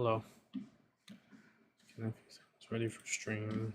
Hello. It's ready for stream.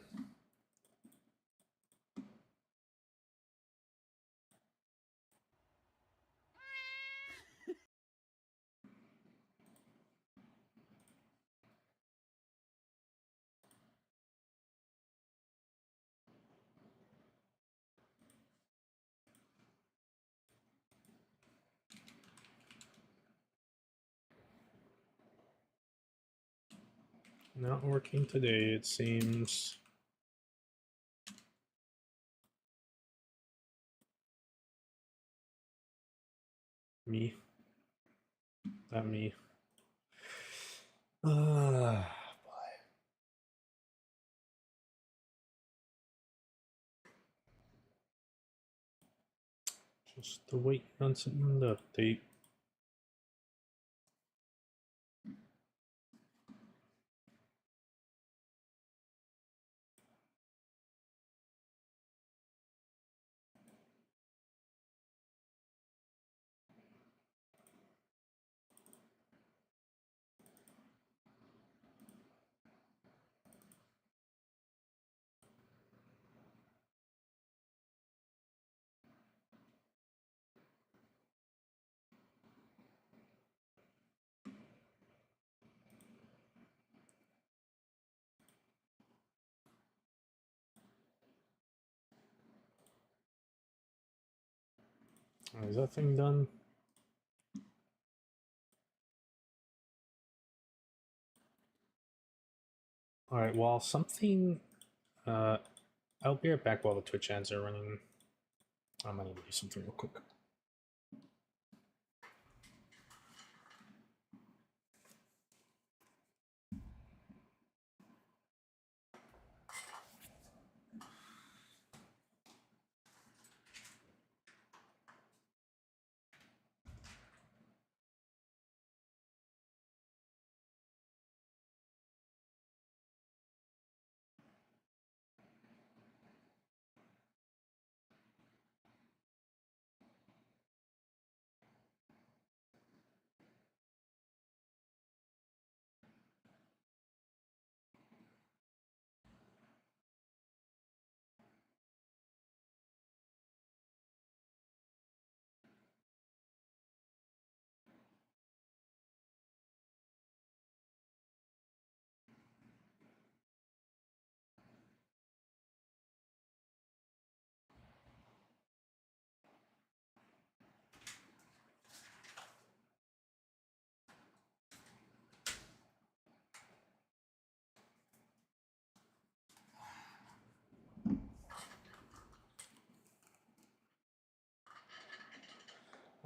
Not working today, it seems. Me. Not me. Boy. Just waiting on something to update. Is that thing done? Alright, well, something... I'll be right back while the Twitch ads are running. I'm gonna do something real quick.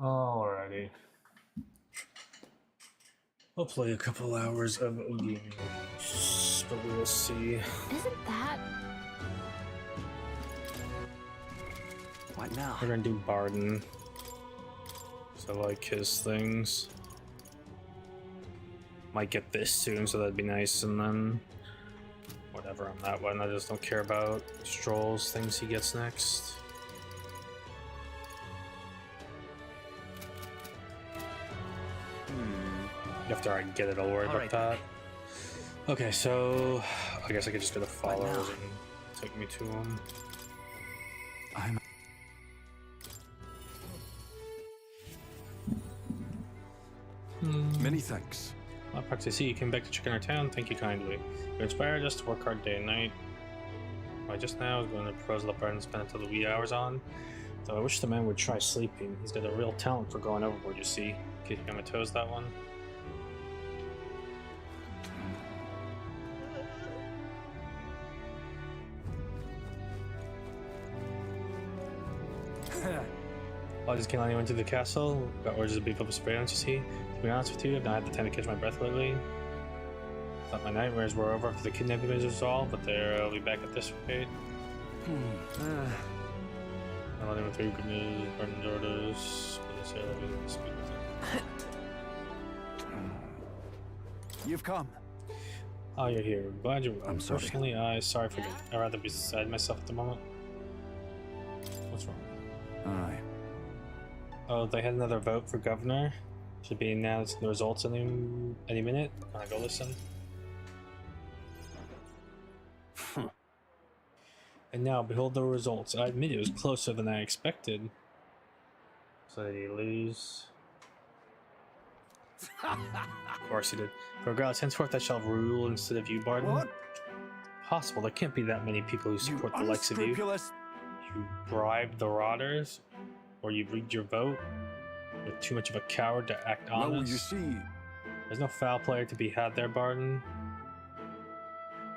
Alrighty. Hopefully a couple hours of gaming, but we will see. Isn't that... What now? We're gonna do Barden. So I like his things. Might get this soon, so that'd be nice, and then whatever on that one. I just don't care about Stroll's things he gets next. After I get it, I'll worry about that. Okay, so I guess I could just go to followers and take me to them. Many thanks. Perhaps I see you came back to check in our town. Thank you kindly. You inspired us to work hard day and night. Why just now I was going to propose the bar and spend until the wee hours on. Though I wish the man would try sleeping. He's got a real talent for going overboard, you see. Keeping on my toes, that one. I just can't let anyone into the castle. Got orders to beef up a surveillance, you see. To be honest with you, I've not had the time to catch my breath lately. Thought my nightmares were over after the kidnapping was resolved, but I'll be back at this rate. I'll let him through good news, Barton's orders. You've come. Oh, you're here. Glad you're. I'm sorry. Unfortunately, sorry for getting. I'd rather be beside myself at the moment. What's wrong? Aye. Oh, they had another vote for governor. Should be announced the results any minute. Can I go listen? And now, behold the results. I admit it was closer than I expected. So did he lose? Of course he did. Regardless, henceforth I shall rule instead of you, Barton. What? Possible. There can't be that many people who support the likes of you. You bribed the Rotters? Or you rigged your vote? You're too much of a coward to act honest. Well, you see... There's no foul play to be had there, Barton.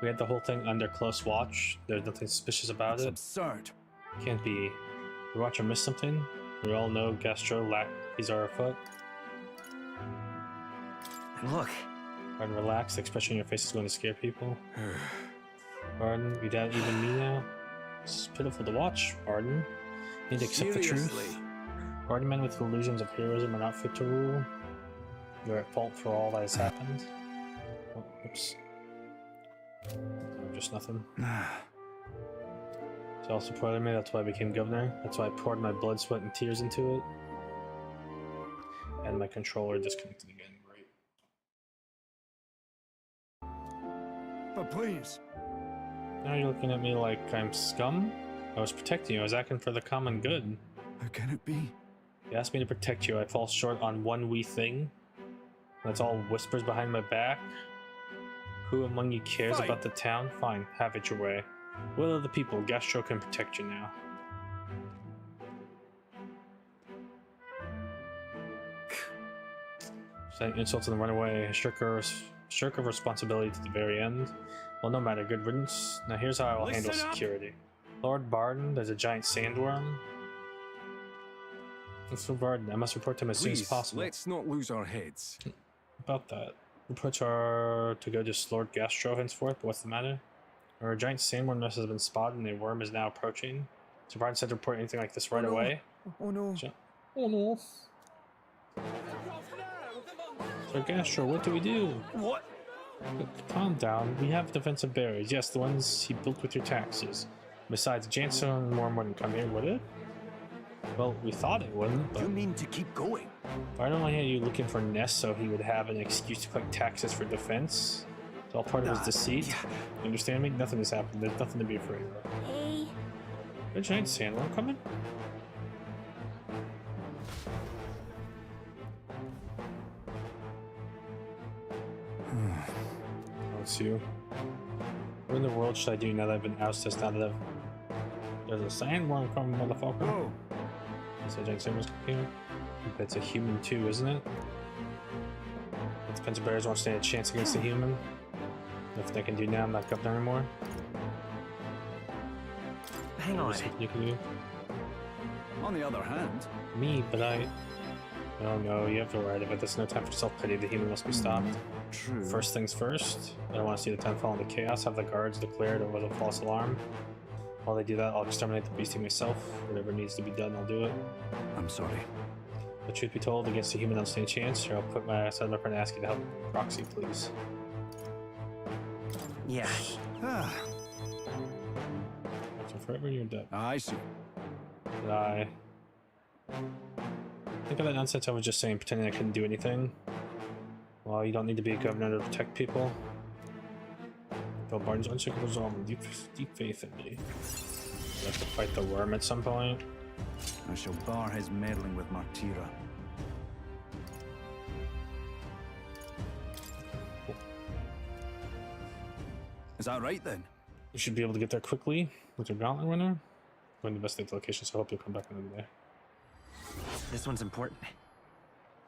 We had the whole thing under close watch. There's nothing suspicious about it. It's absurd. Can't be. The Watcher missed something? We all know Gastro lackeys are afoot. Look. Barton, relax. The expression on your face is going to scare people. Barton, you doubt even me now? It's pitiful to watch, Barton. You need to accept the truth. Barton, men with illusions of heroism are not fit to rule. You're at fault for all that has happened. Oh, oops. Just nothing. It's all supported me, that's why I became governor. That's why I poured my blood, sweat, and tears into it. And my controller disconnected again. Great. But please. Now you're looking at me like I'm scum? I was protecting you, I was acting for the common good. How can it be? You asked me to protect you, I fall short on one wee thing. That's all whispers behind my back. Who among you cares about the town? Fine, have it your way. Will of the people, Gastro can protect you now. Saying insults and run away, a shirk of responsibility to the very end. Well, no matter, good riddance. Now here's how I will handle security. Lord Barton, there's a giant sandworm. Mr. Barton, I must report to him as soon as possible. Let's not lose our heads. About that. Reports are to go to Lord Gastro henceforth, but what's the matter? A giant sandworm nest has been spotted and a worm is now approaching. So Barton said to report anything like this right away. Oh no. Oh no. Lord Gastro, what do we do? What? Look, calm down. We have defensive barriers. Yes, the ones he built with your taxes. Besides, Jansen and Worm wouldn't come here, would it? Well, we thought it wouldn't, but... You mean to keep going? I don't want you looking for nests so he would have an excuse to collect taxes for defense. It's all part of his deceit. Yeah. You understand me? Nothing has happened. There's nothing to be afraid of. Hey. A giant sandworm coming? Oh, it's you. What in the world should I do now that I've been ousted? Now that there's a sandworm coming, motherfucker. Oh. Is that giant sandworm's here? It's a human too, isn't it? The defensive barriers won't stand a chance against a human. Nothing I can do now, I'm not governor anymore. Hang on. You can do. On the other hand... Me, but I... Oh no, you have to write it, but there's no time for self-pity. The human must be stopped. True. First things first, I don't want to see the town fall into chaos. Have the guards declared it was a false alarm. While they do that, I'll exterminate the beastie myself. Whatever needs to be done, I'll do it. I'm sorry. But truth be told, against the human, I don't stand a chance, or I'll put my ass up and ask you to help proxy, please. Yeah. Ah, So forever you're dead. I see. Did I... Think of that nonsense I was just saying, pretending I couldn't do anything. Well, you don't need to be a governor to protect people. Bill Barton's unshakable resolve and deep faith in me. You have to fight the worm at some point. I shall bar his meddling with Martira. Is that right then? You should be able to get there quickly with your gauntlet runner. We're in the best location, so I hope you'll come back another day. This one's important.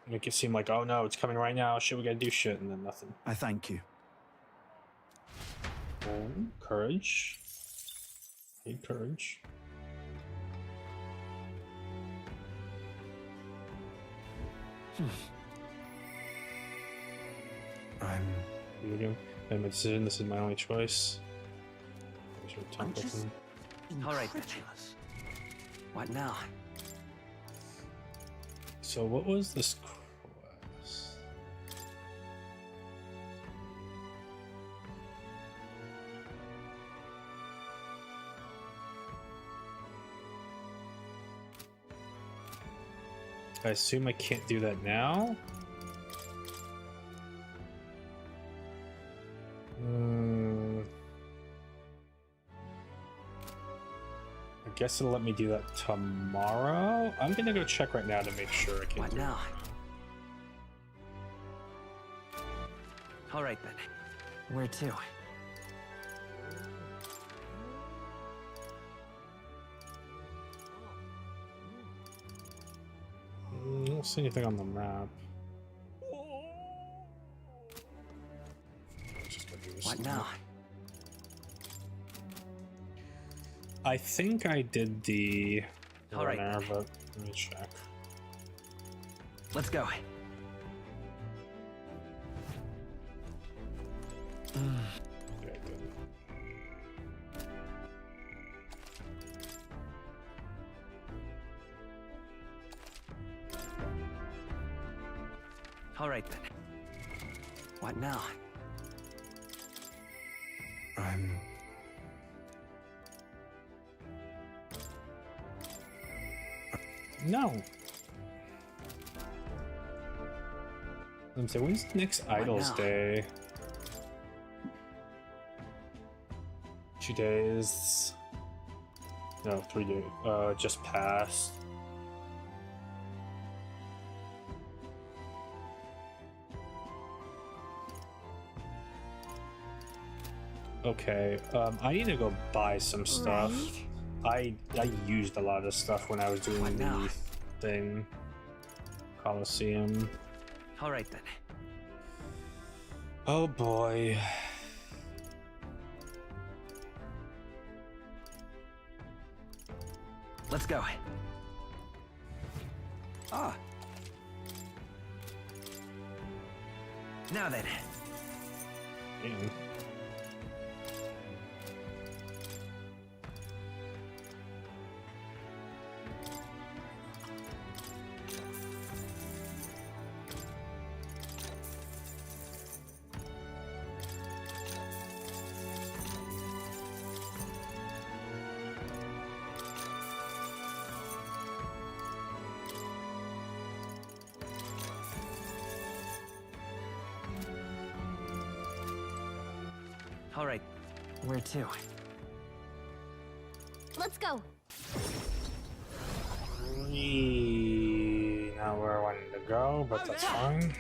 Make it seem like, oh no, it's coming right now, shit, we gotta do shit, and then nothing. I thank you. Courage. Need courage. Here we go. Made my decision, this is my only choice. I'm just... All right, then. What now? So what was this quest? I assume I can't do that now? guess it'll let me do that tomorrow. I'm gonna go check right now to make sure I can What do now? All right then. Where to? I don't see anything on the map. Just gonna do this What now. now? I think I did the All right, runner, then. but let me check. Let's go. Yeah, I did. All right then. What now? I'm... No. Let me say, when's the next Idols now? Day? 2 days. No, 3 days. Just passed. Okay, I need to go buy some stuff. I used a lot of stuff when I was doing What now? the thing. Coliseum. All right then. Oh boy. Let's go. Ah. Now then. Damn. All right. Where to? Let's go. Not where I wanted to go, but that's fine.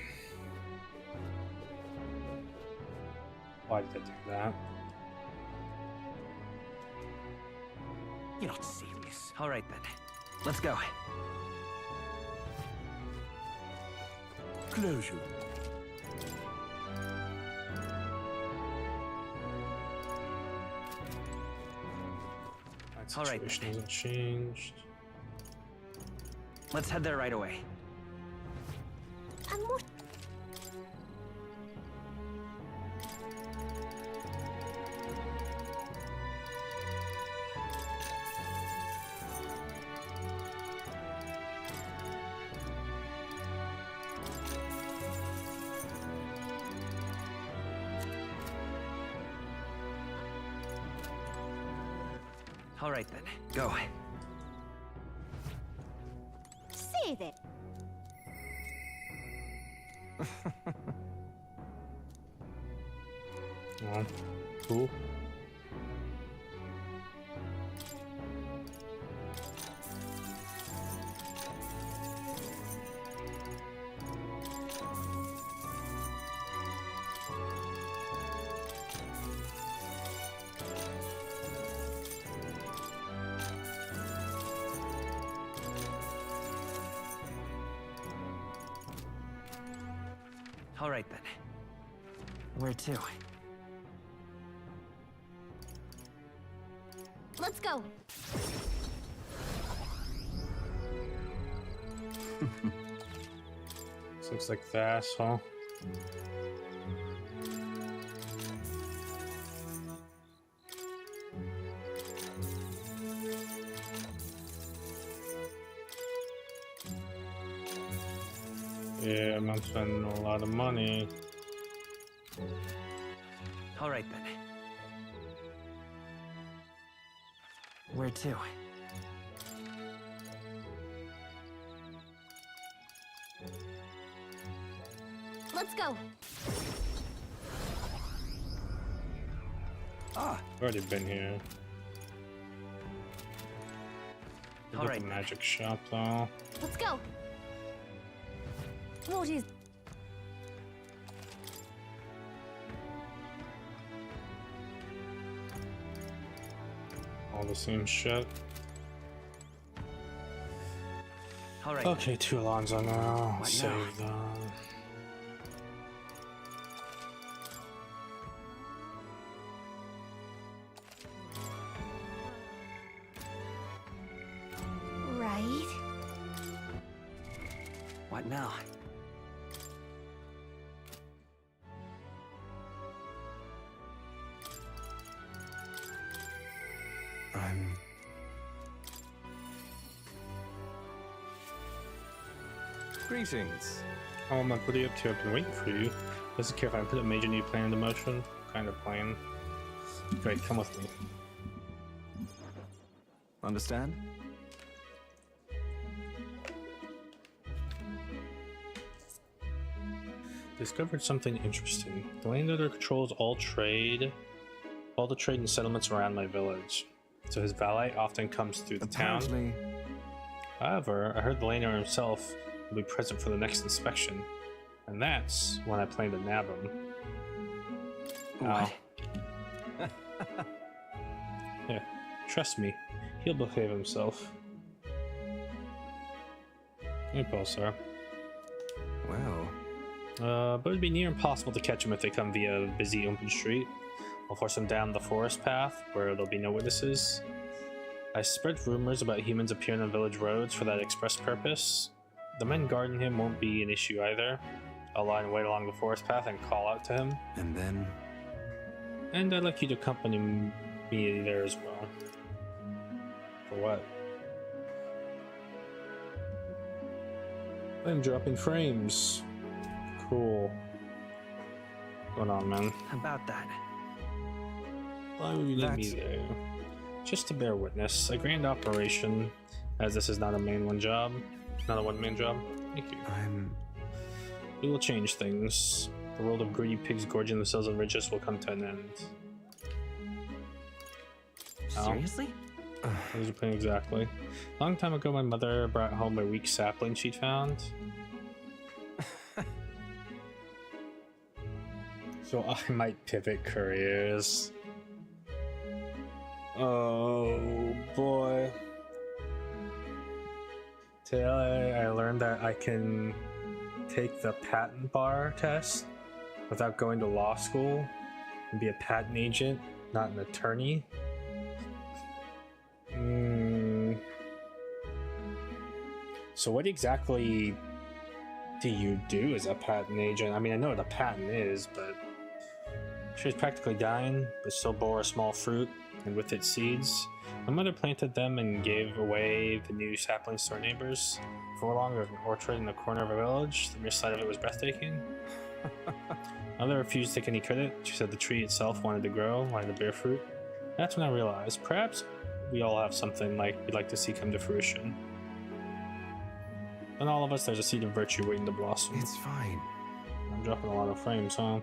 Why did I do that? You're not serious. All right then. Let's go. Closure. That All right, situation then. hasn't changed. Let's head there right away. And what? All right then. Go. Say that. Oh, cool. All right then. Where to? Let's go. This looks like the asshole. Yeah, I'm not spending a lot of money. All right then. Where to? Let's go. Ah, Already been here. Look All at right. the magic shop though. Let's go. What is... All the same shit. All right. Okay, 2 Alonzo now. What Save now? them. Right. What now? I'm... Greetings. Oh, I'm pretty up to. I've been waiting for you. Doesn't care if I put a major new plan into motion. Kind of plan. Great, come with me. Understand? Discovered something interesting. The landowner controls all the trade and settlements around my village. So his valet often comes through the town. Apparently, However, I heard the landowner himself will be present for the next inspection. And that's when I plan to nab him. What? Yeah, trust me, he'll behave himself. Hey, Paul, sir. well, But it'd be near impossible to catch him if they come via a busy open street. I'll force them down the forest path, where there'll be no witnesses. I spread rumors about humans appearing on village roads for that express purpose. The men guarding him won't be an issue either. I'll lie in wait along the forest path and call out to him. and then... And I'd like you to accompany me there as well. For what? I'm dropping frames. Cool. What's going on, man? About that. Why would you need me That's- there? Just to bear witness. A grand operation, as this is not a one-man job. Not a one-man job. Thank you. We will change things. The world of greedy pigs gorging themselves on riches will come to an end. Ow. Seriously? What was your plan exactly? A long time ago, my mother brought home a weak sapling she'd found. So I might pivot careers. Oh boy. Today I learned that I can take the patent bar test without going to law school and be a patent agent, not an attorney. So what exactly do you do as a patent agent? I mean, I know what a patent is, but she was practically dying, but still bore a small fruit, and with its seeds. My mother planted them and gave away the new saplings to our neighbors. Before long, there was an orchard in the corner of a village. The mere sight of it was breathtaking. Mother refused to take any credit. She said the tree itself wanted to grow, wanted to bear fruit. That's when I realized, perhaps we all have something like we'd like to see come to fruition. In all of us, there's a seed of virtue waiting to blossom. It's fine. I'm dropping a lot of frames, huh?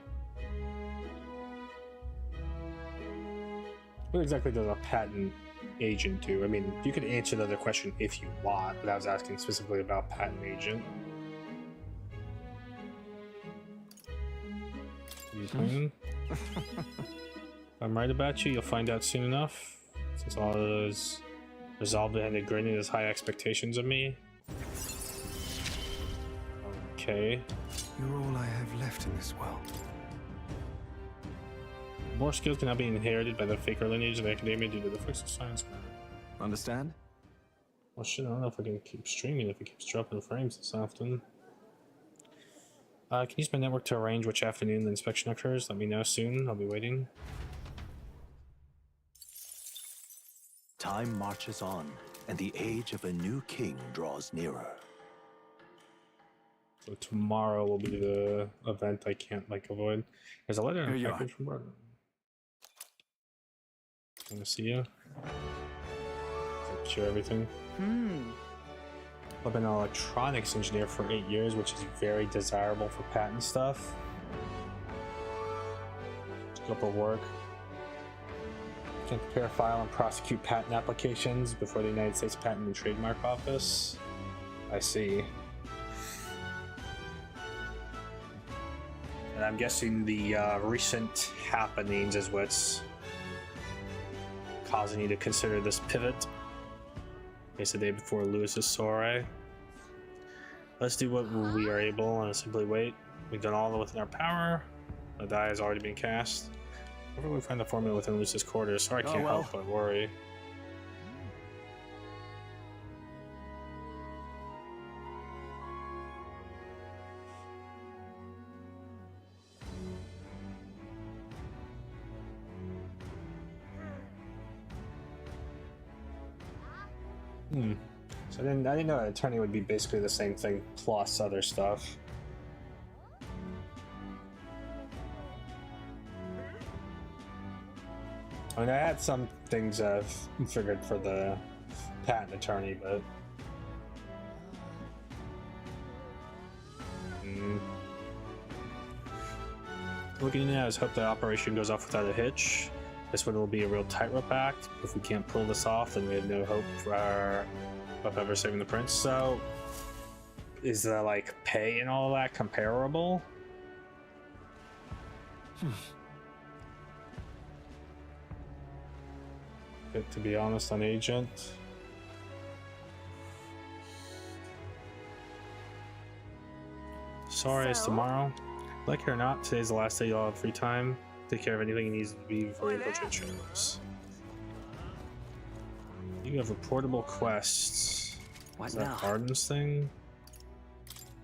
What exactly does a patent agent do? I mean, you could answer the other question if you want, but I was asking specifically about patent agent. You playing? If I'm right about you, you'll find out soon enough. Since all is resolved behind a grin and his high expectations of me. Okay. You're all I have left in this world. More skills can now be inherited by the faker lineage of the academia due to the fixed science. Understand? Well, shit, I don't know if I can keep streaming if it keeps dropping frames this often. Can you use my network to arrange which afternoon the inspection occurs? Let me know soon. I'll be waiting. Time marches on, and the age of a new king draws nearer. So tomorrow will be the event I can't avoid. There's a letter and Here a you package from Barton. Want to see you? Share everything. I've been an electronics engineer for 8 years, which is very desirable for patent stuff. Scope of work. can compare, file, and prosecute patent applications before the United States Patent and Trademark Office. I see. And I'm guessing the recent happenings is what's causing you to consider this pivot. It's the day before Lewis's soiree. Let's do what we are able and simply wait. We've done all within our power. The die has already been cast. Where will we find the formula within Lucis quarters? Sorry, I can't help but worry. So I didn't know an attorney would be basically the same thing plus other stuff. I mean, I had some things I've figured for the patent attorney, but looking at it, I hope the operation goes off without a hitch. This one will be a real tightrope act. If we can't pull this off, then we have no hope of ever saving the prince. So, is the like pay and all that comparable? But to be honest, on agent. Sorry, it's tomorrow. Like it or not, today's the last day you'll have free time. Take care of anything you need to be before you infiltrate shows. You have reportable quests. What Is that now? Arden's thing?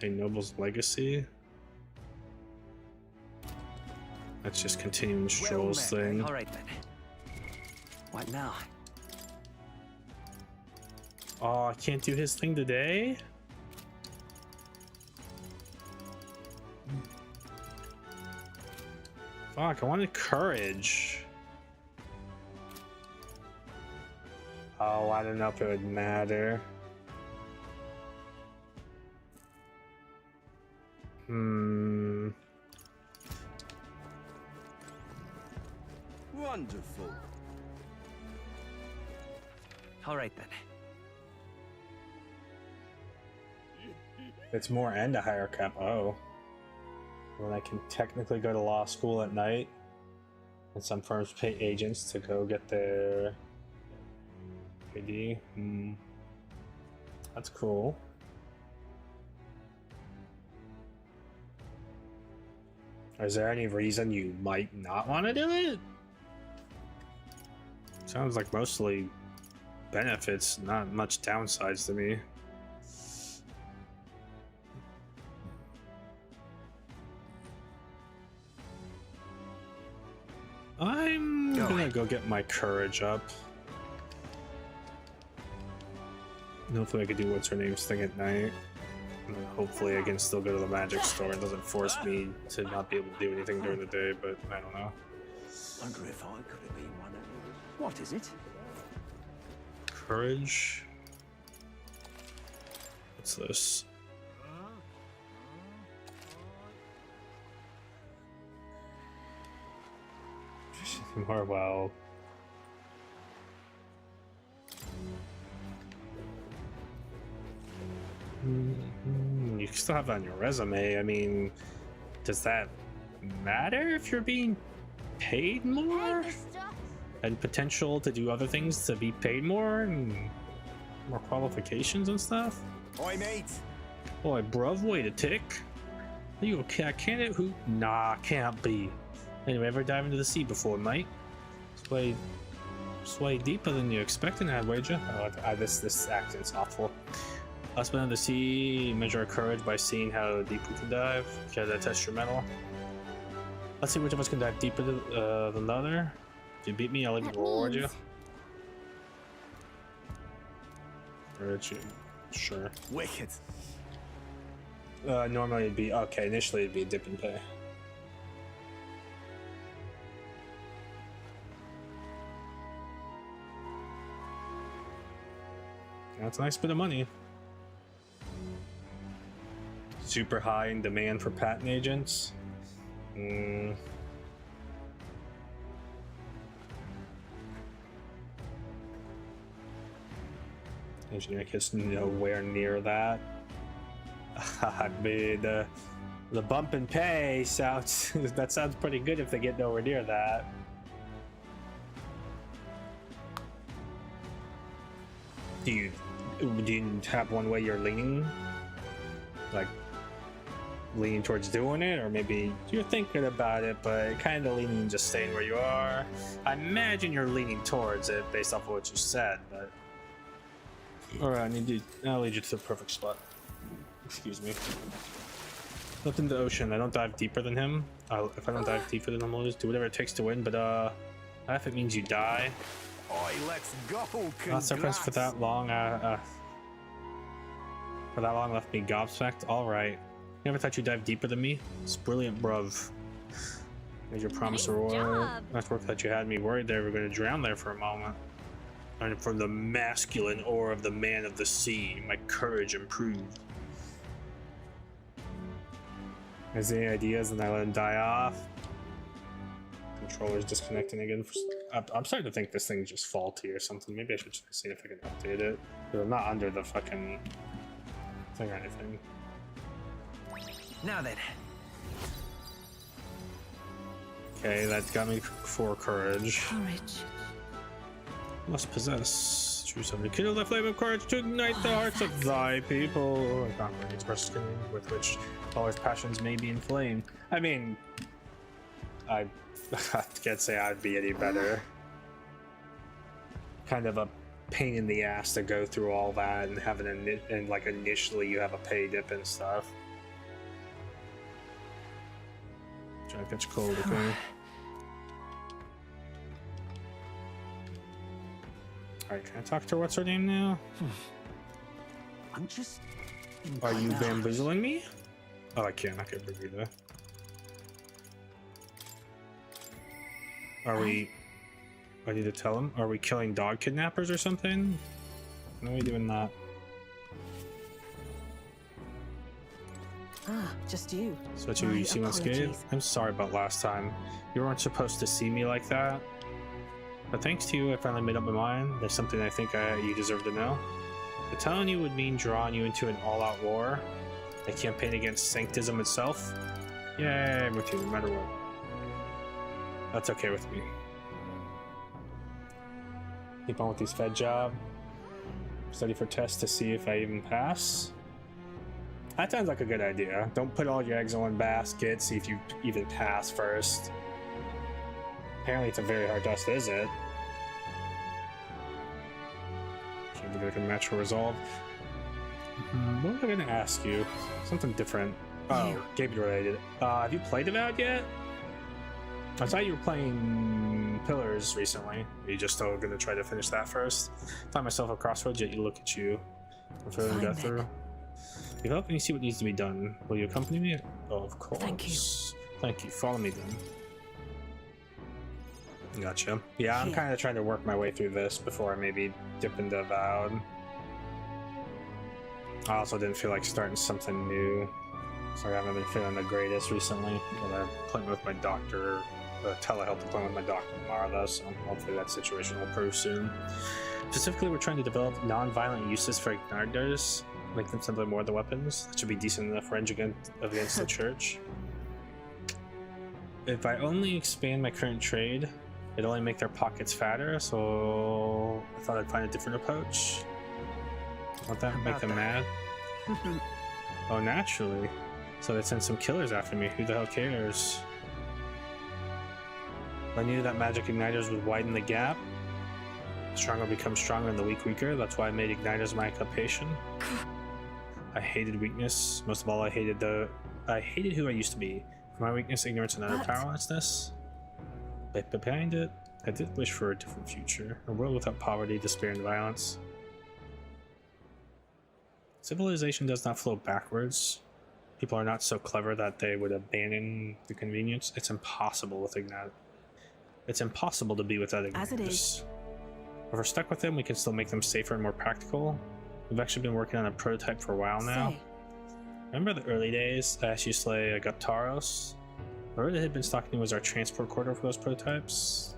A noble's legacy? That's just continuing Stroll's thing. All right then. What now? Oh, I can't do his thing today? Fuck, I wanted courage. Oh, I don't know if it would matter. Wonderful. All right then. It's more and a higher cap. Oh. When I can technically go to law school at night, and some firms pay agents to go get their ID. That's cool. Is there any reason you might not want to do it? Sounds like mostly benefits, not much downsides to me. I'm gonna go get my courage up. And hopefully I can do what's her name's thing at night. And then hopefully I can still go to the magic store and doesn't force me to not be able to do anything during the day, but I don't know. Wonder if I could have been one of those. What is it? Courage. What's this? More well. You can still have that on your resume. I mean, does that matter if you're being paid more? And potential to do other things to be paid more and more qualifications and stuff? Oi, mate. Boy, bruv, wait a tick. Are you a candidate who? Nah, can't be. Anyway, ever dive into the sea before, mate? Sway deeper than you expected, I'd wager. Oh, this accent's awful. Us men of the sea measure our courage by seeing how deep we can dive. Can that test your mettle? Let's see which of us can dive deeper than the other. If you beat me, I'll even reward you. Sure. Wicked. Normally it'd be okay. Initially it'd be a dip and pay. That's a nice bit of money. Super high in demand for patent agents. Engineering kit's nowhere near that. I mean, the bump in pay sounds that sounds pretty good if they get nowhere near that. Do you have one way you're leaning, like leaning towards doing it, or maybe you're thinking about it but kind of leaning just staying where you are? I imagine you're leaning towards it based off of what you said, but all right, I'll lead you to the perfect spot. Excuse me. Left in the ocean. I don't dive deeper than him. If I don't dive deeper than him, I'll just do whatever it takes to win. But if it means you die, Oi, let's go. lost reference for that long. Left me gobsmacked. All right. Never thought you'd dive deeper than me. It's brilliant, bruv. Made your promise Nice reward. job. Nice work that you had me worried they were going to drown there for a moment. And from the masculine aura of the man of the sea, my courage improved. Has any ideas, and I let him die off. Controller's disconnecting again. I'm starting to think this thing's just faulty or something. Maybe I should check see if I can update it. But I'm not under the fucking thing or anything. Now then. Okay, that got me 4 courage. Courage. Must possess. Choose something to kindle the flame of courage to ignite the hearts of thy people. I can't really express skin with which all his passions may be inflamed. I mean, I can't say I'd be any better. Kind of a pain in the ass to go through all that and have and like initially you have a pay dip and stuff. Trying to catch cold, okay? Alright, can I talk to her? What's her name now? I'm just. Are you bamboozling me? Oh, I can't review that. Are we... I need to tell him? Are we killing dog kidnappers or something? No, we doing that. Ah, just you. So what you seem unscathed? apologies. I'm sorry about last time. You weren't supposed to see me like that. But thanks to you, I finally made up my mind. There's something I think you deserve to know. But telling you would mean drawing you into an all-out war. A campaign against sanctism itself. Yay, I'm with you, no matter what. That's okay with me. Keep on with these Fed job. Study for tests to see if I even pass. That sounds like a good idea. Don't put all your eggs in one basket. See if you even pass first. Apparently it's a very hard test, is it? Can't believe I can match or resolve. What was I gonna ask you? Something different. Oh, game related. Have you played Avowed yet? I saw you were playing Pillars recently. Are you just still gonna try to finish that first? Find myself at crossroads, yet you look at you. I'm feeling to go Fine, through. then. You help me see what needs to be done. Will you accompany me? Oh, of course. Thank you. Thank you. Follow me then. Gotcha. Yeah, I'm Here. kind of trying to work my way through this before I maybe dip into Avowed. I also didn't feel like starting something new. Sorry, I haven't been feeling the greatest recently. But I'm playing with my doctor, telehealth appointment with my doctor tomorrow though, so hopefully that situation will improve soon. Specifically, we're trying to develop non-violent uses for igniters, make them simply more the weapons. That should be decent enough range against the church. If I only expand my current trade, it'd only make their pockets fatter, so I thought I'd find a different approach. Won't that make them mad? Oh, naturally. So they sent some killers after me. Who the hell cares? I knew that magic igniters would widen the gap. The stronger become stronger and the weak weaker. That's why I made igniters my occupation. I hated weakness. Most of all, I hated who I used to be. For my weakness, ignorance, and utter But- powerlessness. But behind it, I did wish for a different future. A world without poverty, despair, and violence. Civilization does not flow backwards. People are not so clever that they would abandon the convenience. It's impossible with Ignite. It's impossible to be without Igniters. As it is. If we're stuck with them, we can still make them safer and more practical. We've actually been working on a prototype for a while now. Say, Remember the early days? I asked you to slay a Guptaros? Whoever that had been stalking me was our transport corridor for those prototypes.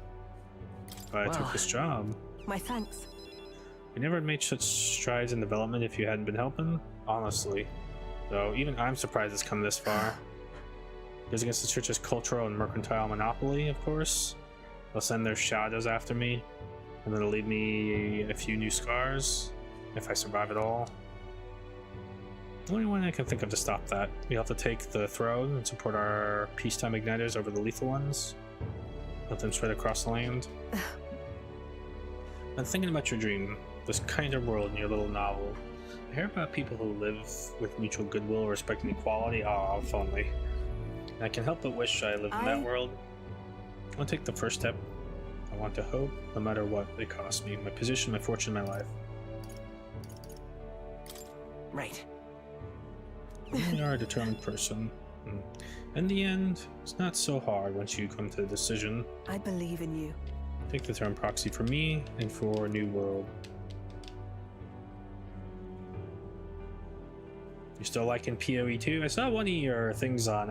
But I took Wow. this job. my thanks. We never made such strides in development if you hadn't been helping, honestly. So even I'm surprised it's come this far. Goes against the church's cultural and mercantile monopoly, of course. They'll send their shadows after me, and then it'll leave me a few new scars, if I survive it all. The only one I can think of to stop that. We have to take the throne and support our peacetime igniters over the lethal ones. Let them spread across the land. I'm thinking about your dream, this kinder world in your little novel. I hear about people who live with mutual goodwill, respect, and equality. Ah, if only. And I can help but wish I lived in that world. I want to take the first step. I want to hope, no matter what it costs me. My position, my fortune, my life. Right. You are a determined person. In the end, it's not so hard once you come to a decision. I believe in you. Take the throne proxy for me and for a new world. You still liking PoE 2? I saw one of your things on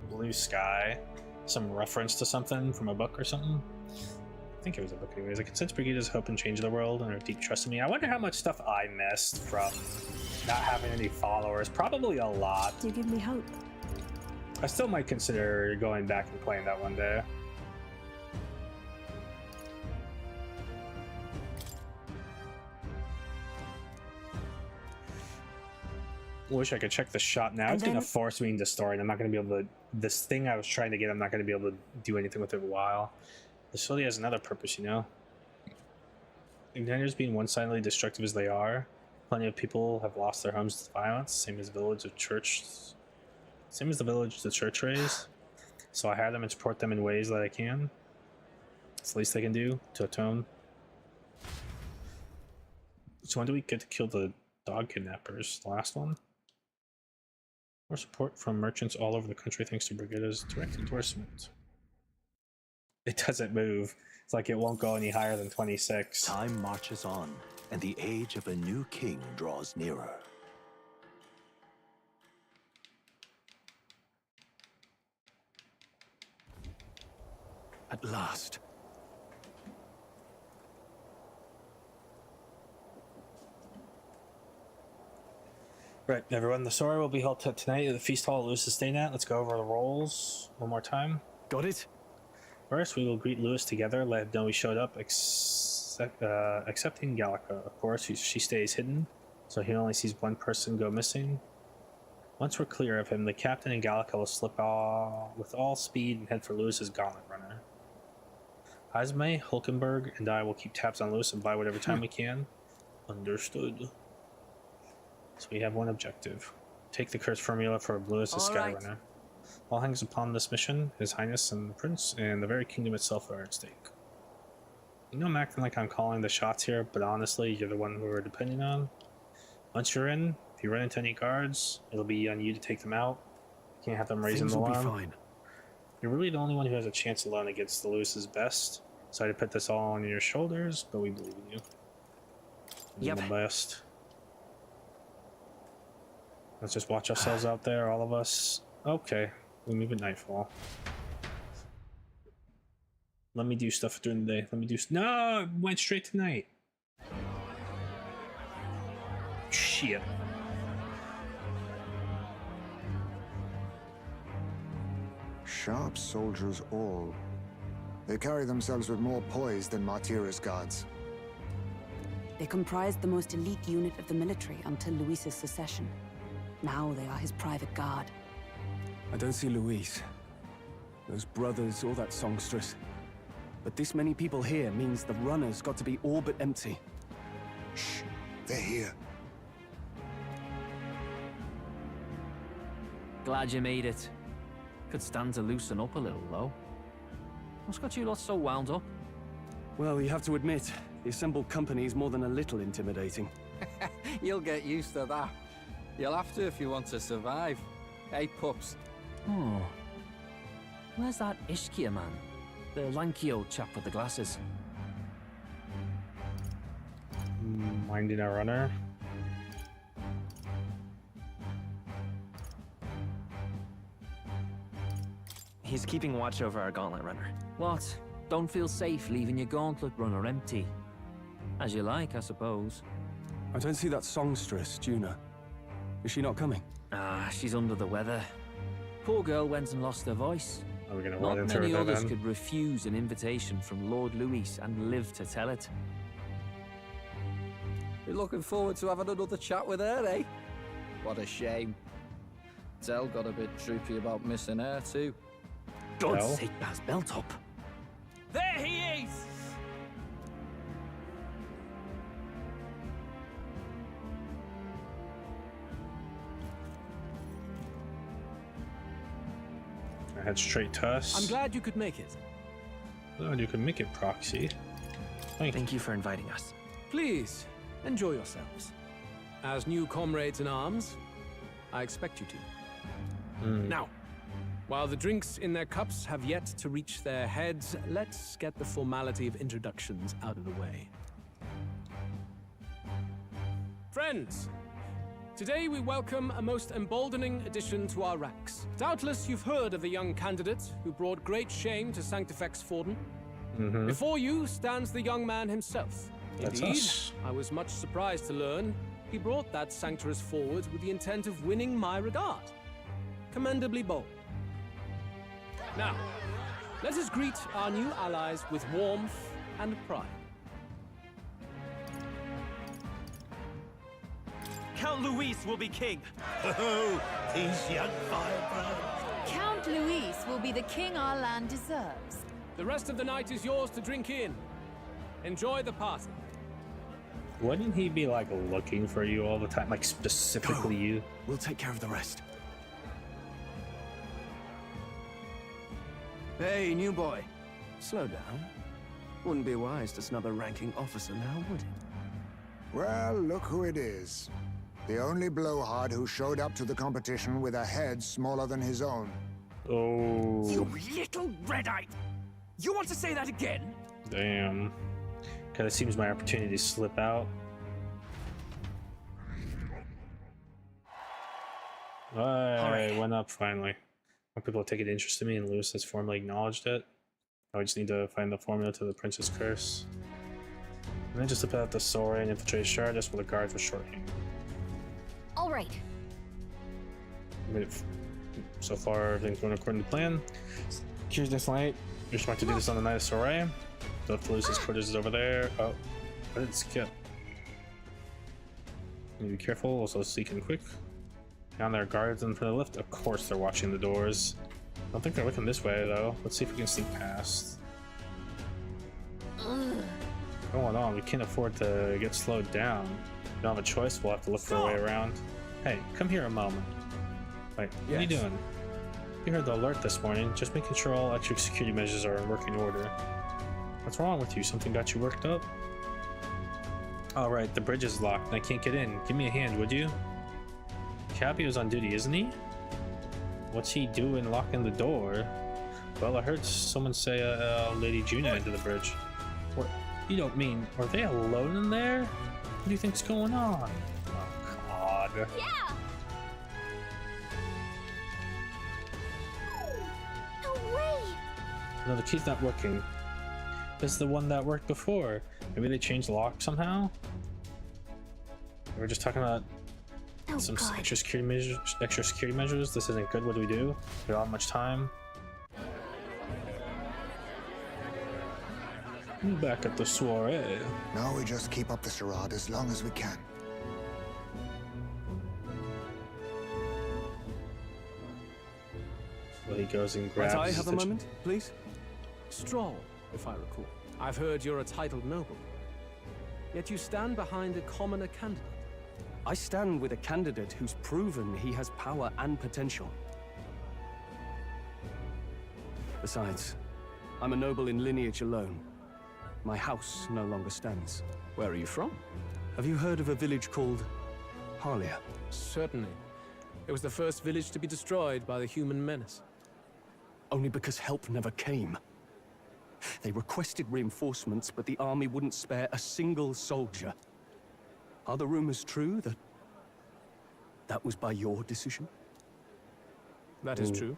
Blue Sky. Some reference to something from a book or something. I think it was a book anyways. Like, since Brigida's hope and change the world and her deep trust in me, I wonder how much stuff I missed from not having any followers. Probably a lot. You give me hope. I still might consider going back and playing that one day. Wish I could check the shop now. It's going to force me into story, and I'm not going to be able to... This thing I was trying to get, I'm not going to be able to do anything with it for a while. This facility has another purpose, you know? Igniters being one-sidedly destructive as they are, plenty of people have lost their homes to violence, same as the village the church raised. So I had them and support them in ways that I can. It's the least I can do to atone. So when do we get to kill the dog kidnappers? The last one? More support from merchants all over the country thanks to Brigida's direct endorsement. It doesn't move. It's like it won't go any higher than 26. Time marches on, and the age of a new king draws nearer. At last. Right, everyone, the story will be held tonight at the feast hall Lewis is staying at. Let's go over the roles one more time. Got it? First, we will greet Lewis together, let him know we showed up, excepting Gallica. Of course, she stays hidden, so he only sees one person go missing. Once we're clear of him, the captain and Gallica will slip off with all speed and head for Lewis's gauntlet runner. Ismay, Hulkenberg, and I will keep tabs on Lewis and buy whatever time we can. Understood. So we have one objective. Take the curse formula for Lewis's Skyrunner. All hangs upon this mission. His Highness and the Prince and the very kingdom itself are at stake. You know I'm acting like I'm calling the shots here, but honestly, you're the one who we're depending on. Once you're in, if you run into any guards, it'll be on you to take them out. You can't have them raising the alarm. Things will be fine. You're really the only one who has a chance alone against the Lewis's best. Sorry to put this all on your shoulders, but we believe in you. You're the best. Let's just watch ourselves out there, all of us. Okay, we move at nightfall. Let me do stuff during the day. Let me do... No! It went straight to night. Shit. Sharp soldiers all. They carry themselves with more poise than Martira's guards. They comprised the most elite unit of the military until Luis's secession. Now they are his private guard. I don't see Luis, those brothers, or that songstress. But this many people here means the runner's got to be all but empty. Shh, they're here. Glad you made it. Could stand to loosen up a little, though. What's got you lot so wound up? Well, you have to admit, the assembled company is more than a little intimidating. You'll get used to that. You'll have to if you want to survive. Hey, pups. Oh. Where's that Ishkia man? The lanky old chap with the glasses. Minding our runner. He's keeping watch over our gauntlet runner. What? Don't feel safe leaving your gauntlet runner empty? As you like, I suppose. I don't see that songstress, Juna. Is she not coming? Ah, she's under the weather. Poor girl went and lost her voice. Are we gonna Not run into her many there others then? could refuse an invitation from Lord Luis and live to tell it. You're looking forward to having another chat with her, eh? What a shame. Zell got a bit droopy about missing her, too. God's Well. sake, Baz Beltop. There he is! I head straight to us. I'm glad you could make it. Oh, you can make it proxy. Thank you. Thank you for inviting us. Please, enjoy yourselves. As new comrades in arms, I expect you to. Now, while the drinks in their cups have yet to reach their heads, let's get the formality of introductions out of the way. Friends, today we welcome a most emboldening addition to our ranks. Doubtless you've heard of the young candidate who brought great shame to Sanctifex Forden. Before you stands the young man himself. That's Indeed, us. I was much surprised to learn he brought that sanctuous forward with the intent of winning my regard. Commendably bold. Now, let us greet our new allies with warmth and pride. Count Luis will be king. Oh, these young firebrands. Count Luis will be the king our land deserves. The rest of the night is yours to drink in. Enjoy the party. Wouldn't he be like looking for you all the time? Like specifically you? We'll take care of the rest. Hey, new boy. Slow down. Wouldn't be wise to snub a ranking officer now, would it? Well, look who it is. The only blowhard who showed up to the competition with a head smaller than his own. Oh, You little red-eyed! You want to say that again? damn. Okay, that seems my opportunity to slip out. I went up finally. More people have taken interest in me, and Lewis has formally acknowledged it. Now we just need to find the formula to the Prince's Curse. And then just to put out the Sora and infiltrate Shardus while the guards were shortening. All right. So far, everything's going according to plan. Here's this night. We're just about to do this on the night of Soray. The Lewis's quarters is over there. Oh, I didn't skip. Need to be careful. Also, seek and quick. Down there, guards in front of the lift. Of course, they're watching the doors. I don't think they're looking this way though. Let's see if we can sneak past. What's going on? We can't afford to get slowed down. We don't have a choice. We'll have to look for a way around. Hey, come here a moment. Wait, what are you doing? You heard the alert this morning. Just making sure all extra security measures are in working order. What's wrong with you? Something got you worked up? Alright, the bridge is locked and I can't get in. Give me a hand, would you? Capio's on duty, isn't he? What's he doing locking the door? Well, I heard someone say Lady Juna into the bridge. What? You don't mean, are they alone in there? What do you think's going on? Oh, God. Yeah! No way! No, the key's not working. This is the one that worked before. Maybe they changed the lock somehow? We were just talking about some God. extra security measures. This isn't good. What do? We don't have much time. Back at the soiree. Now we just keep up the charade as long as we can. Well, he goes and grabs. Might I have a the- moment, please? Stroll, if I recall. I've heard you're a titled noble. Yet you stand behind a commoner candidate. I stand with a candidate who's proven he has power and potential. Besides, I'm a noble in lineage alone. My house no longer stands. Where are you from? Have you heard of a village called Harlia? Certainly. It was the first village to be destroyed by the human menace. Only because help never came. They requested reinforcements, but the army wouldn't spare a single soldier. Are the rumors true that was by your decision? That is true.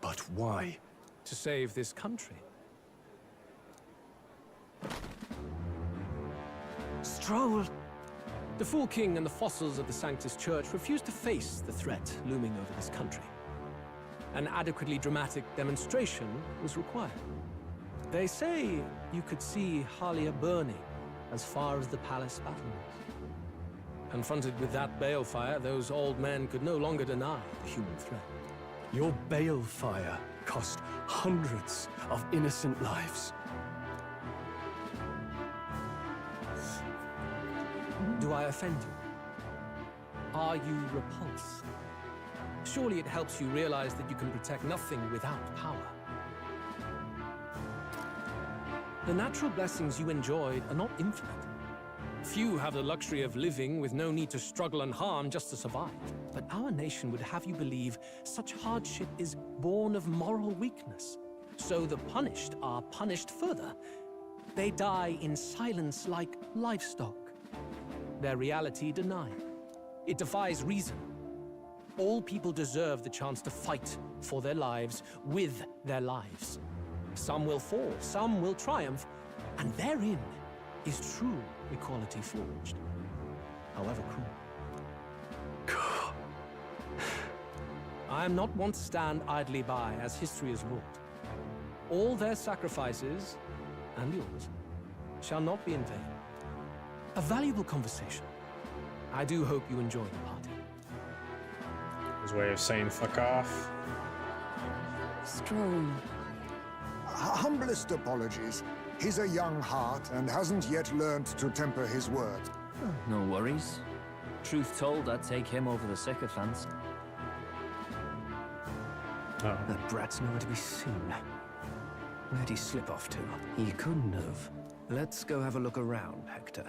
But why? To save this country. troll! The Fool King and the fossils of the Sanctus Church refused to face the threat looming over this country. An adequately dramatic demonstration was required. They say you could see Halia burning as far as the palace battlements. Confronted with that balefire, those old men could no longer deny the human threat. Your balefire cost hundreds of innocent lives. Do I offend you? Are you repulsed? Surely it helps you realize that you can protect nothing without power. The natural blessings you enjoyed are not infinite. Few have the luxury of living with no need to struggle and harm just to survive. But our nation would have you believe such hardship is born of moral weakness. So the punished are punished further. They die in silence like livestock. Their reality denied. It defies reason. All people deserve the chance to fight for their lives with their lives. Some will fall, some will triumph, and therein is true equality forged, however cruel. I am not one to stand idly by as history is wrought. All their sacrifices, and yours, shall not be in vain. A valuable conversation. I do hope you enjoy the party. His way of saying fuck off. Strome. Humblest apologies. He's a young heart and hasn't yet learned to temper his words. No worries. Truth told, I'd take him over the sycophants. Oh. That brat's nowhere to be seen. Where'd he slip off to? He couldn't have. Let's go have a look around, Hector.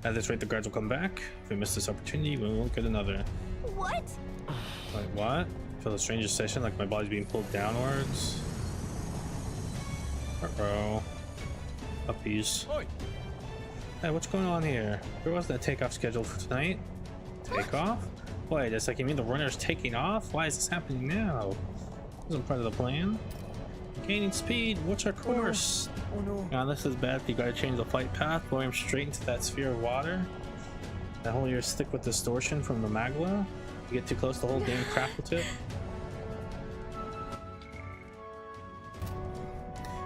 At this rate, the guards will come back. If we miss this opportunity, we won't get another. What? Like what? I feel the strangest sensation, like my body's being pulled downwards. Uh-oh. Puppies. Oi. Hey, what's going on here? Where was that takeoff scheduled for tonight? Takeoff? Wait, it's like you mean the runner's taking off? Why is this happening now? Wasn't part of the plan. Gaining speed. What's our course? Oh no. Now this is bad. You gotta change the flight path. Blow him straight into that sphere of water. That whole year stick with distortion from the magma. You get too close, the whole game crackle tip.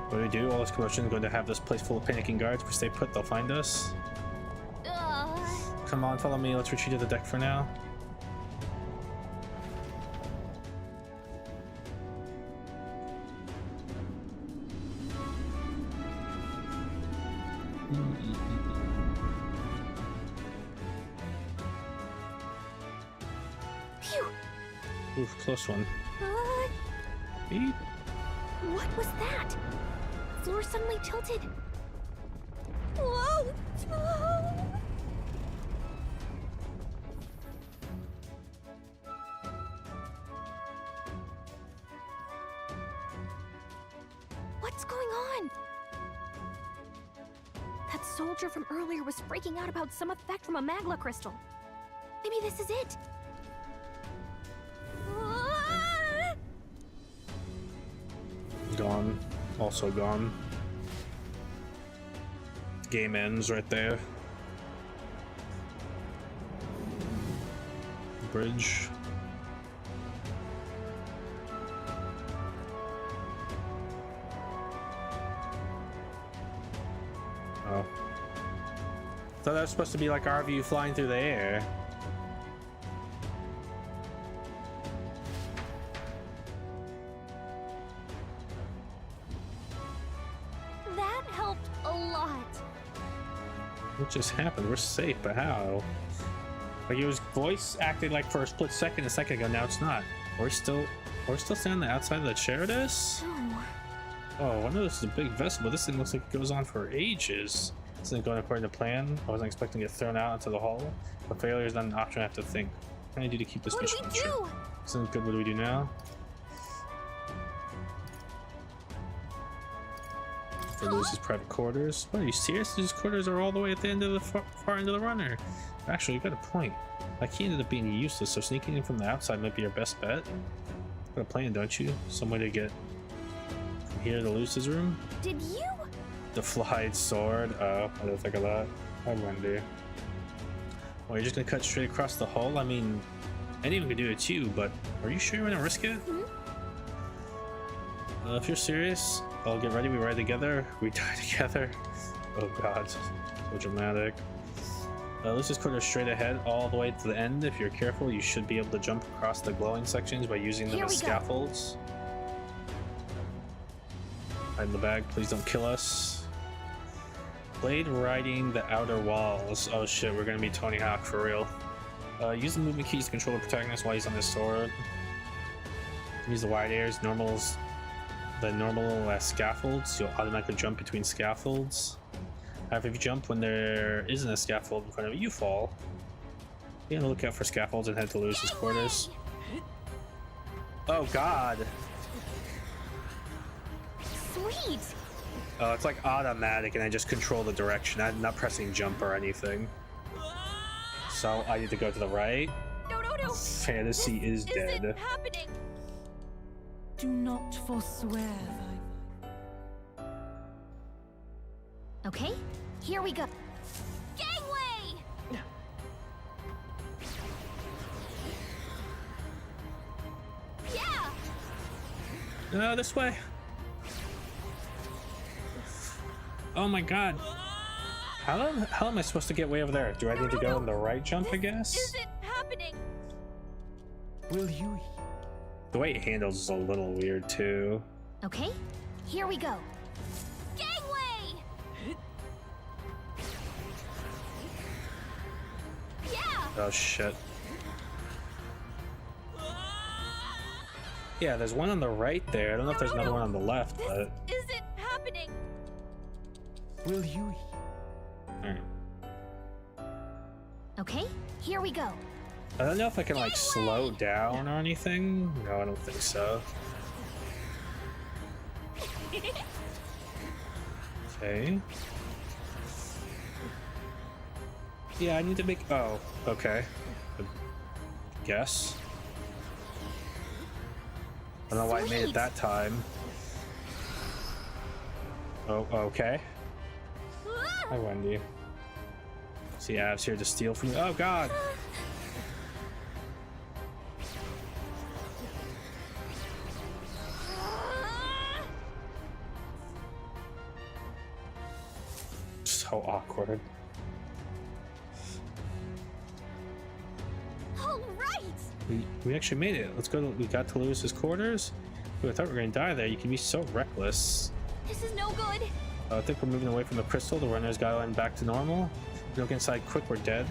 What do we do? All this commotion is going to have this place full of panicking guards. If we stay put, they'll find us. Come on, follow me. Let's retreat to the deck for now. Phew. Oof, close one. Beep. What was that? Floor suddenly tilted. Whoa! Whoa! What's going on? That soldier from earlier was freaking out about some effect from a magma crystal. Maybe this is it. Ah! Gone. Also gone. Game ends right there. Bridge. Oh. Thought that was supposed to be like our view flying through the air. That helped a lot. What just happened? We're safe, but how? Like it was voice acted like for a split second a second ago, now it's not. We're still standing outside of the Charitas? Oh, I know this is a big vessel, but this thing looks like it goes on for ages. This isn't going according to plan. I wasn't expecting to get thrown out into the hull. But failure is not an option I have to think. What can I do to keep this What do mission we true? do? Isn't good, what do we do now? For Lewis's private quarters. What, are you serious? These quarters are all the way at the end of the far end of the runner. Actually, you got a point. Like he ended up being useless, so sneaking in from the outside might be your best bet. Got a plan, don't you? Some way to get Here to Luce's room. Did you? The flied sword. Oh, I didn't think of that. I wonder. Well, you're just gonna cut straight across the hole? I mean, anyone could do it too, but are you sure you want to risk it? If you're serious, I'll get ready. We ride together. We die together. Oh god, so dramatic. Luce's quarters straight ahead, all the way to the end. If you're careful, you should be able to jump across the glowing sections by using them as scaffolds. Hide in the bag. Please don't kill us. Blade riding the outer walls. Oh shit, we're gonna be Tony Hawk for real. Use the movement keys to control the protagonist while he's on his sword. Use the wide airs, the normal scaffolds. You'll automatically jump between scaffolds. However, if you jump when there isn't a scaffold in front of you, you fall. Be on the lookout for scaffolds and head to Luce's quarters. Oh god! Sweet! Oh, it's like automatic and I just control the direction. I'm not pressing jump or anything. So I need to go to the right. No. Fantasy is dead. Isn't happening. Do not forswear thy... Okay, here we go. Gangway! Yeah! No, this way. Oh my god. How am I supposed to get way over there? Do I need to go in the right jump, I guess? Isn't happening. Will you? The way it handles is a little weird too. Okay, here we go. Gangway! Yeah! Oh shit. Yeah, there's one on the right there. I don't know if there's another one on the left, but... Isn't happening. Will you? Alright. Okay, here we go. I don't know if I can like slow down or anything. No, I don't think so. Okay. Yeah, I need to make... Oh, okay. I guess. I don't know why I made it that time. Oh, okay. Hi, Wendy. See, Av's here to steal from you. Oh, God! So awkward. All right. We actually made it. Let's go. We got to Lewis's quarters. Ooh, I thought we were gonna die there. You can be so reckless. This is no good. I think we're moving away from the crystal. The runner's going back to normal. Look inside quick. We're dead.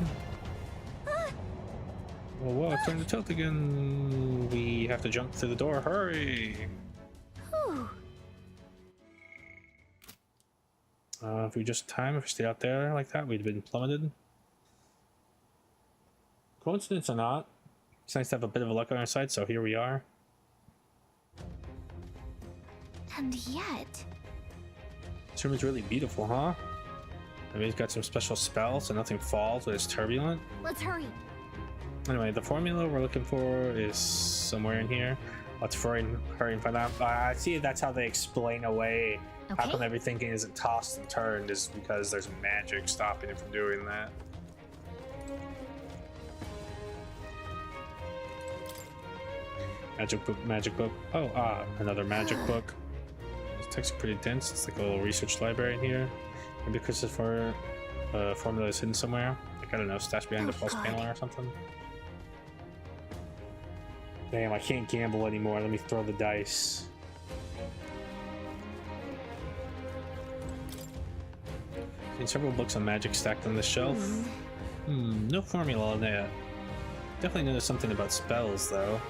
Whoa! Turn the tilt again. We have to jump through the door. Hurry! Whew. If we just if we stayed out there like that, we'd have been plummeted. Coincidence or not, it's nice to have a bit of a luck on our side, so here we are. And yet... This room is really beautiful, huh? Maybe it's got some special spells so nothing falls when it's turbulent. Let's hurry. Anyway, the formula we're looking for is somewhere in here. Let's hurry and find out. I see that's how they explain away how come everything isn't tossed and turned is because there's magic stopping it from doing that. Magic book. Oh, another magic book. This text is pretty dense. It's like a little research library in here. Maybe because the formula is hidden somewhere. Like, I don't know, stashed behind the plus panel or something. Damn, I can't gamble anymore. Let me throw the dice. Seen several books on magic stacked on the shelf. No formula on that. Definitely noticed something about spells, though.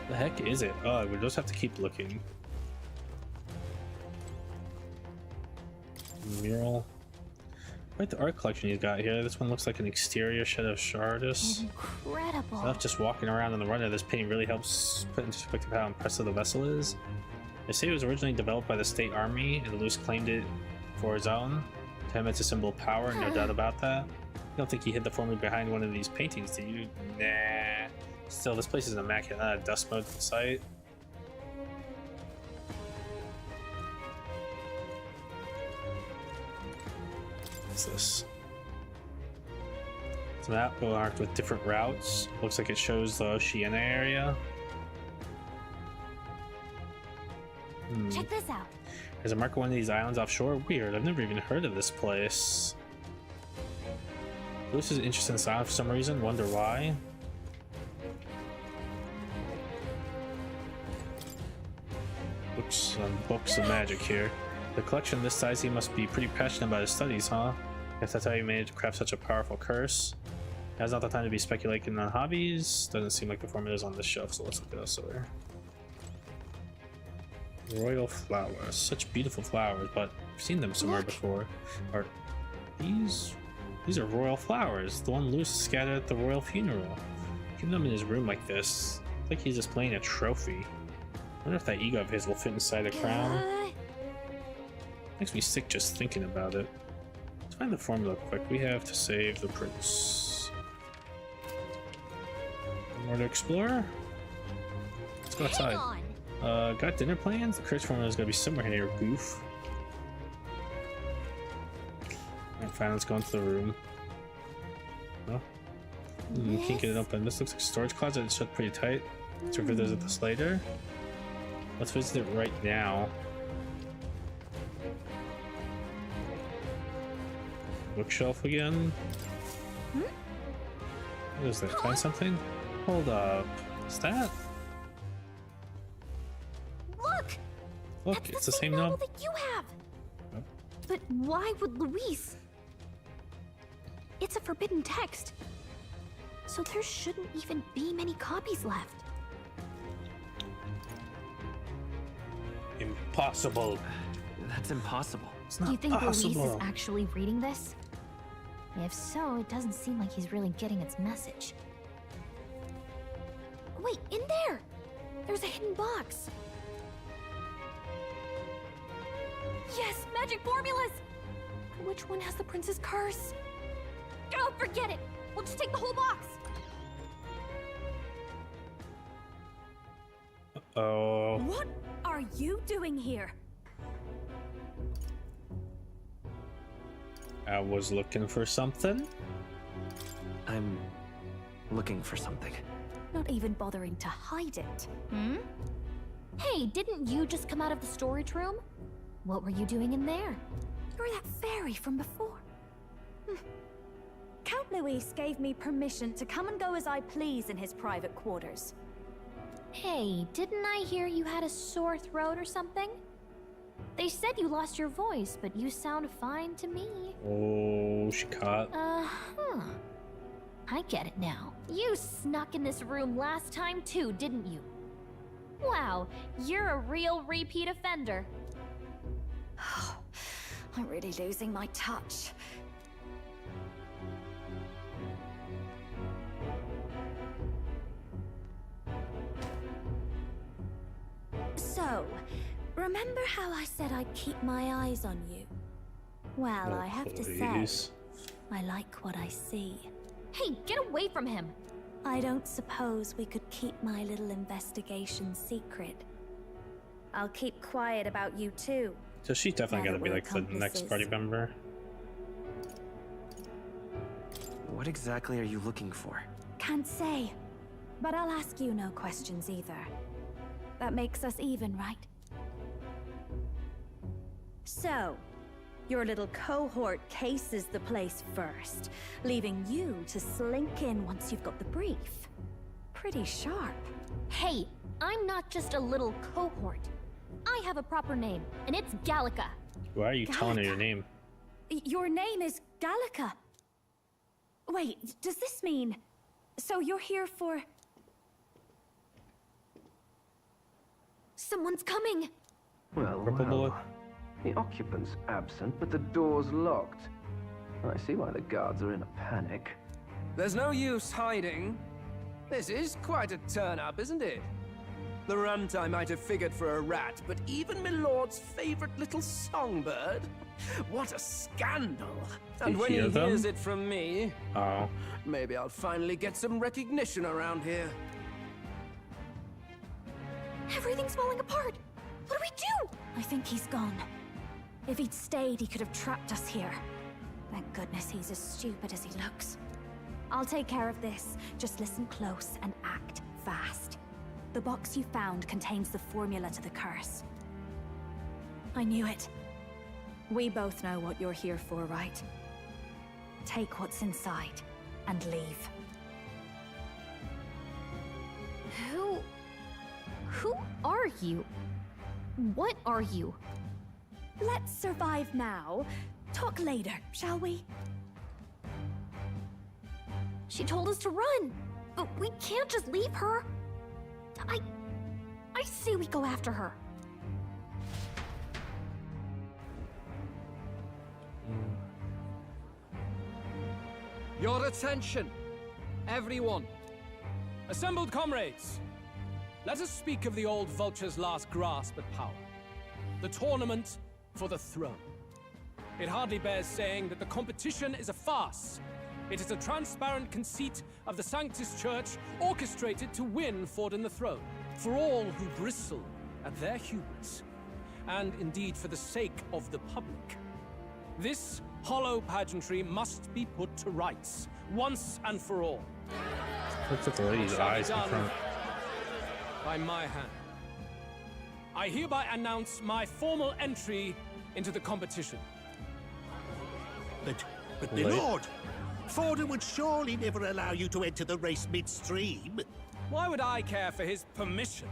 The heck is it? Oh, we just have to keep looking. Mural. Quite the art collection he's got here. This one looks like an exterior shed of Shardus. Incredible. Stuff just walking around on the runner. This painting really helps put into perspective how impressive the vessel is. They say it was originally developed by the state army, and Luce claimed it for his own. To him, it's a symbol of power, no doubt about that. I don't think he hid the formula behind one of these paintings, do you? Nah. Still, this place is immaculate. Not a dust mote site. What's this? It's a map marked with different routes. Looks like it shows the Oceania area. Check this out. There's a mark of one of these islands offshore. Weird, I've never even heard of this place. Lewis is interested in this island for some reason. Wonder why. Books of magic here. The collection this size, he must be pretty passionate about his studies, huh? If that's how he managed to craft such a powerful curse. Now's not the time to be speculating on hobbies. Doesn't seem like the formulas on this shelf, so let's look elsewhere. Royal flowers. Such beautiful flowers, but I've seen them somewhere before. Are these are royal flowers. The one Lewis scattered at the royal funeral. Keeping them in his room like this. It's like he's displaying a trophy. I wonder if that ego of his will fit inside a crown. Makes me sick just thinking about it. Let's find the formula quick. We have to save the prince. More to explore? Let's go outside. Got dinner plans? The curse formula is gonna be somewhere here, goof. Alright, fine, let's go into the room. Oh. Can't get it open. This looks like a storage closet. It's shut pretty tight. Let's revisit this later. Let's visit it right now. Bookshelf again. What is that? Find something? Hold up. Is that? Look, it's the same novel that you have. Oh. But why would Luis? It's a forbidden text, so there shouldn't even be many copies left. Impossible. That's impossible. It's not Do you think possible. Luis is actually reading this? If so, it doesn't seem like he's really getting its message. Wait, in there! There's a hidden box. Yes, magic formulas! Which one has the prince's curse? Oh, forget it! We'll just take the whole box! Oh. What are you doing here? I was looking for something. I'm looking for something. Not even bothering to hide it. Hmm? Hey, didn't you just come out of the storage room? What were you doing in there? You're that fairy from before. Count Luis gave me permission to come and go as I please in his private quarters. Hey, didn't I hear you had a sore throat or something? They said you lost your voice, but you sound fine to me. Oh, she caught. I get it now. You snuck in this room last time too, didn't you? Wow, you're a real repeat offender. I'm really losing my touch. So, remember how I said I'd keep my eyes on you? Well, I have to say, I like what I see. Hey, get away from him! I don't suppose we could keep my little investigation secret. I'll keep quiet about you too. So she's definitely Now gotta that be we're like the next accomplices. party member. What exactly are you looking for? Can't say, but I'll ask you no questions either. That makes us even, right? So, your little cohort cases the place first, leaving you to slink in once you've got the brief. Pretty sharp. Hey, I'm not just a little cohort. I have a proper name, and it's Gallica. Why are you telling her your name? Your name is Gallica. Wait, does this mean... So you're here for... Someone's coming! Well, Purple boy. The occupant's absent, but the door's locked. I see why the guards are in a panic. There's no use hiding. This is quite a turn-up, isn't it? The runt I might have figured for a rat, but even Milord's favorite little songbird? What a scandal! And when he hear them? hears it from me, Oh. maybe I'll finally get some recognition around here. Everything's falling apart! What do we do? I think he's gone. If he'd stayed, he could have trapped us here. Thank goodness he's as stupid as he looks. I'll take care of this. Just listen close and act fast. The box you found contains the formula to the curse. I knew it. We both know what you're here for, right? Take what's inside and leave. Who are you? What are you? Let's survive now. Talk later, shall we? She told us to run, but we can't just leave her. I say we go after her. Your attention, everyone. Assembled comrades, let us speak of the old vulture's last grasp at power. The tournament for the throne. It hardly bears saying that the competition is a farce. It is a transparent conceit of the Sanctus Church orchestrated to win Forden the throne. For all who bristle at their hubris, and indeed for the sake of the public. This hollow pageantry must be put to rights, once and for all. Looks like the lady's eyes in front. By my hand. I hereby announce my formal entry into the competition. But my lord, Forden would surely never allow you to enter the race midstream. Why would I care for his permission?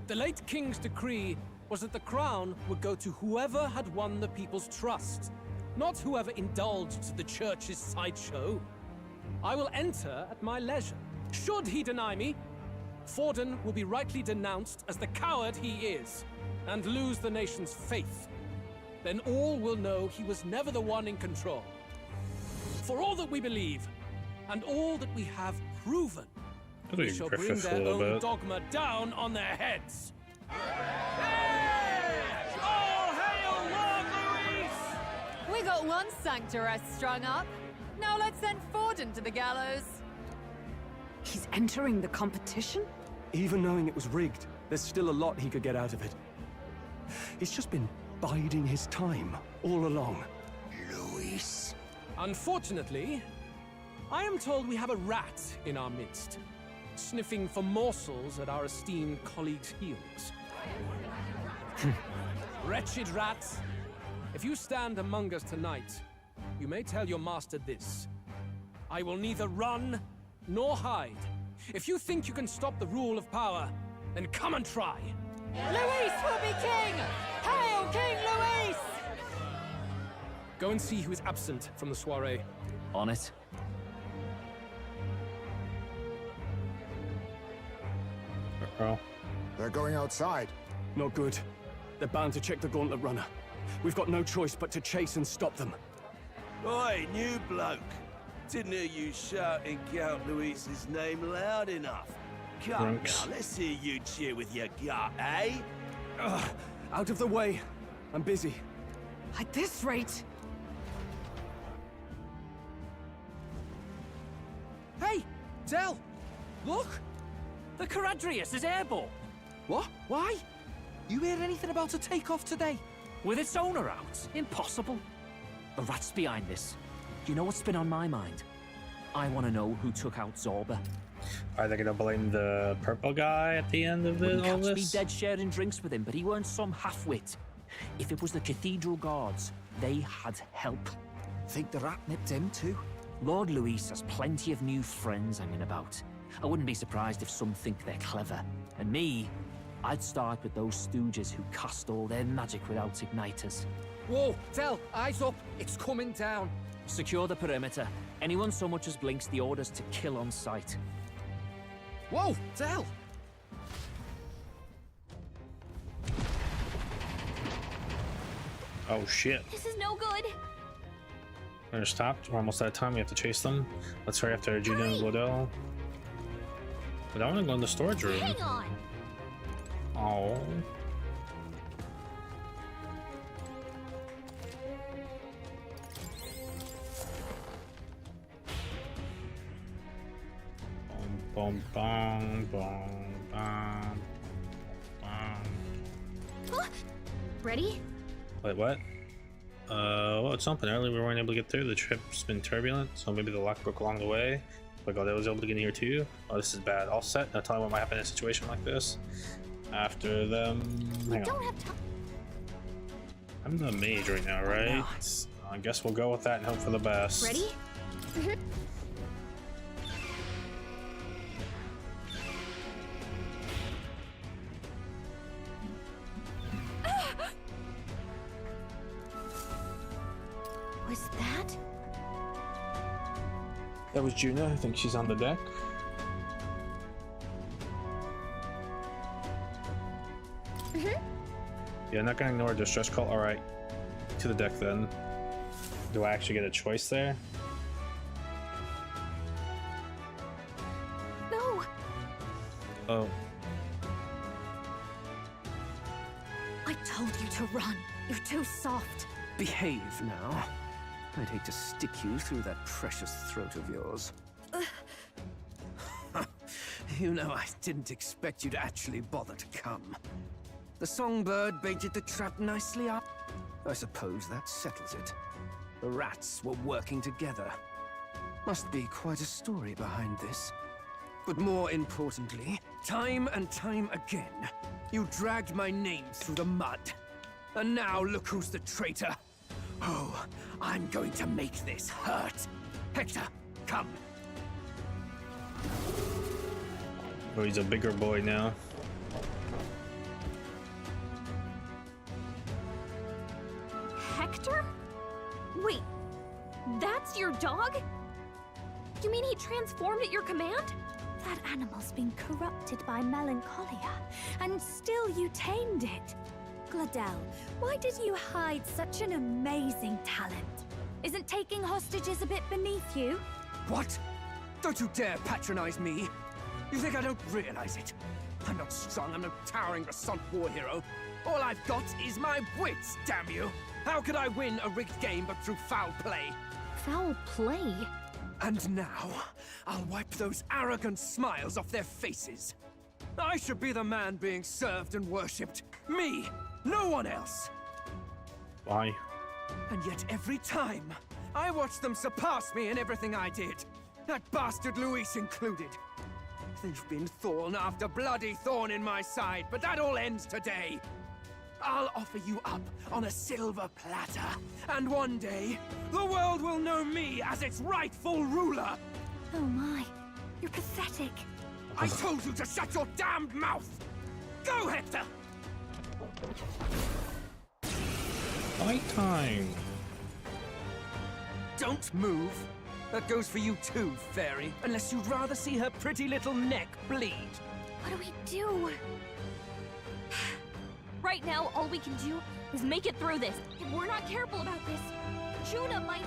The late king's decree was that the crown would go to whoever had won the people's trust, not whoever indulged the church's sideshow. I will enter at my leisure. Should he deny me, Forden will be rightly denounced as the coward he is, and lose the nation's faith. Then all will know he was never the one in control. For all that we believe, and all that we have proven, we shall bring their own dogma down on their heads. All hail Lord Luis! We got one sanctoress strung up. Now let's send Forden to the gallows. He's entering the competition? Even knowing it was rigged, there's still a lot he could get out of it. He's just been biding his time all along. Luis. Unfortunately, I am told we have a rat in our midst, sniffing for morsels at our esteemed colleagues' heels. Wretched rat, if you stand among us tonight, you may tell your master this. I will neither run nor hide. If you think you can stop the rule of power, then come and try. Luis will be king! Hail King Luis! Go and see who is absent from the soiree. On it. Uh-oh. They're going outside. Not good. They're bound to check the gauntlet runner. We've got no choice but to chase and stop them. Oi, new bloke. Didn't hear you shouting Count Luis's name loud enough. Come now, let's hear you cheer with your gut, eh? Out of the way. I'm busy. At this rate... Hey! Del! Look! The Caradrius is airborne! What? Why? You hear anything about a takeoff today? With its owner out? Impossible. The rat's behind this. Do you know what's been on my mind? I want to know who took out Zorba. Are they gonna blame the purple guy at the end of Wouldn't all catch this? me dead sharing drinks with him, but he weren't some half-wit. If it was the cathedral guards, they had help. Think the rat nipped him too? Lord Luis has plenty of new friends hanging about. I wouldn't be surprised if some think they're clever. And me, I'd start with those stooges who cast all their magic without igniters. Whoa, Del, eyes up. It's coming down. Secure the perimeter. Anyone so much as blinks, the orders to kill on sight. Whoa, Del! Oh shit. This is no good. They're stopped. We're almost out of time. We have to chase them. Let's hurry after Judah and Glodell. But I want to go in the storage room. Hang on. Oh. Boom, boom, boom, boom, boom. Ready? Wait, what? Well, it's open early. We weren't able to get through. The trip's been turbulent, so maybe the lock broke along the way. But God, I was able to get in here too. Oh, this is bad. All set. I'll tell you what might happen in a situation like this. After them. Hang on. I'm the mage right now, right? I guess we'll go with that and hope for the best. Ready? Was that? That was Juna. I think she's on the deck. Yeah, not gonna ignore a distress call. Alright. To the deck then. Do I actually get a choice there? No. Oh. I told you to run. You're too soft. Behave now. I'd hate to stick you through that precious throat of yours. You know, I didn't expect you to actually bother to come. The songbird baited the trap nicely up. I suppose that settles it. The rats were working together. Must be quite a story behind this. But more importantly, time and time again, you dragged my name through the mud. And now look who's the traitor. Oh, I'm going to make this hurt. Hector, come. Oh, he's a bigger boy now. Hector? Wait, that's your dog? You mean he transformed at your command? That animal's been corrupted by melancholia, and still you tamed it. Gladel, why did you hide such an amazing talent? Isn't taking hostages a bit beneath you? What? Don't you dare patronize me! You think I don't realize it? I'm not strong, I'm no towering Rassant war hero. All I've got is my wits, damn you! How could I win a rigged game but through foul play? Foul play? And now, I'll wipe those arrogant smiles off their faces. I should be the man being served and worshipped. Me! No one else! Why? And yet every time, I watch them surpass me in everything I did. That bastard Luis included. They've been thorn after bloody thorn in my side, but that all ends today. I'll offer you up on a silver platter, and one day, the world will know me as its rightful ruler! Oh my, you're pathetic. I told you to shut your damned mouth! Go, Hector! Fight time! Don't move. That goes for you too, fairy. Unless you'd rather see her pretty little neck bleed. What do we do? Right now, all we can do is make it through this. If we're not careful about this, Juna might...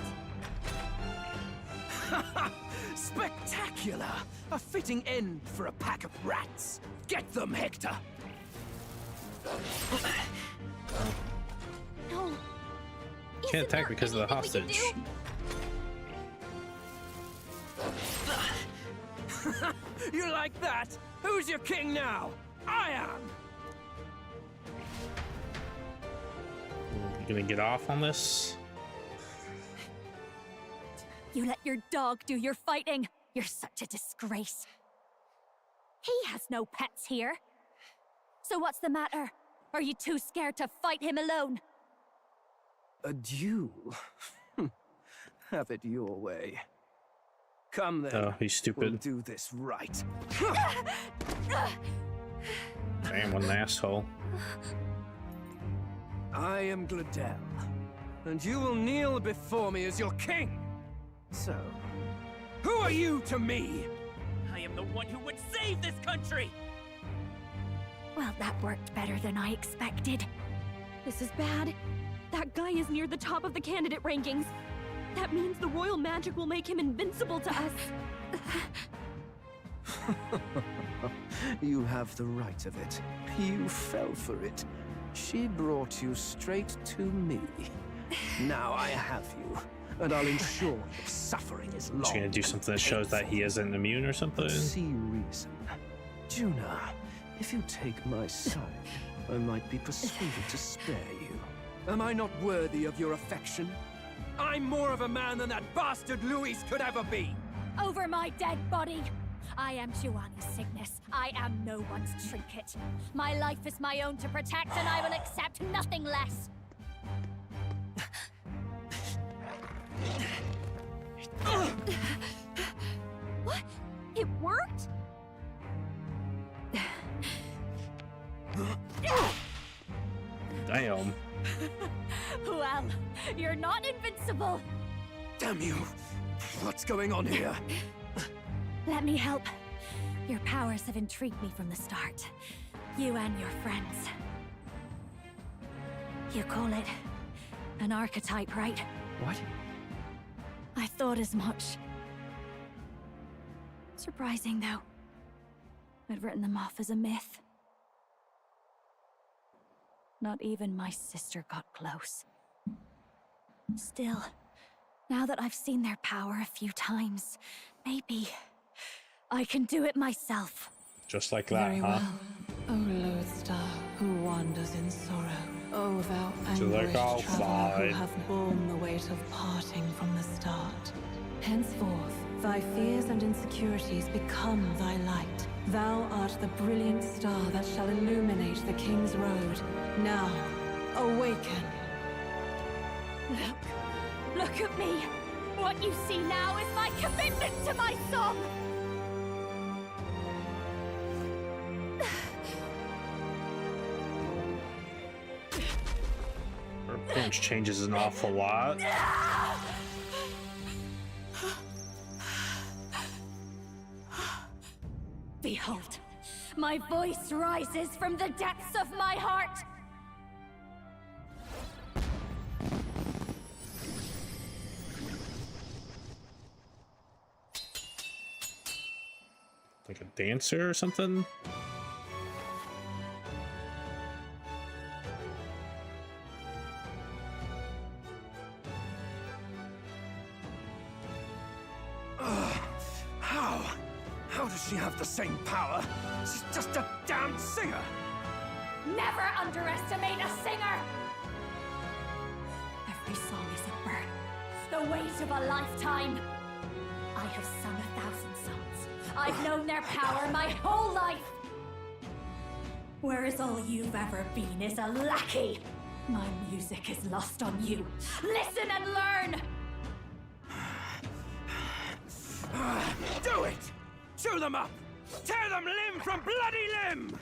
Spectacular! A fitting end for a pack of rats. Get them, Hector! No. Can't attack because of the hostage. You like that? Who's your king now? I am! You gonna get off on this? You let your dog do your fighting. You're such a disgrace. He has no pets here. So what's the matter? Are you too scared to fight him alone? A duel? Have it your way. Come then. Oh, he's stupid. We'll do this right. Damn, what an asshole. I am Gladel, and you will kneel before me as your king. So, who are you to me? I am the one who would save this country! Well, that worked better than I expected. This is bad. That guy is near the top of the candidate rankings. That means the royal magic will make him invincible to us. You have the right of it. You fell for it. She brought you straight to me. Now I have you, and I'll ensure your suffering is long. She's gonna do something that shows that he isn't immune or something? See reason. Juna, if you take my side, I might be persuaded to spare you. Am I not worthy of your affection? I'm more of a man than that bastard Luis could ever be! Over my dead body! I am Giovanni's Cygnus. I am no one's trinket. My life is my own to protect, and I will accept nothing less. What? It worked? Damn. Well, you're not invincible. Damn you! What's going on here? Let me help. Your powers have intrigued me from the start. You and your friends. You call it an archetype, right? What? I thought as much. Surprising, though. I'd written them off as a myth. Not even my sister got close. Still, now that I've seen their power a few times, maybe I can do it myself. Just like that, Very huh? well. O lodestar, who wanders in sorrow. O thou So like anguished all traveler who fine. have borne the weight of parting from the start. Henceforth, thy fears and insecurities become thy light. Thou art the brilliant star that shall illuminate the King's Road. Now, awaken. Look at me. What you see now is my commitment to my song. Her approach changes an awful lot. Behold, my voice rises from the depths of my heart. Like a dancer or something? How does she have the same power? She's just a damn singer! Never underestimate a singer! Every song is a burden, the weight of a lifetime. I have sung 1,000 songs. I've known their power my whole life. Whereas all you've ever been is a lackey. My music is lost on you. Listen and learn! Do it! Chew them up! Tear them limb from bloody limb!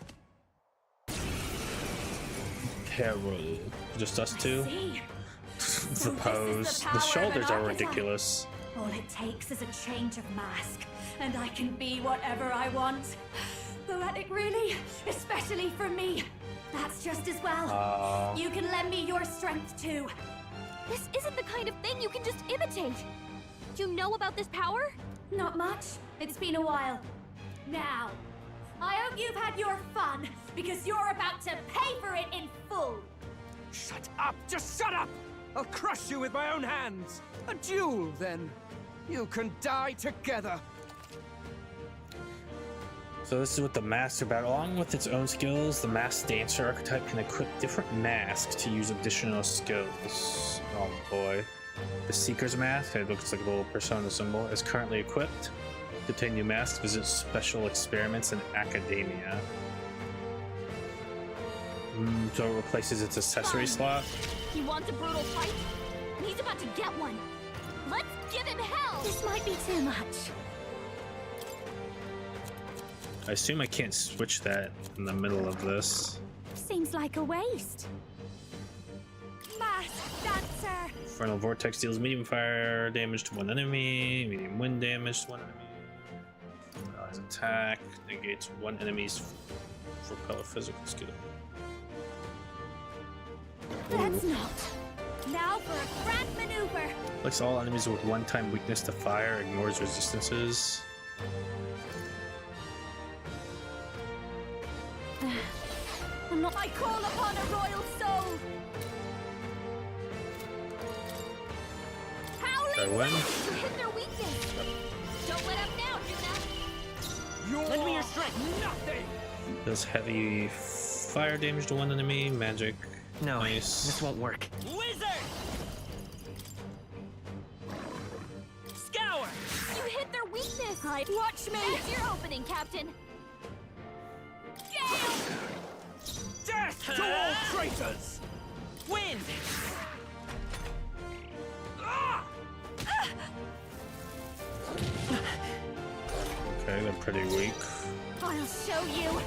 Terrible. Just us two? See? The pose. The shoulders are ridiculous. All it takes is a change of mask, and I can be whatever I want. Poetic, really? Especially for me. That's just as well. You can lend me your strength, too. This isn't the kind of thing you can just imitate. Do you know about this power? Not much. It's been a while. Now, I hope you've had your fun, because you're about to pay for it in full. Shut up! Just shut up! I'll crush you with my own hands! A duel, then. You can die together. So this is what the master about. Along with its own skills, the masked dancer archetype can equip different masks to use additional skills. Oh boy. The Seeker's Mask, it looks like a little persona symbol, is currently equipped. To obtain new masks, visit special experiments in academia. So it replaces its accessory slot. He wants a brutal fight, and he's about to get one. Let's give him hell! This might be too much. I assume I can't switch that in the middle of this. Seems like a waste. Mask dancer! Infernal Vortex deals medium fire damage to one enemy, medium wind damage to one enemy. Allies attack, negates one enemy's repel physical skill. Let's not. Now for a grand maneuver. Afflicts all enemies with one-time weakness to fire, ignores resistances. I call upon a royal soul. I win. You hit their weakness. Don't let up now, Juna. Lend me your strength. Nothing. Does heavy fire damage to one enemy, magic No, Nice. this won't work. Wizard! Scour! You hit their weakness! Watch me! That's your opening, Captain! Gale! Death to all traitors! Wind! Okay, they're pretty weak. I'll show you!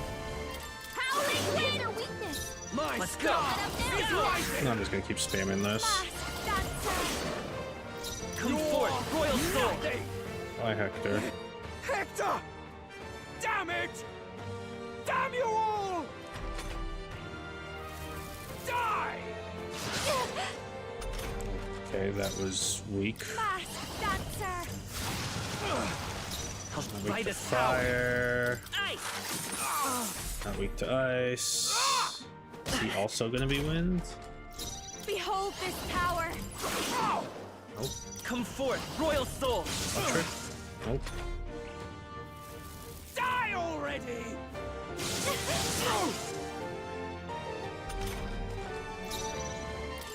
Howling wind! Their weakness! My Let's star go. is rising! I'm just gonna keep spamming this. Come forth, Royal Soul! Nothing! Bye, Hector. Hector! Damn it! Damn you all! Die! Okay, that was weak. I'll Not bite weak to us out. fire. Ice! Not weak to ice. Is he also gonna be wind? Behold this power! Nope. Come forth, Royal Soul! Electric? Nope. Die already!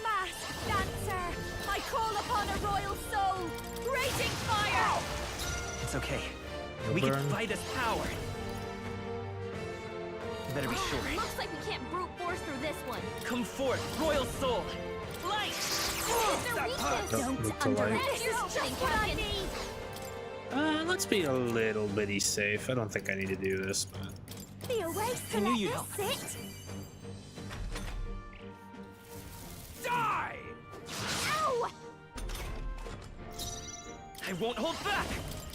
Masked dancer! I call upon a royal soul! Raging fire! It's okay. No We burn. can fight us power. You better be sure. Looks like we can't brute force through this one. Come forth, Royal Soul! Light! Their weakness! Don't need to underrate light. this your opening, Captain! Let's be a little bitty safe. I don't think I need to do this, but Be a waste I to knew let you'd this sit! Die! Ow! I won't hold back!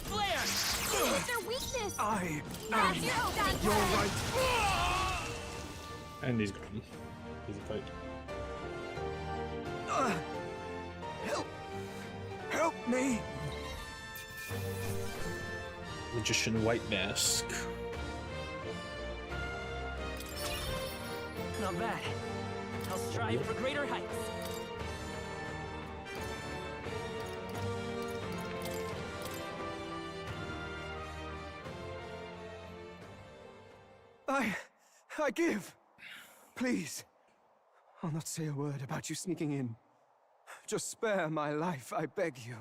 Flare! Hit their weakness! I That's your opening, You're Captain! right. and he's gone. He's a fight. Help me! Magician White Mask. Not bad. I'll strive for greater heights. I give. Please. I'll not say a word about you sneaking in. Just spare my life, I beg you.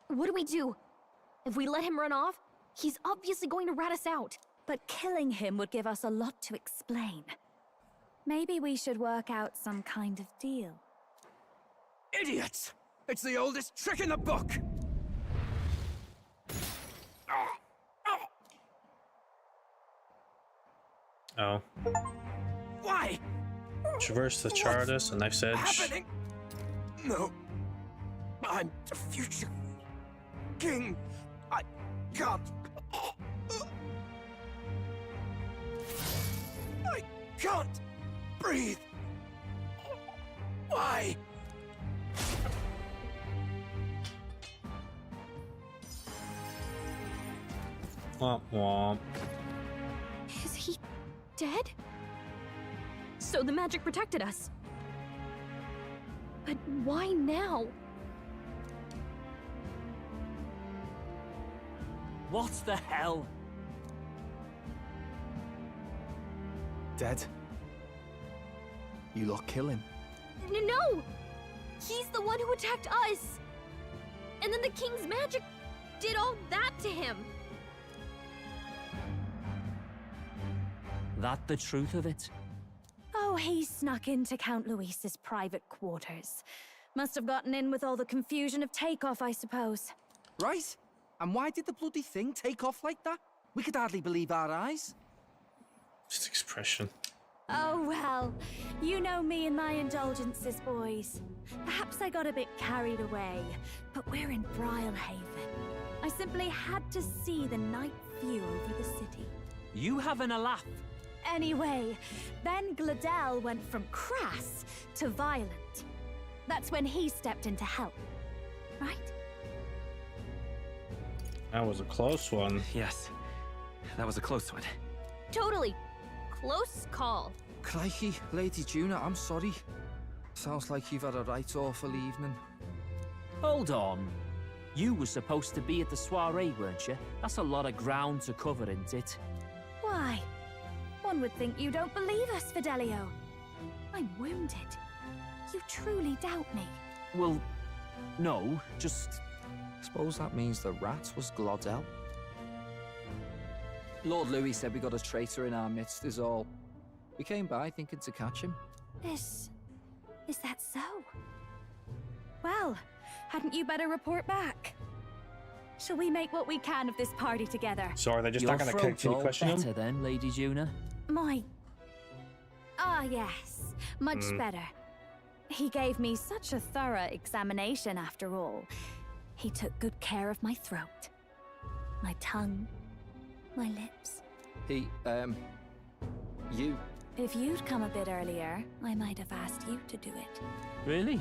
What do we do? If we let him run off, he's obviously going to rat us out. But killing him would give us a lot to explain. Maybe we should work out some kind of deal. Idiots! It's the oldest trick in the book! Oh. Why? Traverse the Chartis, a knife's edge. Happening? No. I'm the future king. I can't. I can't breathe. Why? Womp womp. Is he dead? So the magic protected us. But why now? What the hell? Dead? You lot kill him? No! He's the one who attacked us! And then the king's magic did all that to him! That the truth of it? Oh, he snuck into Count Luis's private quarters. Must have gotten in with all the confusion of takeoff, I suppose. Right? And why did the bloody thing take off like that? We could hardly believe our eyes. Just expression. Oh, well. You know me and my indulgences, boys. Perhaps I got a bit carried away, but we're in Brialhaven. I simply had to see the night view over the city. You having a laugh? Anyway, then Gladel went from crass to violent. That's when he stepped in to help, right? That was a close one. Yes, that was a close one. Totally. Close call. Crikey, Lady Juna, I'm sorry. Sounds like you've had a right awful evening. Hold on. You were supposed to be at the soiree, weren't you? That's a lot of ground to cover, isn't it? Why? One would think you don't believe us, Fidelio. I'm wounded. You truly doubt me? Well, no, just... Suppose that means the rat was Glodell? Lord Louis said we got a traitor in our midst is all. We came by thinking to catch him. Is that so? Well, hadn't you better report back? Shall we make what we can of this party together? So are they just not going to continue questioning him? Better then, Lady Juna. Yes, much better. He gave me such a thorough examination after all. He took good care of my throat, my tongue, my lips. You... If you'd come a bit earlier, I might have asked you to do it. Really?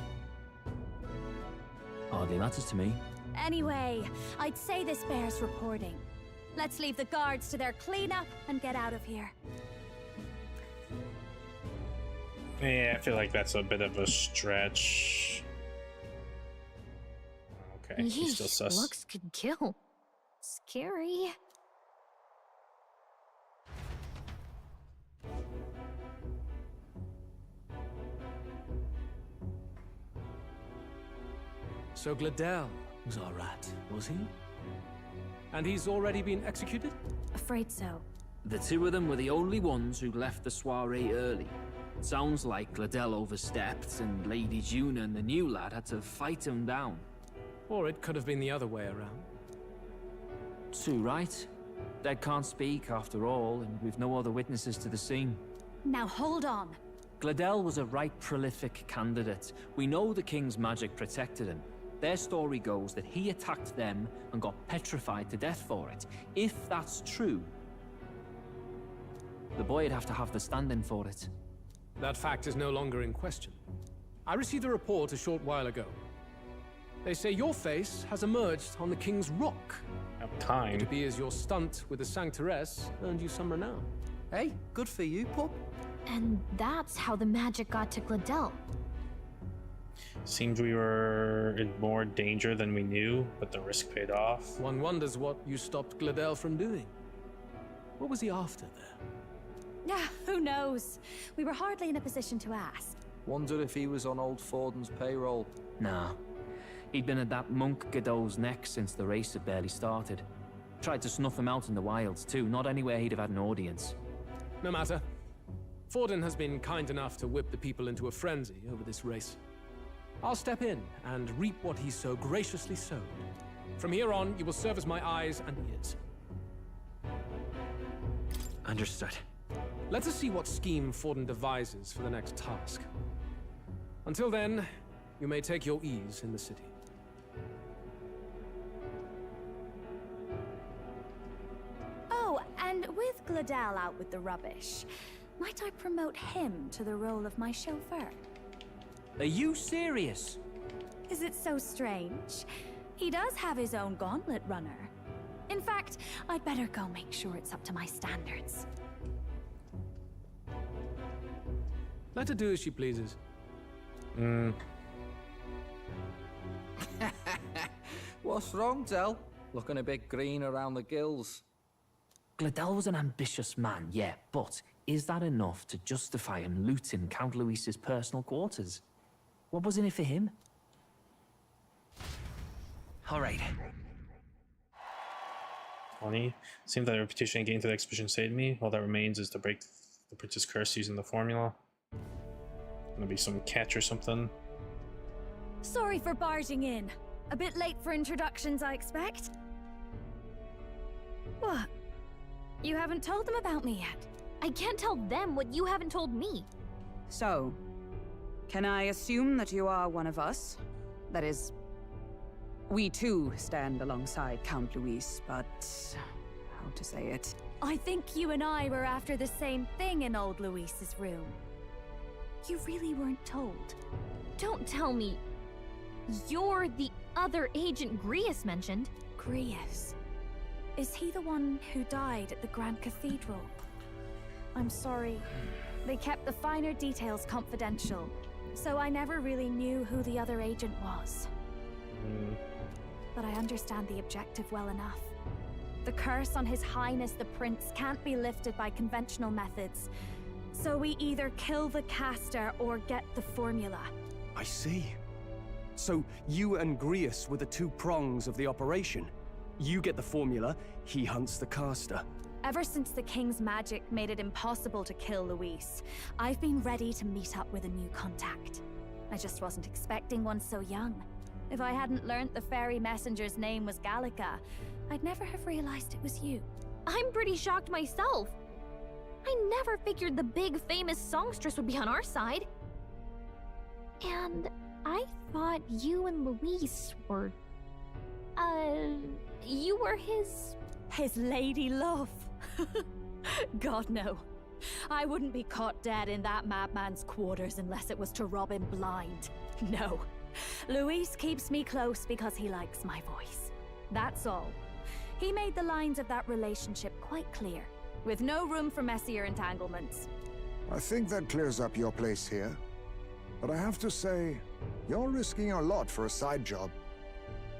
Hardly matters to me. Anyway, I'd say this bears reporting. Let's leave the guards to their cleanup and get out of here. Yeah, I feel like that's a bit of a stretch. Okay, he's still sus. Looks could kill. Scary. So Glodell was our rat, was he? And he's already been executed? Afraid so. The two of them were the only ones who left the soiree early. Sounds like Glodell overstepped, and Lady Juna and the new lad had to fight him down. Or it could have been the other way around. Too right. Dead can't speak, after all, and we've no other witnesses to the scene. Now hold on. Glodell was a right prolific candidate. We know the king's magic protected him. Their story goes that he attacked them and got petrified to death for it. If that's true, the boy'd have to have the stand-in for it. That fact is no longer in question. I received a report a short while ago. They say your face has emerged on the King's Rock. Time. It appears your stunt with the Sanctoress earned you some renown. Hey, good for you, pup. And that's how the magic got to Glodell. Seems we were in more danger than we knew, but the risk paid off. One wonders what you stopped Glodell from doing. What was he after there? Who knows? We were hardly in a position to ask. Wonder if he was on old Forden's payroll. Nah. He'd been at that monk Godot's neck since the race had barely started. Tried to snuff him out in the wilds too, not anywhere he'd have had an audience. No matter. Forden has been kind enough to whip the people into a frenzy over this race. I'll step in and reap what he so graciously sowed. From here on, you will serve as my eyes and ears. Understood. Let us see what scheme Forden devises for the next task. Until then, you may take your ease in the city. Oh, and with Glodell out with the rubbish, might I promote him to the role of my chauffeur? Are you serious? Is it so strange? He does have his own gauntlet runner. In fact, I'd better go make sure it's up to my standards. Let her do as she pleases. What's wrong, Del? Looking a bit green around the gills. Glodell was an ambitious man, yeah, but is that enough to justify him looting Count Luis's personal quarters? What was in it for him? All right. 20. Seems that the reputation I gained through the expedition saved me. All that remains is to break the prince's curse using the formula. Gonna be some catch or something. Sorry for barging in. A bit late for introductions, I expect. What? You haven't told them about me yet? I can't tell them what you haven't told me. So, can I assume that you are one of us? That is, we too stand alongside Count Luis, but how to say it? I think you and I were after the same thing in old Luis's room. You really weren't told. Don't tell me you're the other agent Grius mentioned. Grius? Is he the one who died at the Grand Cathedral? I'm sorry. They kept the finer details confidential, so I never really knew who the other agent was. But I understand the objective well enough. The curse on His Highness the Prince can't be lifted by conventional methods, so we either kill the caster or get the formula. I see. So you and Grius were the two prongs of the operation. You get the formula, he hunts the caster. Ever since the King's magic made it impossible to kill Luis, I've been ready to meet up with a new contact. I just wasn't expecting one so young. If I hadn't learnt the fairy messenger's name was Gallica, I'd never have realized it was you. I'm pretty shocked myself. I never figured the big famous songstress would be on our side. And I thought you and Luis were... you were his... His lady love. God, no. I wouldn't be caught dead in that madman's quarters unless it was to rob him blind. No. Luis keeps me close because he likes my voice. That's all. He made the lines of that relationship quite clear, with no room for messier entanglements. I think that clears up your place here. But I have to say, you're risking a lot for a side job.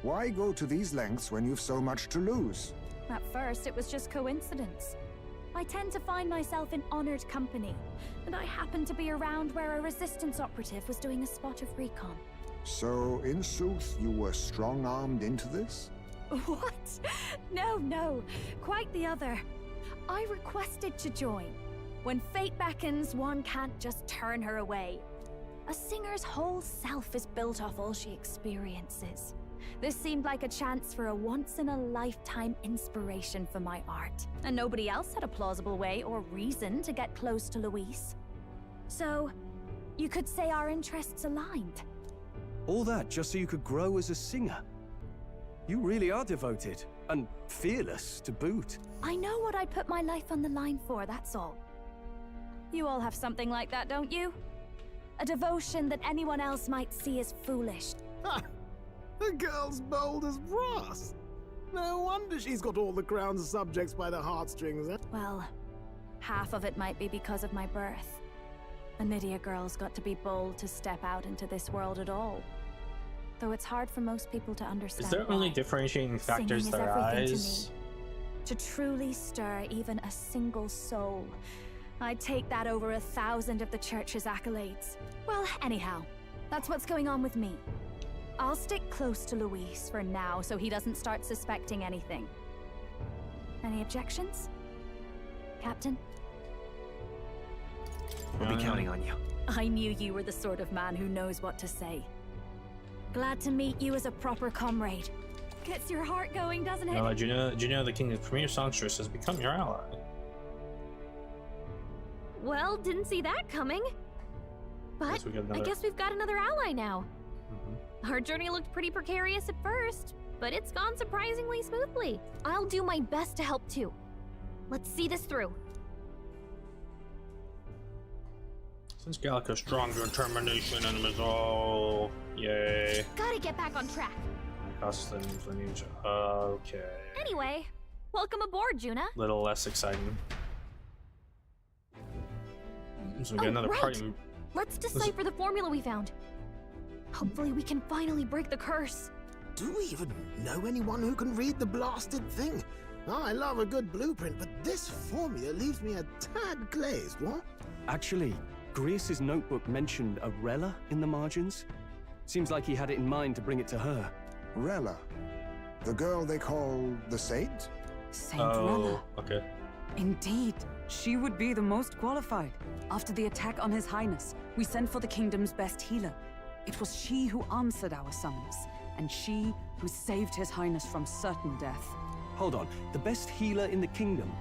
Why go to these lengths when you've so much to lose? At first, it was just coincidence. I tend to find myself in honored company, and I happened to be around where a resistance operative was doing a spot of recon. So, in sooth, you were strong-armed into this? What? No. Quite the other. I requested to join. When fate beckons, one can't just turn her away. A singer's whole self is built off all she experiences. This seemed like a chance for a once-in-a-lifetime inspiration for my art. And nobody else had a plausible way or reason to get close to Luis. So, you could say our interests aligned. All that just so you could grow as a singer? You really are devoted, and fearless to boot. I know what I'd put my life on the line for, that's all. You all have something like that, don't you? A devotion that anyone else might see as foolish. Ha! The girl's bold as brass. No wonder she's got all the crown's subjects by the heartstrings, eh? Well, half of it might be because of my birth. A Nydia girl's got to be bold to step out into this world at all. Though it's hard for most people to understand. Is there only differentiating factors their eyes? To truly stir even a single soul, I'd take that over 1,000 of the church's accolades. Well, anyhow, that's what's going on with me. I'll stick close to Luis for now so he doesn't start suspecting anything. Any objections? Captain? We'll be counting on you. I knew you were the sort of man who knows what to say. Glad to meet you as a proper comrade. Gets your heart going, doesn't it? No, do you know the King's premier songstress has become your ally? Well, didn't see that coming. But I guess we've got another ally now. Our journey looked pretty precarious at first, but it's gone surprisingly smoothly. I'll do my best to help too. Let's see this through. Since Gallica's strong determination and resolve. Yay. Gotta get back on track. Customs lineage. Okay. Anyway, welcome aboard, Juna. Little less exciting. So we get another party. Let's decipher the formula we found. Hopefully we can finally break the curse. Do we even know anyone who can read the blasted thing? I love a good blueprint, but this formula leaves me a tad glazed, what? Actually, Grius's notebook mentioned a Rella in the margins. Seems like he had it in mind to bring it to her. Rella? The girl they call the Saint? Saint Rella. Okay. Indeed. She would be the most qualified. After the attack on His Highness, we sent for the kingdom's best healer. It was she who answered our summons, and she who saved His Highness from certain death. Hold on, the best healer in the kingdom?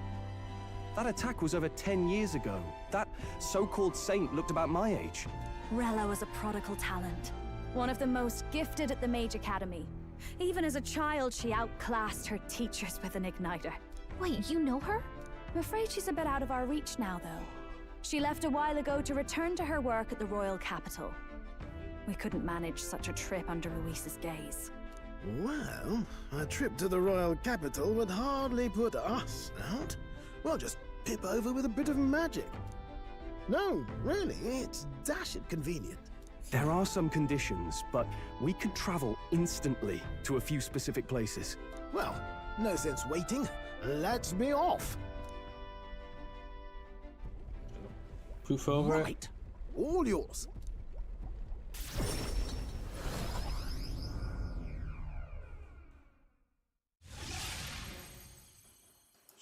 That attack was over 10 years ago. That so-called saint looked about my age. Rella was a prodigal talent. One of the most gifted at the Mage Academy. Even as a child, she outclassed her teachers with an igniter. Wait, you know her? I'm afraid she's a bit out of our reach now, though. She left a while ago to return to her work at the royal capital. We couldn't manage such a trip under Luis's gaze. Well, a trip to the royal capital would hardly put us out. We'll just pip over with a bit of magic. No, really, it's dashed convenient. There are some conditions, but we could travel instantly to a few specific places. Well, no sense waiting. Let's be off. Poof over. Right. All yours.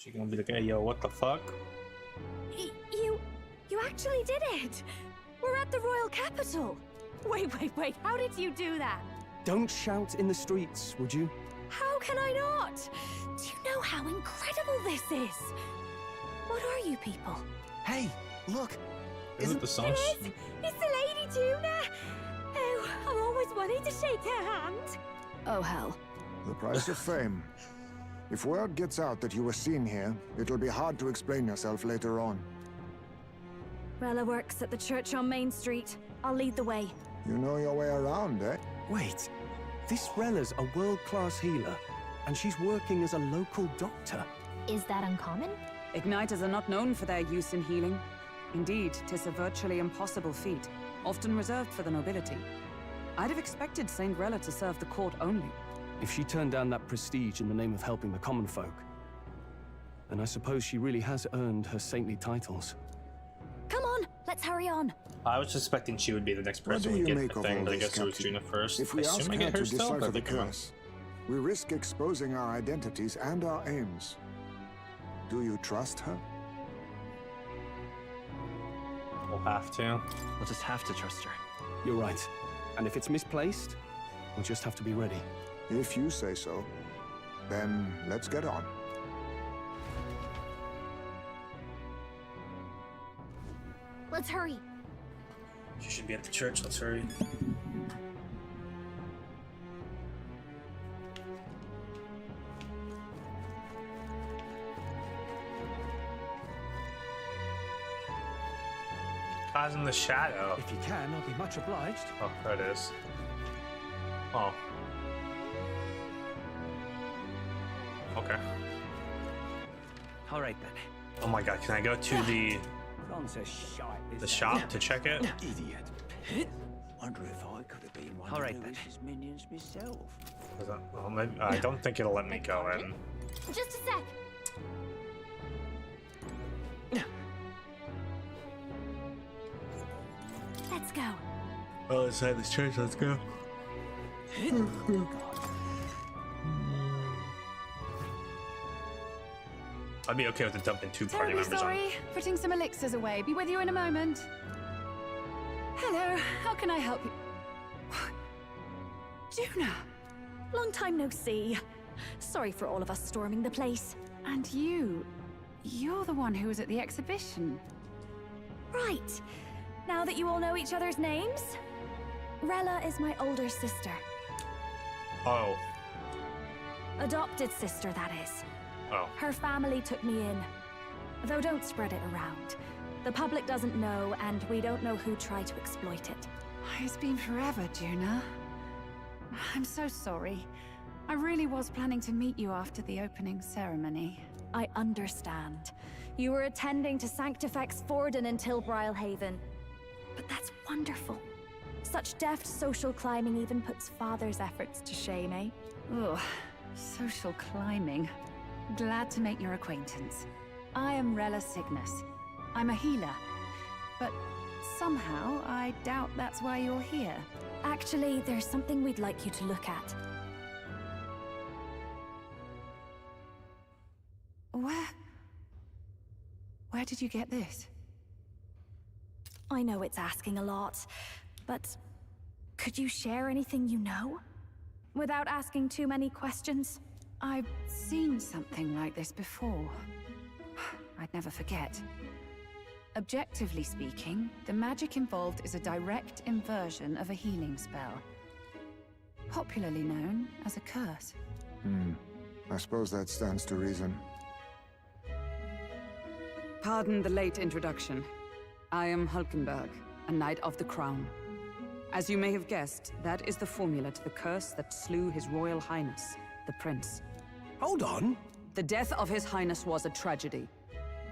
She's gonna be like, hey, yo, what the fuck? You actually did it! We're at the royal capital! Wait, how did you do that? Don't shout in the streets, would you? How can I not? Do you know how incredible this is? What are you people? Hey, look! Is it the song? It's the Lady Tuna! Oh, I've always wanted to shake her hand. Oh, hell. The price of fame. If word gets out that you were seen here, it'll be hard to explain yourself later on. Rella works at the church on Main Street. I'll lead the way. You know your way around, eh? Wait, this Rella's a world-class healer, and she's working as a local doctor. Is that uncommon? Igniters are not known for their use in healing. Indeed, 'tis a virtually impossible feat, often reserved for the nobility. I'd have expected Saint Rella to serve the court only. If she turned down that prestige in the name of helping the common folk, then I suppose she really has earned her saintly titles. Come on, let's hurry on. I was suspecting she would be the next person What do to you get make the of thing, all but I this, guess it was Captain? Juna first. If we I ask assume I her get her to still, decipher but the come on. curse, we risk exposing our identities and our aims. Do you trust her? We'll have to. We'll just have to trust her. You're right. And if it's misplaced, we'll just have to be ready. If you say so, then let's get on. Let's hurry. She should be at the church. Let's hurry. Cause in the shadow. If you can, I'll be much obliged. Oh, there it is. Oh. Okay. All right then. Oh my god, can I go to the shop to check it? Idiot. Wonder if I could have been one All right, of then. Lewis's minions myself. Well, maybe, I don't think it'll let me go in. Just a sec. Let's go. Oh, inside this church, let's go. I'd be okay with the dumping two party Terribly members sorry. Putting some elixirs away. Be with you in a moment. Hello. How can I help you? Juna. Long time no see. Sorry for all of us storming the place. And you're the one who was at the exhibition. Right. Now that you all know each other's names, Rella is my older sister. Oh. Adopted sister, that is. Oh. Her family took me in. Though don't spread it around. The public doesn't know, and we don't know who tried to exploit it. It's been forever, Juna. I'm so sorry. I really was planning to meet you after the opening ceremony. I understand. You were attending to Sanctifex Forden until Brylehaven. But that's wonderful. Such deft social climbing even puts Father's efforts to shame, eh? Ugh, social climbing. Glad to make your acquaintance. I am Rella Cygnus. I'm a healer. But somehow, I doubt that's why you're here. Actually, there's something we'd like you to look at. Where did you get this? I know it's asking a lot, but could you share anything you know? Without asking too many questions? I've seen something like this before. I'd never forget. Objectively speaking, the magic involved is a direct inversion of a healing spell. Popularly known as a curse. I suppose that stands to reason. Pardon the late introduction. I am Hulkenberg, a Knight of the Crown. As you may have guessed, that is the formula to the curse that slew His Royal Highness, the Prince. Hold on! The death of His Highness was a tragedy,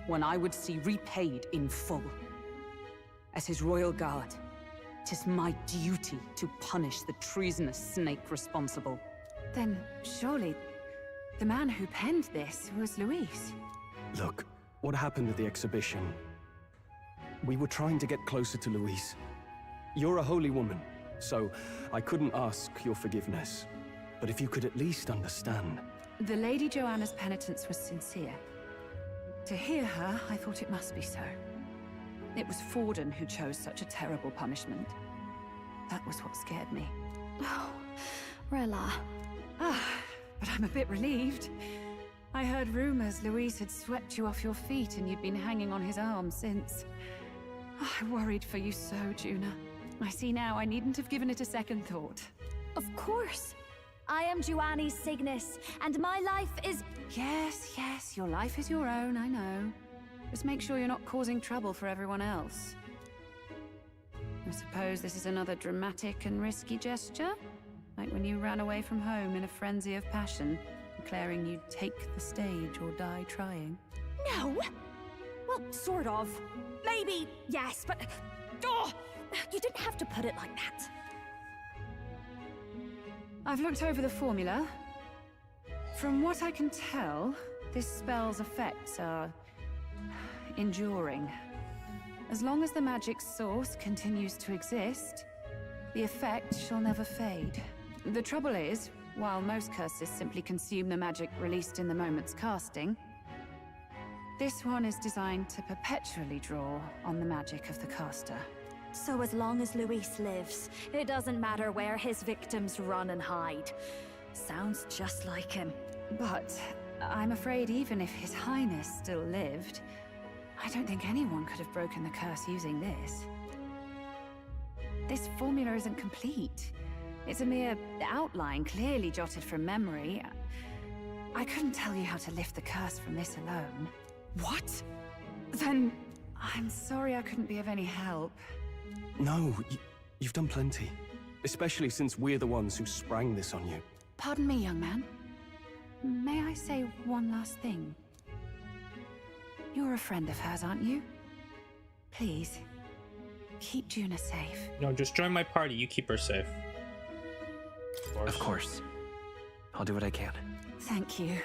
one I would see repaid in full. As His Royal Guard, 'tis my duty to punish the treasonous snake responsible. Then surely the man who penned this was Luis. Look, what happened at the exhibition? We were trying to get closer to Louise. You're a holy woman, so I couldn't ask your forgiveness. But if you could at least understand. The Lady Joanna's penitence was sincere. To hear her, I thought it must be so. It was Forden who chose such a terrible punishment. That was what scared me. Oh, Rella. But I'm a bit relieved. I heard rumors Luis had swept you off your feet and you'd been hanging on his arm since. I worried for you so, Juna. I see now I needn't have given it a second thought. Of course. I am Juani's Cygnus, and my life is... Yes, your life is your own, I know. Just make sure you're not causing trouble for everyone else. I suppose this is another dramatic and risky gesture? Like when you ran away from home in a frenzy of passion, declaring you'd take the stage or die trying. No! Well, sort of. Maybe, yes, but... Oh, you didn't have to put it like that. I've looked over the formula. From what I can tell, this spell's effects are... enduring. As long as the magic's source continues to exist, the effect shall never fade. The trouble is, while most curses simply consume the magic released in the moment's casting, this one is designed to perpetually draw on the magic of the caster. So as long as Luis lives, it doesn't matter where his victims run and hide. Sounds just like him. But I'm afraid even if His Highness still lived, I don't think anyone could have broken the curse using this. This formula isn't complete. It's a mere outline, clearly jotted from memory. I couldn't tell you how to lift the curse from this alone. What? Then I'm sorry I couldn't be of any help. No, you've done plenty. Especially since we're the ones who sprang this on you. Pardon me, young man. May I say one last thing? You're a friend of hers, aren't you? Please, keep Juna safe. No, just join my party. You keep her safe. Of course. I'll do what I can. Thank you.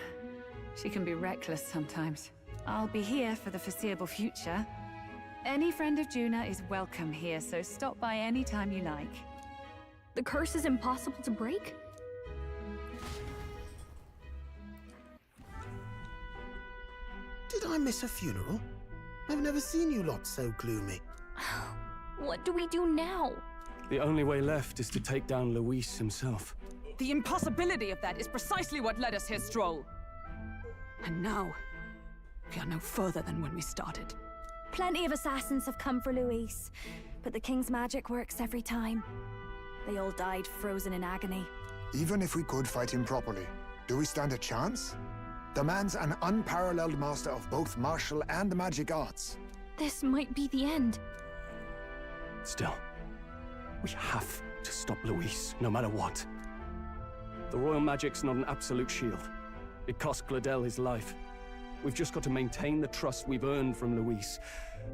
She can be reckless sometimes. I'll be here for the foreseeable future. Any friend of Juna is welcome here, so stop by any time you like. The curse is impossible to break? Did I miss a funeral? I've never seen you lot so gloomy. What do we do now? The only way left is to take down Luis himself. The impossibility of that is precisely what led us here, Stroll. And now, we are no further than when we started. Plenty of assassins have come for Luis, but the king's magic works every time. They all died frozen in agony. Even if we could fight him properly, do we stand a chance? The man's an unparalleled master of both martial and magic arts. This might be the end. Still, we have to stop Luis, no matter what. The royal magic's not an absolute shield. It cost Gladel his life. We've just got to maintain the trust we've earned from Luis,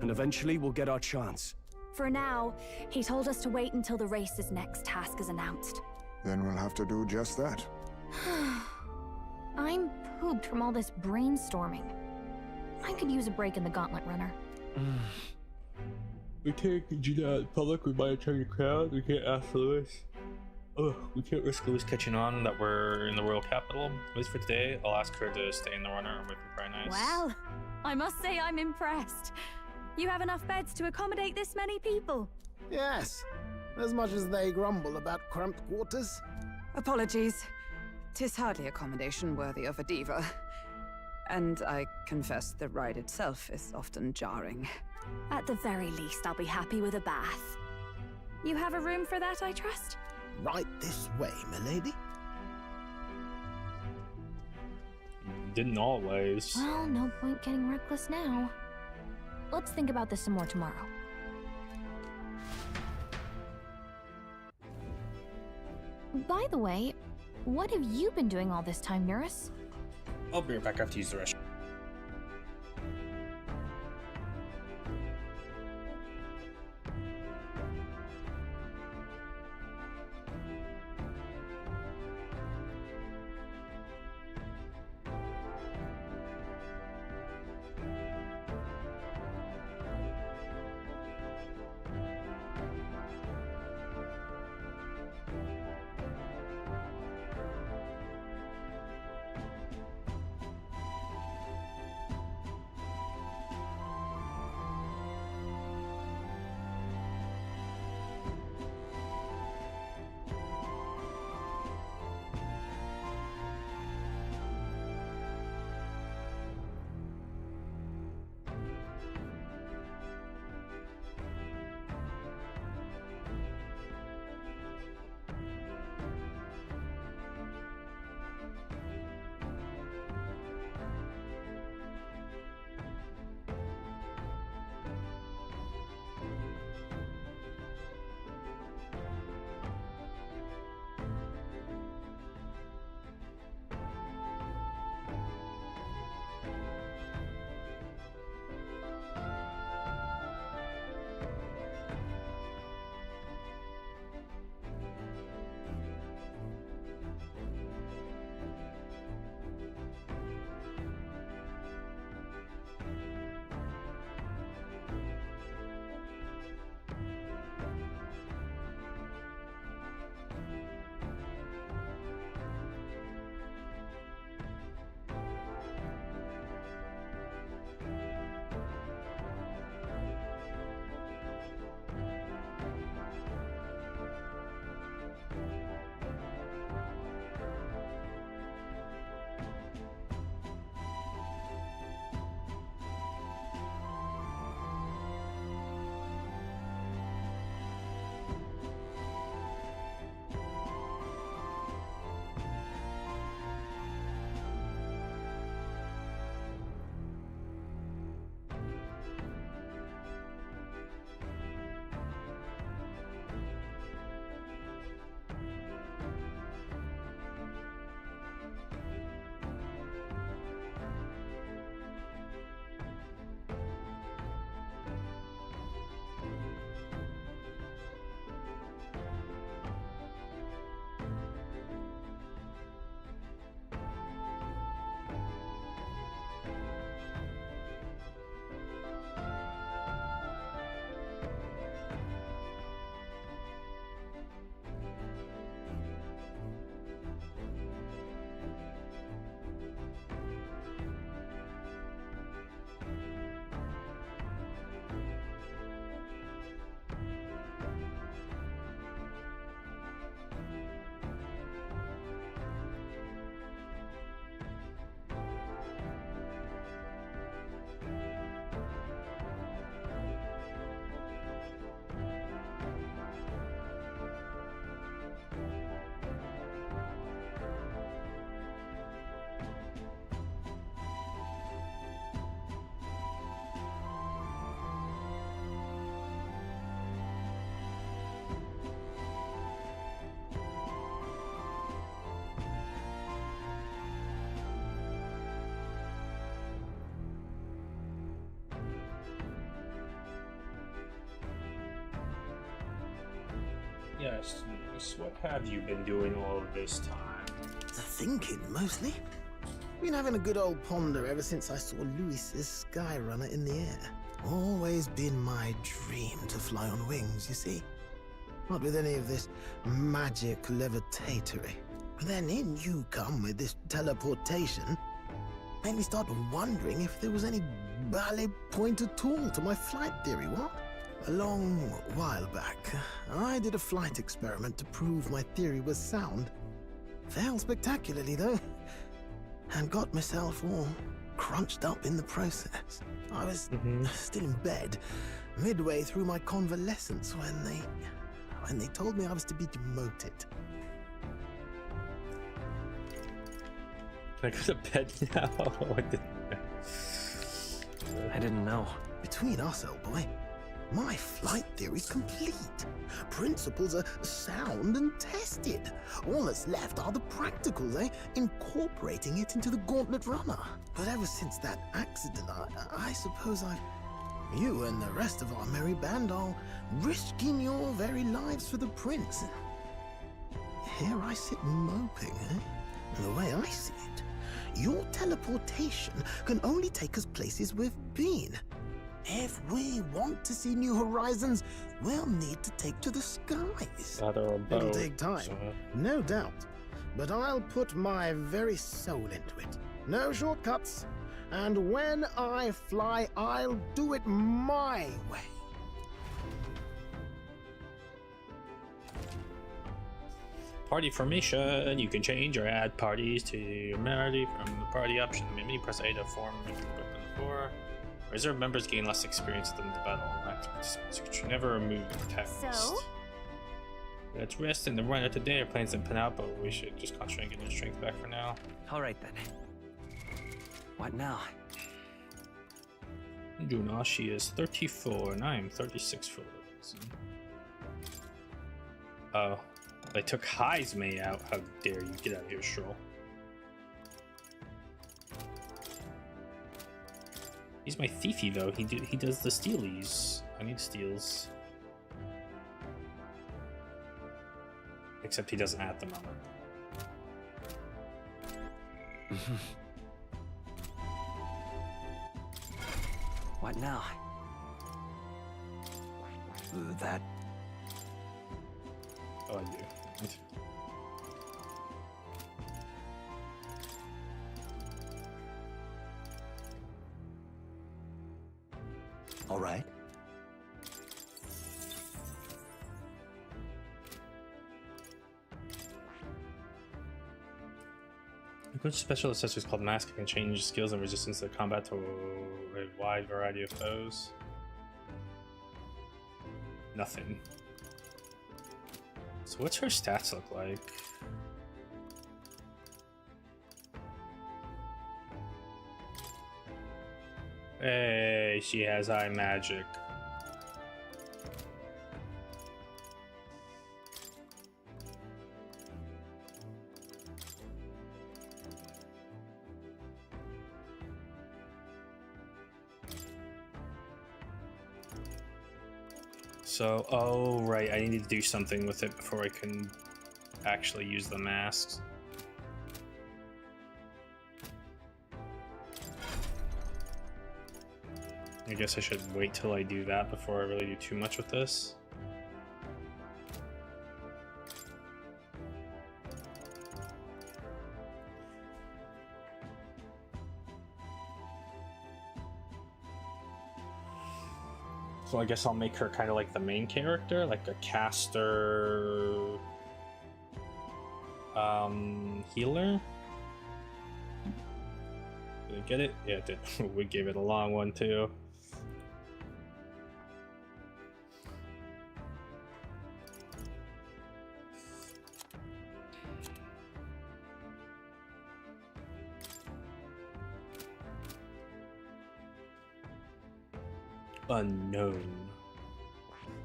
and eventually we'll get our chance. For now, he told us to wait until the race's next task is announced. Then we'll have to do just that. I'm pooped from all this brainstorming. I could use a break in the gauntlet runner. We can't do that in public. We might attract a crowd. We can't ask Luis. We can't risk Luis catching on that we're in the royal capital. At least for today, I'll ask her to stay in the runner and wait for Prime Nice. Well, I must say I'm impressed. You have enough beds to accommodate this many people? Yes, as much as they grumble about cramped quarters. Apologies. 'Tis hardly accommodation worthy of a diva. And I confess the ride itself is often jarring. At the very least, I'll be happy with a bath. You have a room for that, I trust? Right this way, milady. Didn't always. Well, no point getting reckless now. Let's think about this some more tomorrow. By the way, what have you been doing all this time, Eurus? I'll be right back after you use the restroom. Yes, Lucas, what have you been doing all of this time? Thinking, mostly. Been having a good old ponder ever since I saw Luis's Skyrunner in the air. Always been my dream to fly on wings, you see. Not with any of this magic levitatory. But then in you come with this teleportation. Made me start wondering if there was any ballet point at all to my flight theory, what? A long while back, I did a flight experiment to prove my theory was sound. Failed spectacularly, though, and got myself all crunched up in the process. I was still in bed, midway through my convalescence, when they told me I was to be demoted. Can I go to bed now? I didn't know. Between us, old boy, my flight theory's complete. Principles are sound and tested. All that's left are the practicals, incorporating it into the Gauntlet Runner. But ever since that accident, I suppose you and the rest of our merry band are risking your very lives for the prince. Here I sit moping, And the way I see it, your teleportation can only take us places we've been. If we want to see new horizons, we'll need to take to the skies. It'll take time, no doubt. But I'll put my very soul into it. No shortcuts. And when I fly, I'll do it my way. Party formation. You can change or add parties to your party from the party option. Maybe press A to form a group of 4. Reserve members gain less experience than the battle. You should never remove text. So? Let's rest in the run of today. Our plans didn't pan out, but we should just concentrate on getting our strength back for now. Alright then. What now? Junashi is 34 and I am 36 for reason. Oh. They took Heismay out. How dare you get out of here, Stroll. He's my thiefy though. He does the stealies. I need steals. Except he doesn't at the moment. What now? That. Oh, I do. All right. A good special accessory is called Mask can change skills and resistance to combat to a wide variety of foes. Nothing. So what's her stats look like? Hey, she has eye magic. So, oh right, I need to do something with it before I can actually use the masks. I guess I should wait till I do that before I really do too much with this. So I guess I'll make her kind of like the main character, like a caster, healer. Did I get it? Yeah, it did. We gave it a long one too. Unknown.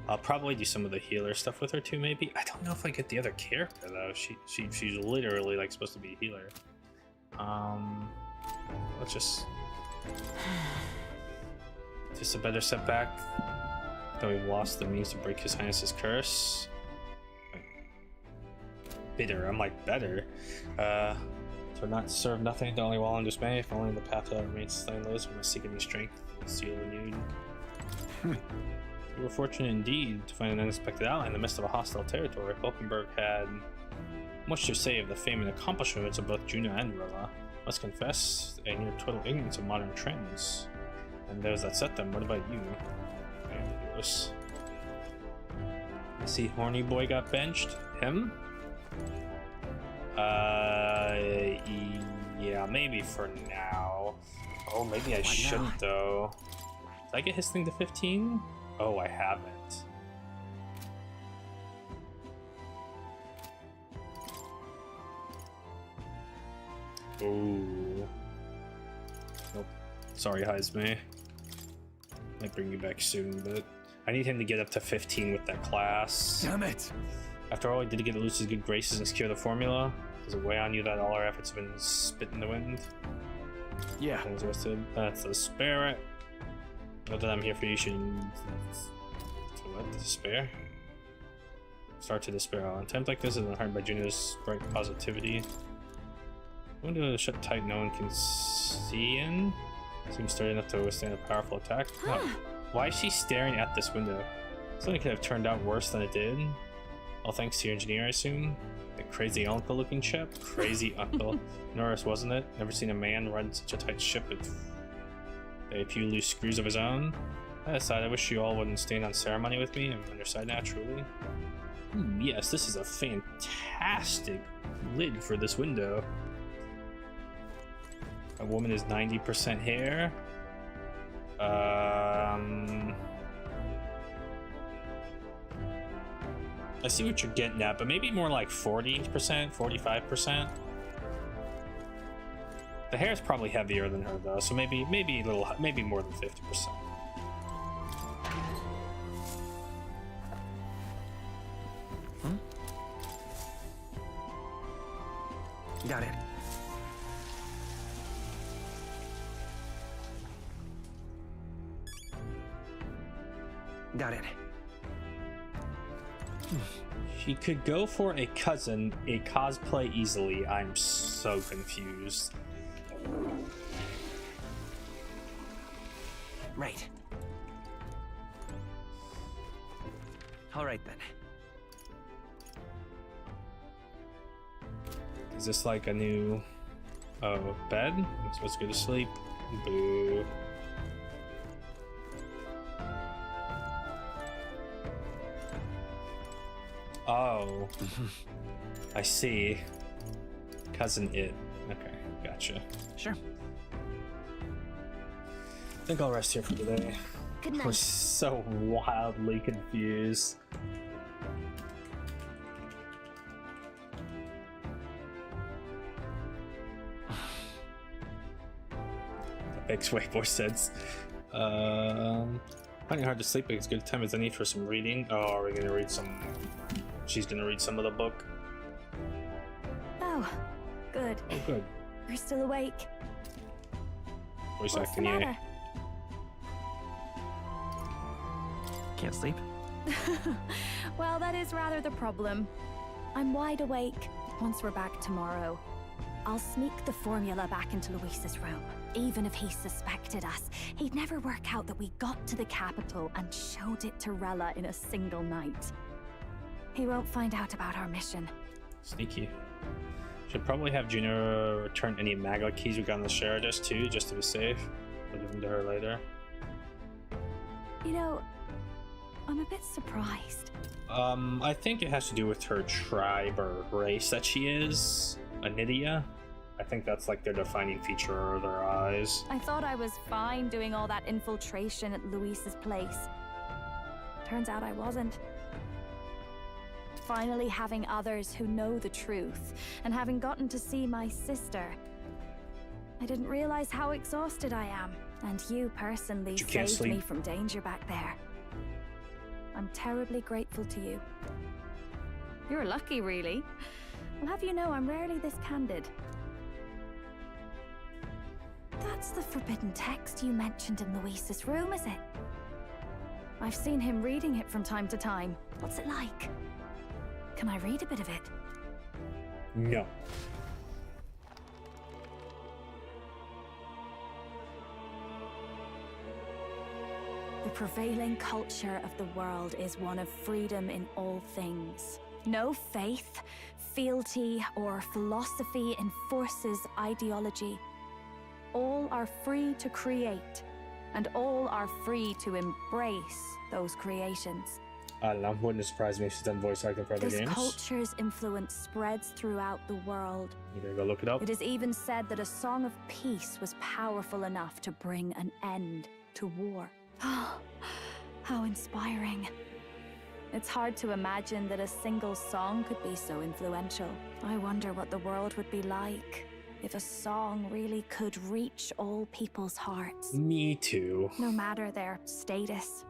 I'll probably do some of the healer stuff with her too, maybe. I don't know if I get the other character though. She's literally like supposed to be a healer. Let's just a better setback. Then we've lost the means to break His Highness's curse. bitter. I'm like, better? To not serve nothing, to only wallow in dismay. If only the path that remains stainless, we must seek a new strength, seal renewed. We were fortunate indeed to find an unexpected ally in the midst of a hostile territory. Hulkenberg had much to say of the fame and accomplishments of both Juna and Rilla. Must confess a near total ignorance of modern trends and those that set them. What about you? Ambiguous. I see Horny Boy got benched. Him? Yeah, maybe for now. Oh, maybe I shouldn't though. Did I get his thing to 15? Oh, I haven't. Ooh. Nope. Sorry, Heisme. Might bring you back soon, but I need him to get up to 15 with that class. Damn it! After all, he did get Lucy's good graces and secure the formula. Does it weigh on you that all our efforts have been spit in the wind? Yeah. That's the spirit. Not that I'm here for you, should. What? Despair? Start to despair. An attempt like this is unharmed by Juno's bright positivity. Window shut tight, no one can see in. Seems sturdy enough to withstand a powerful attack. No. Why is she staring at this window? Something could have turned out worse than it did. All thanks to your engineer, I assume. The crazy uncle looking chap? Crazy uncle. Norris, wasn't it? Never seen a man run such a tight ship with a few loose screws of his own. That aside, I wish you all wouldn't stand on ceremony with me. I'm on your side now, truly. Yes, this is a fantastic lid for this window. A woman is 90% hair. I see what you're getting at, but maybe more like 40%, 45%. The hair is probably heavier than her though, so maybe a little, maybe more than 50%. Got it. Got it. She could go for a cousin, a cosplay easily. I'm so confused. Right. All right then. Is this like a new bed? I'm supposed to go to sleep. Boo. Oh, I see. Cousin It. Okay, gotcha. Sure. I think I'll rest here for today. Good night. I was so wildly confused. That makes way more sense. Finding it hard to sleep, but it's good time as any for some reading. Oh, are we gonna read some? She's gonna read some of the book. Oh, good. Oh, good. You're still awake. Voice What's the acting, matter? Can't sleep? Well, that is rather the problem. I'm wide awake. Once we're back tomorrow, I'll sneak the formula back into Luis's room. Even if he suspected us, he'd never work out that we got to the capital and showed it to Rella in a single night. He won't find out about our mission. Sneaky. Should probably have Juno return any maglet keys we got on the share desk too, just to be safe. We'll give them to her later. You know, I'm a bit surprised. I think it has to do with her tribe or race that she is. Anidia. I think that's like their defining feature, or their eyes. I thought I was fine doing all that infiltration at Luis's place. Turns out I wasn't. Finally having others who know the truth, and having gotten to see my sister. I didn't realize how exhausted I am, and you personally saved me from danger back there. I'm terribly grateful to you. You're lucky, really. I'll have you know I'm rarely this candid. That's the forbidden text you mentioned in Luis's room, is it? I've seen him reading it from time to time. What's it like? Can I read a bit of it? No. The prevailing culture of the world is one of freedom in all things. No faith, fealty, or philosophy enforces ideology. All are free to create, and all are free to embrace those creations. I don't know, wouldn't surprise me if she's done voice acting for other This games. culture's influence spreads throughout the world. You gotta go look it up. It is even said that a song of peace was powerful enough to bring an end to war. How inspiring. It's hard to imagine that a single song could be so influential. I wonder what the world would be like if a song really could reach all people's hearts. Me too. No matter their status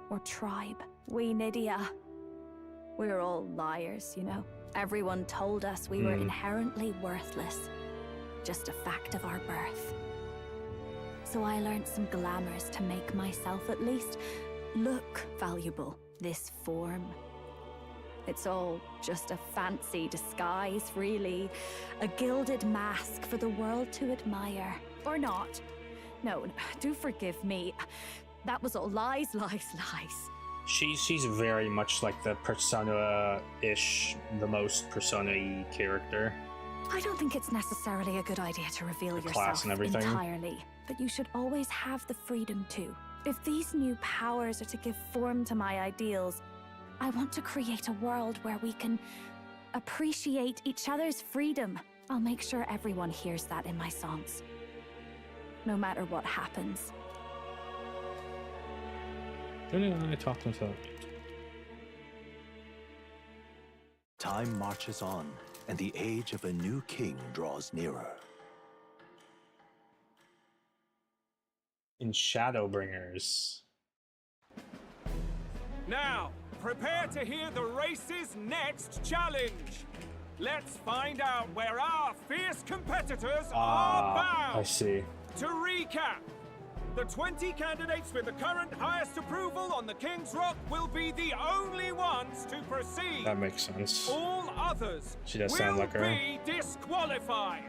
or tribe. We Nydia, we're all liars, you know. Everyone told us we were inherently worthless. Just a fact of our birth. So I learned some glamours to make myself at least look valuable. This form. It's all just a fancy disguise, really. A gilded mask for the world to admire. Or not. No, do forgive me. That was all lies, lies, lies. She's very much like the Persona-ish, the most Persona-y character. I don't think it's necessarily a good idea to reveal yourself entirely, but you should always have the freedom to. If these new powers are to give form to my ideals, I want to create a world where we can appreciate each other's freedom. I'll make sure everyone hears that in my songs, no matter what happens. I talked to him. Time marches on, and the age of a new king draws nearer. In Shadowbringers. Now, prepare to hear the race's next challenge. Let's find out where our fierce competitors are bound. I see. To recap, the 20 candidates with the current highest approval on the King's Rock will be the only ones to proceed. That makes sense. All others She does will sound like her. be disqualified.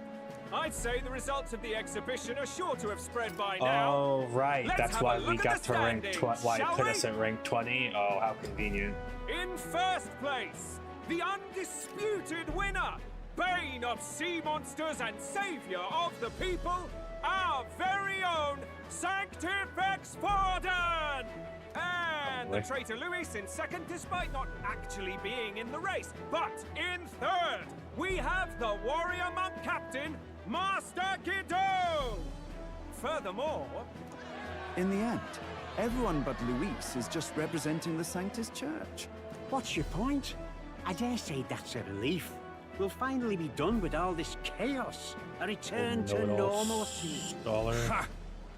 I'd say the results of the exhibition are sure to have spread by now. Oh, right. Let's That's have why a we look got at the to rank standings, why it shall put we? us at rank 20. Oh, how convenient. In first place, the undisputed winner, Bane of Sea Monsters and Savior of the People, our very own Sanctifex Forden! And the traitor Luis in second, despite not actually being in the race. But in third, we have the warrior monk captain, Master Guido! Furthermore... In the end, everyone but Luis is just representing the Sanctus Church. What's your point? I dare say that's a relief. We'll finally be done with all this chaos. A return to normalcy. Ha!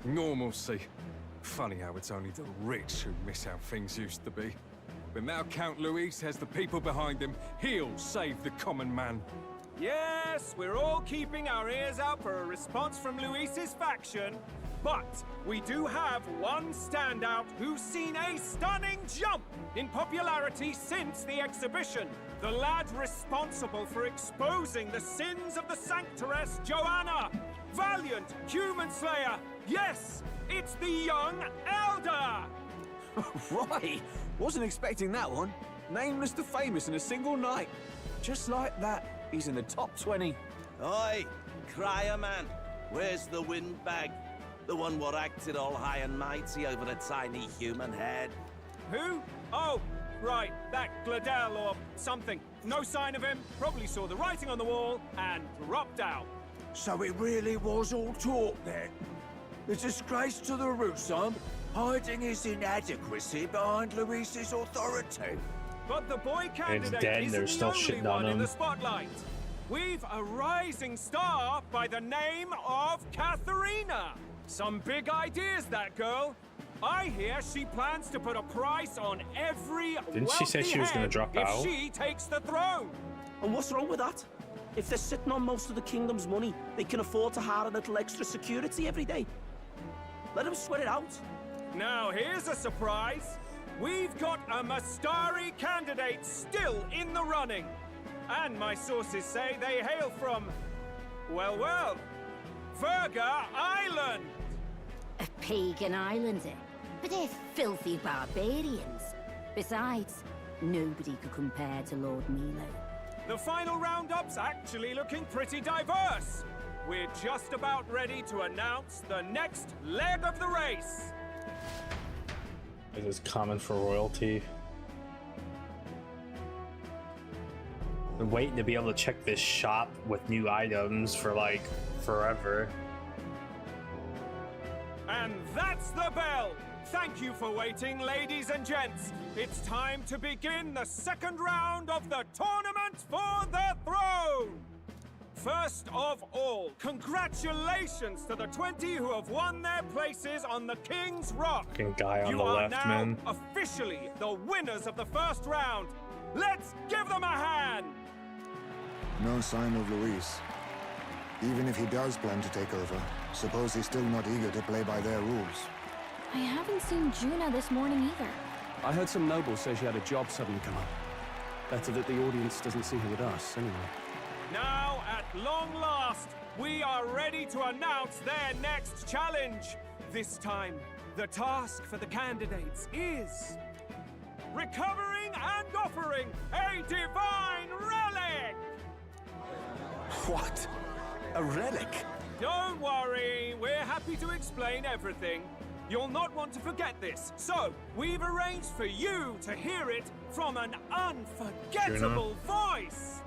Normalcy. Funny how it's only the rich who miss how things used to be. But now Count Luis has the people behind him. He'll save the common man. Yes, we're all keeping our ears out for a response from Luis's faction. But we do have one standout who's seen a stunning jump in popularity since the exhibition. The lad responsible for exposing the sins of the Sanctoress Joanna. Valiant human slayer. Yes, it's the young Elder. Right, wasn't expecting that one. Nameless to famous in a single night. Just like that, he's in the top 20. Oi, crier man, where's the windbag? The one what acted all high and mighty over a tiny human head. Who? Oh, right, that Gladel or something. No sign of him, probably saw the writing on the wall and dropped out. So it really was all talk then? The disgrace to the Rusum, hiding his inadequacy behind Luis's authority. But the boy candidate dead, isn't they're the still only shitting one on in him. the spotlight. We've a rising star by the name of Katharina. Some big ideas, that girl. I hear she plans to put a price on every Didn't she say she was gonna drop if out? she takes the throne. And what's wrong with that? If they're sitting on most of the kingdom's money, they can afford to hire a little extra security every day. Let them sweat it out. Now here's a surprise. We've got a Mastari candidate still in the running. And my sources say they hail from, well, Verga Island! A pagan island, eh? But they're filthy barbarians. Besides, nobody could compare to Lord Milo. The final roundup's actually looking pretty diverse. We're just about ready to announce the next leg of the race. It is common for royalty. Been waiting to be able to check this shop with new items for like forever. And that's the bell! Thank you for waiting, ladies and gents. It's time to begin the second round of the tournament for the throne! First of all, congratulations to the 20 who have won their places on the King's Rock. Fucking guy on you the are left, now man. officially the winners of the first round. Let's give them a hand! No sign of Luis. Even if he does plan to take over, suppose he's still not eager to play by their rules. I haven't seen Juna this morning either. I heard some nobles say she had a job suddenly come up. Better that the audience doesn't see her with us, anyway. Now, at long last, we are ready to announce their next challenge. This time, the task for the candidates is recovering and offering a divine relic! What? A relic? Don't worry, we're happy to explain everything. You'll not want to forget this, so we've arranged for you to hear it from an unforgettable voice.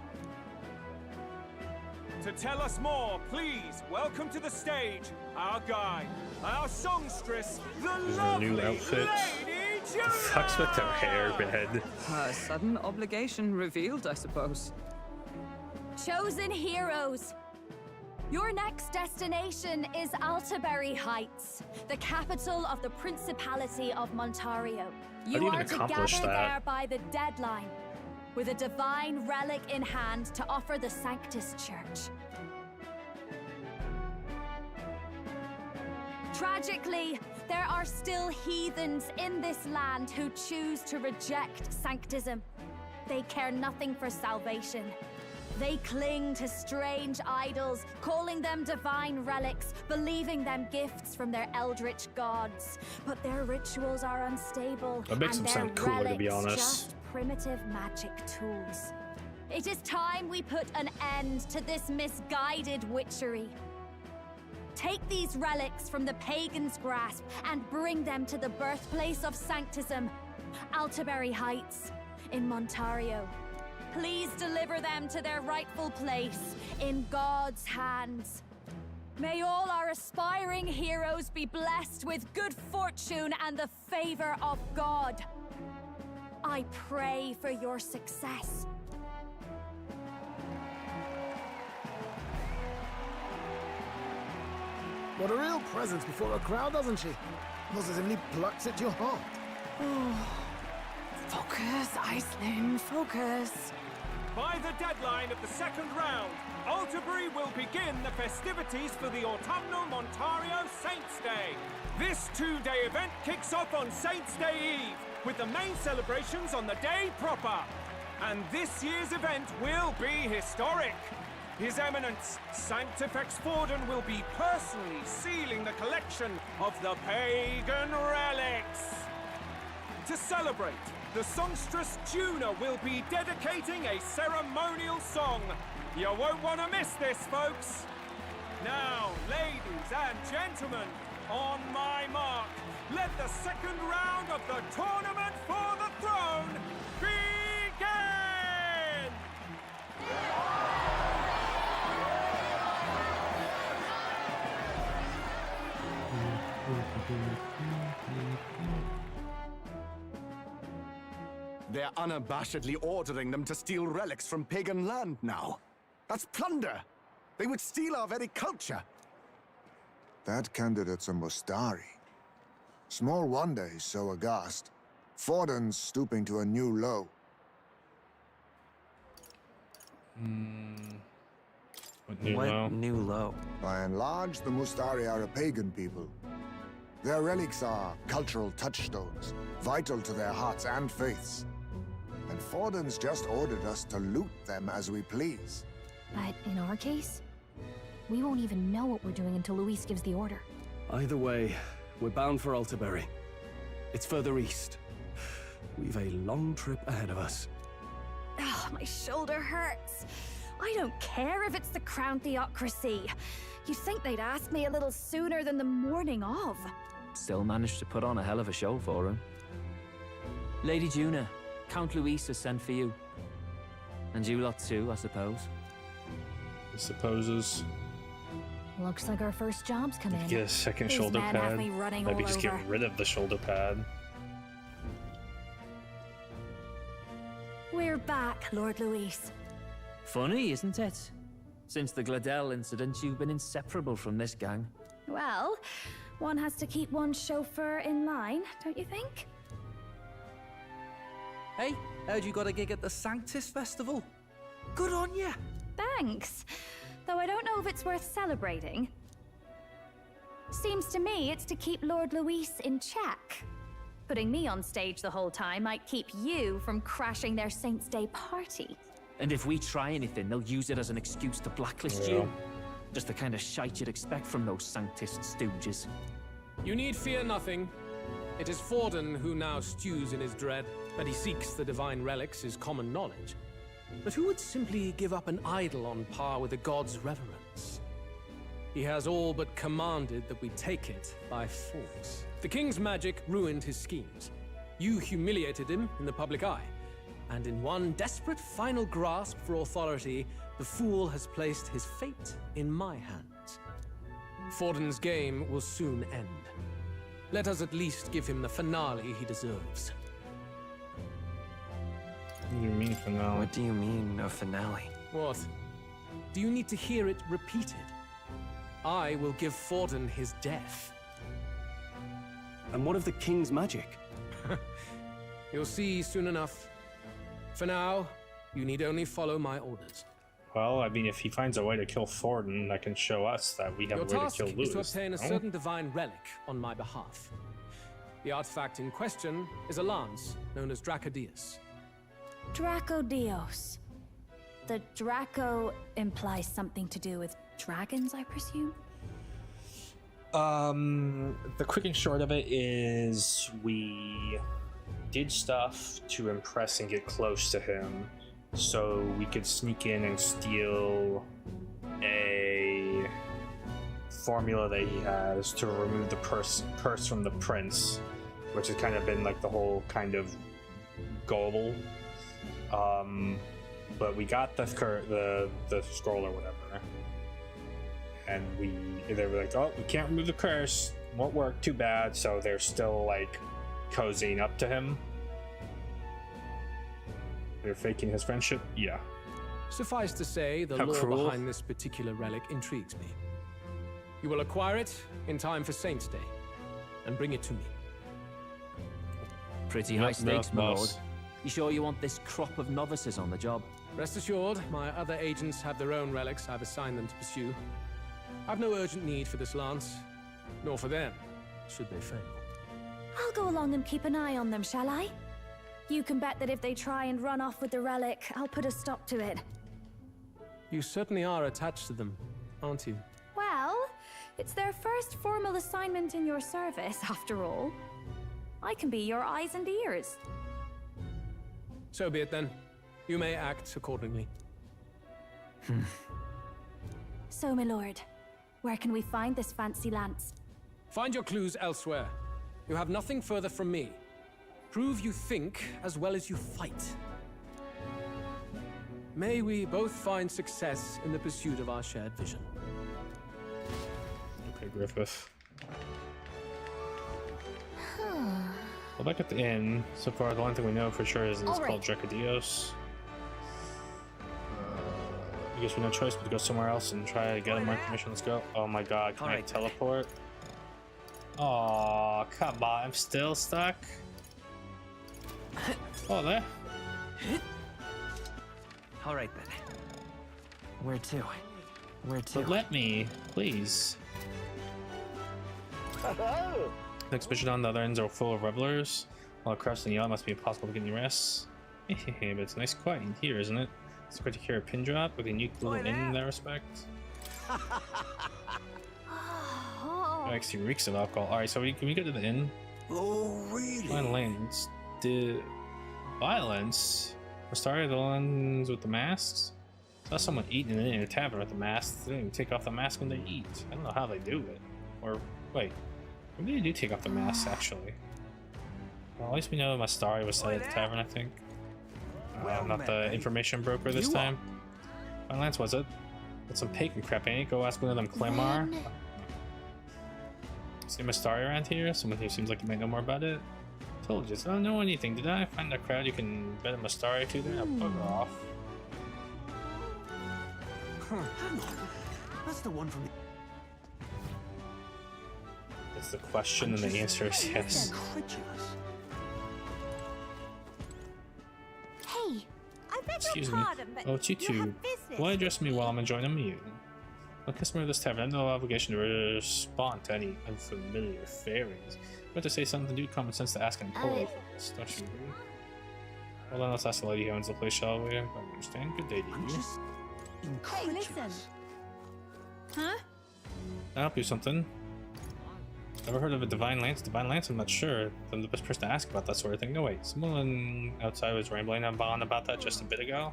To tell us more, please welcome to the stage our guide, our songstress, the lovely new outfit. Lady Juna! The fuck's with her hair, bed? A sudden obligation revealed, I suppose. Chosen heroes! Your next destination is Altaberry Heights, the capital of the Principality of Montario. You are to gather there by the deadline, with a divine relic in hand to offer the Sanctus Church. Tragically, there are still heathens in this land who choose to reject sanctism. They care nothing for salvation. They cling to strange idols, calling them divine relics, believing them gifts from their eldritch gods. But their rituals are unstable, That makes and them their sound cooler, to be relics honest. just primitive magic tools. It is time we put an end to this misguided witchery. Take these relics from the pagan's grasp and bring them to the birthplace of sanctism, Altaberry Heights in Montario. Please deliver them to their rightful place in God's hands. May all our aspiring heroes be blessed with good fortune and the favor of God. I pray for your success. What a real presence before a crowd, doesn't she? Positively plucks at your heart. Oh. Focus, Iceland, focus. By the deadline of the second round, Altaberry will begin the festivities for the autumnal Montario Saints' Day. This two-day event kicks off on Saints' Day Eve, with the main celebrations on the day proper. And this year's event will be historic. His Eminence, Sanctifex Forden, will be personally sealing the collection of the pagan relics. To celebrate, the songstress Juna will be dedicating a ceremonial song. You won't want to miss this, folks. Now, ladies and gentlemen, on my mark, let the second round of the tournament for the throne begin! They're unabashedly ordering them to steal relics from pagan land now. That's plunder! They would steal our very culture! That candidate's a Mustari. Small wonder he's so aghast. Forden's stooping to a new low. What new low? By and large, the Mustari are a pagan people. Their relics are cultural touchstones, vital to their hearts and faiths. and Forden's just ordered us to loot them as we please. But in our case, we won't even know what we're doing until Luis gives the order. Either way, we're bound for Altaberry. It's further east. We've a long trip ahead of us. Oh, my shoulder hurts. I don't care if it's the Crown Theocracy. You'd think they'd ask me a little sooner than the morning of. Still managed to put on a hell of a show for him. Lady Juna, Count Luis has sent for you. And you lot too, I suppose. He supposes. Looks like our first job's come in. Get a second These shoulder men have pad. me running Maybe all just over. get rid of the shoulder pad. We're back, Lord Luis. Funny, isn't it? Since the Gladel incident, you've been inseparable from this gang. Well, one has to keep one's chauffeur in line, don't you think? Hey, heard you got a gig at the Sanctus Festival? Good on ya! Thanks. Though I don't know if it's worth celebrating. Seems to me it's to keep Lord Luis in check. Putting me on stage the whole time might keep you from crashing their Saints' Day party. And if we try anything, they'll use it as an excuse to blacklist you. Just the kind of shite you'd expect from those Sanctist stooges. You need fear nothing. It is Forden who now stews in his dread. That he seeks the divine relics is common knowledge. But who would simply give up an idol on par with the god's reverence? He has all but commanded that we take it by force. The king's magic ruined his schemes. You humiliated him in the public eye. And in one desperate final grasp for authority, the fool has placed his fate in my hands. Forden's game will soon end. Let us at least give him the finale he deserves. What do you mean finale? What do you mean, a finale? What? Do you need to hear it repeated? I will give Forden his death. And what of the king's magic? You'll see soon enough. For now, you need only follow my orders. Well, I mean, if he finds a way to kill Forden, that can show us that we have Your a way to task kill is Louis. to obtain a no? certain divine relic on my behalf. The artifact in question is a lance known as Dracodius. Dracodios. The Draco implies something to do with dragons, I presume? The quick and short of it is we did stuff to impress and get close to him so we could sneak in and steal a formula that he has to remove the purse from the prince, which has kind of been like the whole kind of goal. But we got the scroll or whatever, and they were like, oh, we can't remove the curse, won't work, too bad. So they're still like cozying up to him. They're faking his friendship. Yeah. Suffice to say, the How lore cruel. behind this particular relic intrigues me. You will acquire it in time for Saints' Day, and bring it to me. Pretty Yep, high stakes, yes, my lord. boss. You sure you want this crop of novices on the job? Rest assured, my other agents have their own relics I've assigned them to pursue. I've no urgent need for this lance, nor for them, should they fail. I'll go along and keep an eye on them, shall I? You can bet that if they try and run off with the relic, I'll put a stop to it. You certainly are attached to them, aren't you? Well, it's their first formal assignment in your service, after all. I can be your eyes and ears. So be it then. You may act accordingly. So, my lord, where can we find this fancy lance? Find your clues elsewhere. You have nothing further from me. Prove you think as well as you fight. May we both find success in the pursuit of our shared vision. Okay, Griffith. Well, back at the inn, so far the one thing we know for sure is it's called Dracodios. I guess we have no choice but to go somewhere else and try to get more information. Let's go. Oh my god, can I teleport? Oh, come on, I'm still stuck. Oh, there. All right then. Where to? Where to? But let me, please. Next mission on the other ends are full of revelers. While crossing the yacht must be impossible to get any rest. But it's nice quiet in here, isn't it? It's great to hear a pin drop with a unique little inn in that respect. Oh. It actually reeks of alcohol. Alright, so can we go to the inn? Oh, really? Fine lanes. The violence. We started the ones with the masks. Saw someone eating in a tavern with the masks. They didn't even take off the mask when they eat. I don't know how they do it. Or wait, maybe they do take off the masks actually. Well, at least we know my story was set at the tavern, I think. Not the information broker this time. Fine Lance, was it? Got some pagan crap, ain't it? Go ask one of them Claymar. See my story around here? Someone who seems like you might know more about it? Told you, so I don't know anything. Did I find a crowd you can bet him a story to? Then I'll bugger off. Hang on. That's the one from the... It's the question and the answer is yes. Hey, I beg Excuse your me. pardon, but Oh, it's you two. Why address me while I'm enjoying a meal? I'm a customer of this tavern. I have no obligation to respond to any unfamiliar fairings. But to say something, do common sense to ask an employee for this, don't you agree? Well then, let's ask the lady who owns the place, shall we? I understand. Good day to you. Hey, listen. Huh? I'll help you something. Ever heard of a Divine Lance? Divine Lance? I'm not sure. I'm the best person to ask about that sort of thing. No, wait. Someone outside was rambling on about that just a bit ago.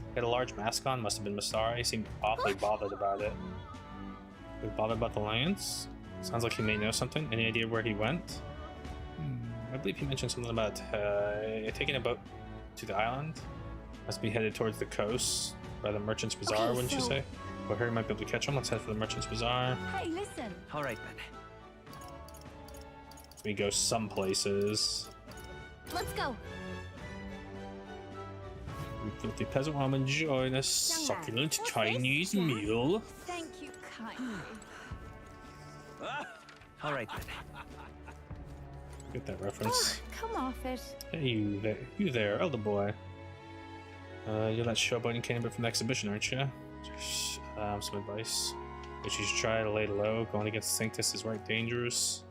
He had a large mask on. Must have been Mastari. He seemed awfully bothered about it. He was bothered about the Lance? Sounds like he may know something. Any idea where he went? I believe he mentioned something about taking a boat to the island. Must be headed towards the coast by the Merchant's Bazaar, wouldn't you say? Well, here we might be able to catch him. Let's head for the Merchant's Bazaar. Hey, listen. All right, then. We go some places. Let's go. The peasant woman join a succulent Chinese meal. Thank you kindly. All right, then. Get that reference. Come off it. Hey, you there, elder boy. You're that showboating candidate from the exhibition, aren't you? Just, some advice. But you should try to lay low. Going against Sanctus is right dangerous.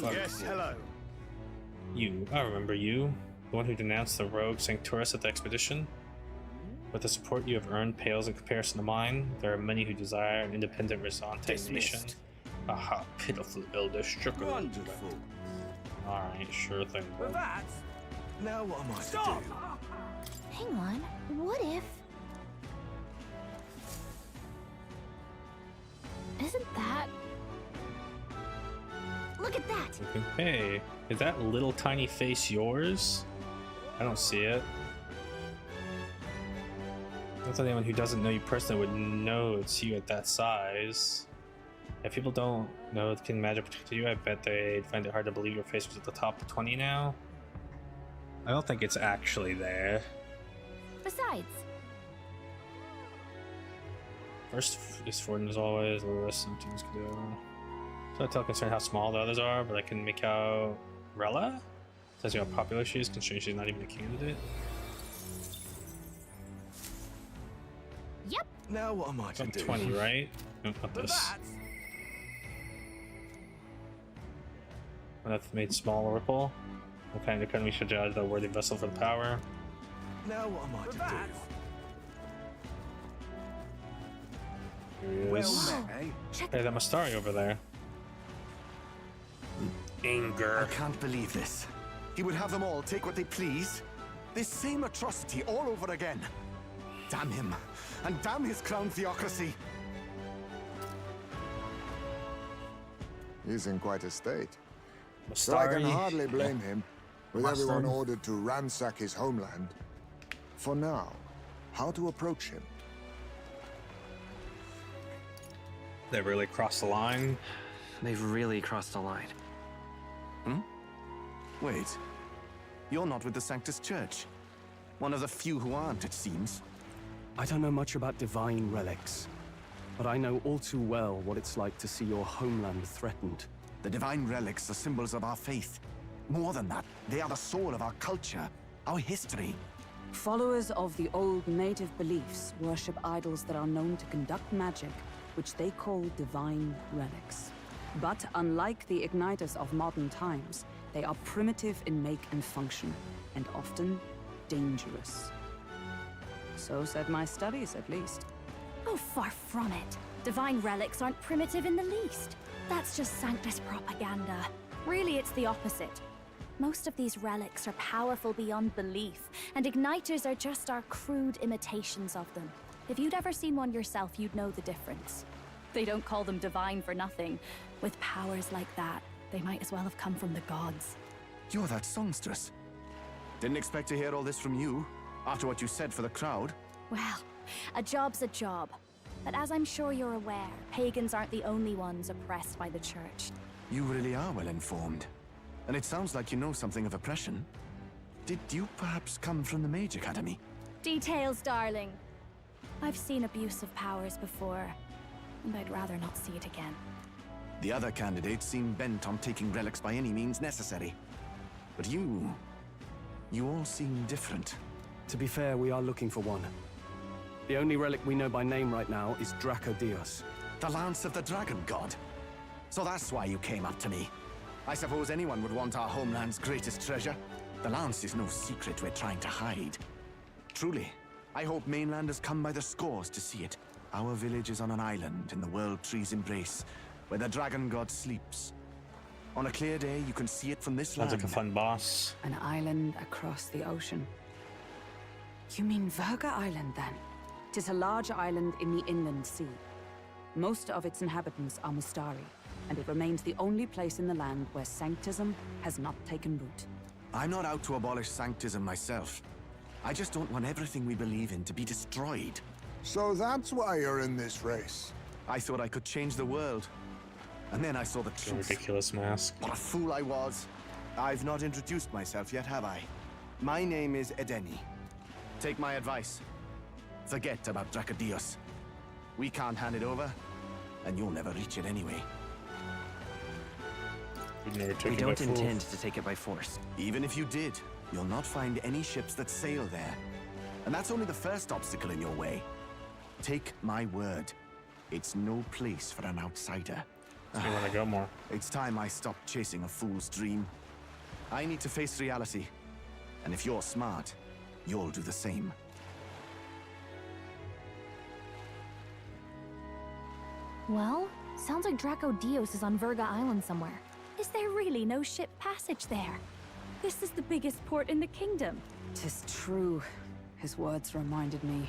Yes, hello. You, I remember you. The one who denounced the rogue Sancturus at the expedition. But the support you have earned pales in comparison to mine. There are many who desire an independent Resante nation. Aha, pitiful elder struggling. Wonderful. Alright, sure thing. With that, now what am I to do? Hang on. What if... Isn't that... Look at that! Hey, is that little tiny face yours? I don't see it. Not that anyone who doesn't know you personally would know it's you at that size. If people don't know King Magic protected you, I bet they'd find it hard to believe your face was at the top of 20 now. I don't think it's actually there. Besides... First is Forden as always, the rest some teams can do. So I tell concerned how small the others are, but I can make out Rella? Says you how popular she is, considering she's not even a candidate. Yep. Now what am I to do? 20, right? No, not this. When that's made small ripple. What kind of economy should judge the worthy vessel for the power? Now what am I to do? Here he is. Hey, that Mastari over there. Anger. I can't believe this. He would have them all take what they please. This same atrocity all over again. Damn him. And damn his crown theocracy. He's in quite a state. So I can hardly blame him, with everyone ordered to ransack his homeland. For now, how to approach him? They really crossed the line. They've really crossed the line. Wait. You're not with the Sanctus Church. One of the few who aren't, it seems. I don't know much about divine relics, but I know all too well what it's like to see your homeland threatened. The divine relics are symbols of our faith. More than that, they are the soul of our culture, our history. Followers of the old native beliefs worship idols that are known to conduct magic, which they call divine relics. But unlike the igniters of modern times, they are primitive in make and function. and often dangerous. So said my studies, at least. Oh, far from it. Divine relics aren't primitive in the least. That's just Sanctus propaganda. Really, it's the opposite. Most of these relics are powerful beyond belief, and igniters are just our crude imitations of them. If you'd ever seen one yourself, you'd know the difference. They don't call them divine for nothing. With powers like that, they might as well have come from the gods. You're that songstress. Didn't expect to hear all this from you, after what you said for the crowd. Well, a job's a job. But as I'm sure you're aware, pagans aren't the only ones oppressed by the church. You really are well informed. And it sounds like you know something of oppression. Did you perhaps come from the Mage Academy? Details, darling. I've seen abuse of powers before, and I'd rather not see it again. The other candidates seem bent on taking relics by any means necessary. But you all seem different. To be fair, we are looking for one. The only relic we know by name right now is Dracodios. The Lance of the Dragon God. So that's why you came up to me. I suppose anyone would want our homeland's greatest treasure. The Lance is no secret we're trying to hide. Truly, I hope mainlanders come by the scores to see it. Our village is on an island in the World Tree's embrace, where the Dragon God sleeps. On a clear day, you can see it from this land. Sounds like a fun boss. An island across the ocean. You mean Verga Island, then? 'Tis a large island in the inland sea. Most of its inhabitants are Mustari, and it remains the only place in the land where Sanctism has not taken root. I'm not out to abolish Sanctism myself. I just don't want everything we believe in to be destroyed. So that's why you're in this race. I thought I could change the world. And then I saw the truth. Ridiculous mask. What a fool I was. I've not introduced myself yet, have I? My name is Edeni. Take my advice. Forget about Dracodios. We can't hand it over, and you'll never reach it anyway. We don't intend to take it by force. Even if you did, you'll not find any ships that sail there. And that's only the first obstacle in your way. Take my word. It's no place for an outsider. You want to go more? It's time I stopped chasing a fool's dream. I need to face reality. And if you're smart, you'll do the same. Well, sounds like Dracodios is on Verga Island somewhere. Is there really no ship passage there? This is the biggest port in the kingdom. 'Tis true. His words reminded me.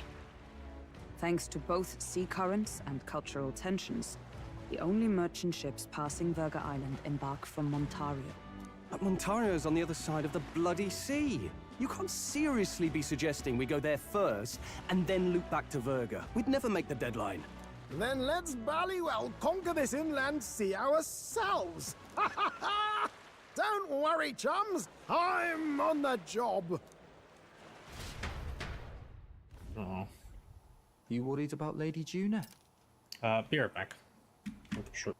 Thanks to both sea currents and cultural tensions, the only merchant ships passing Verga Island embark from Montario. But Montario's on the other side of the bloody sea. You can't seriously be suggesting we go there first and then loop back to Verga. We'd never make the deadline. Then let's ballywell conquer this inland sea ourselves! Ha ha ha! Don't worry, chums! I'm on the job! Oh. You worried about Lady Juna? Be right back. Sure.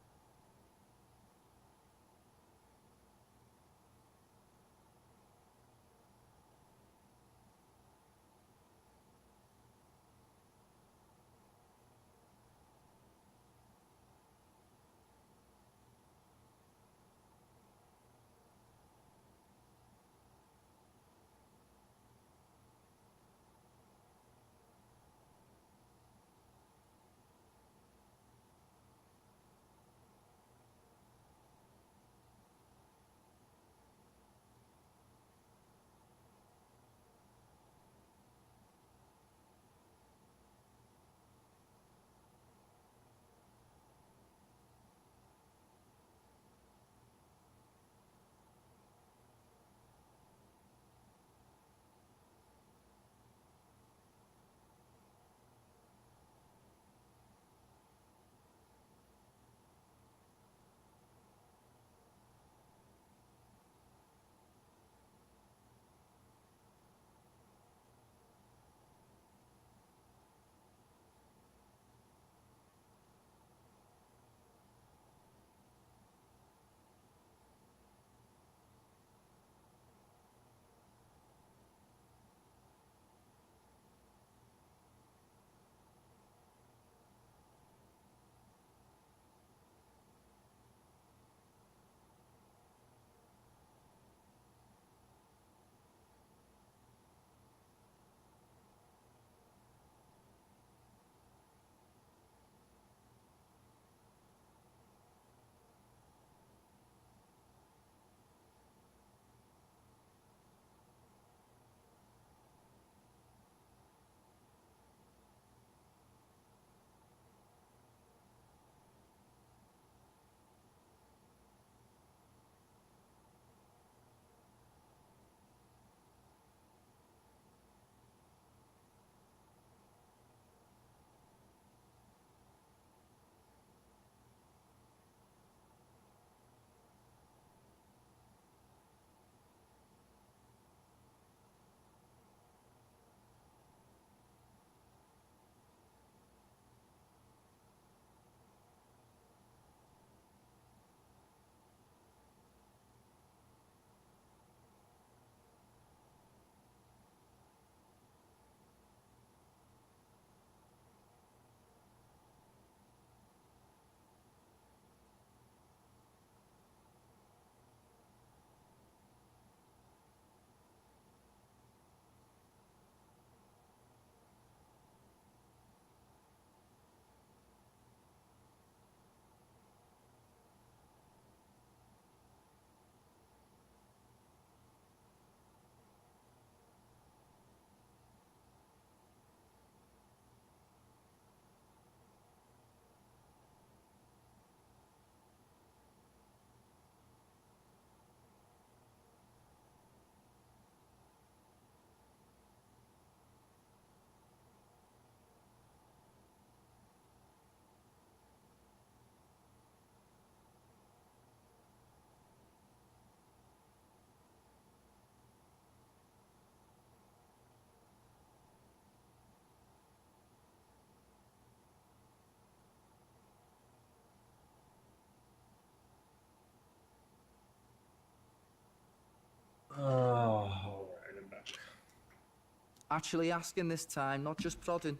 Actually asking this time, not just prodding.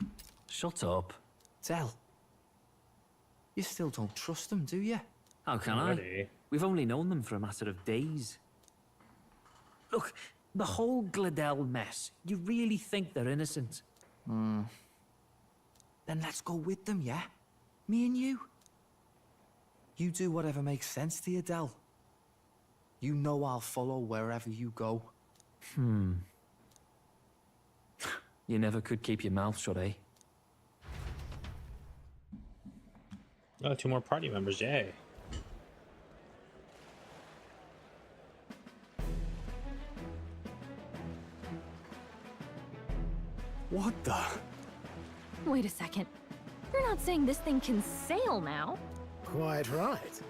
Shut up. Del, you still don't trust them, do you? How can I? We've only known them for a matter of days. Look, the whole Gladell mess, you really think they're innocent? Then let's go with them, yeah? Me and you. You do whatever makes sense to you, Del. You know I'll follow wherever you go. You never could keep your mouth shut, eh? Oh, 2 more party members, yay. What the? Wait a second. You're not saying this thing can sail now? Quite right.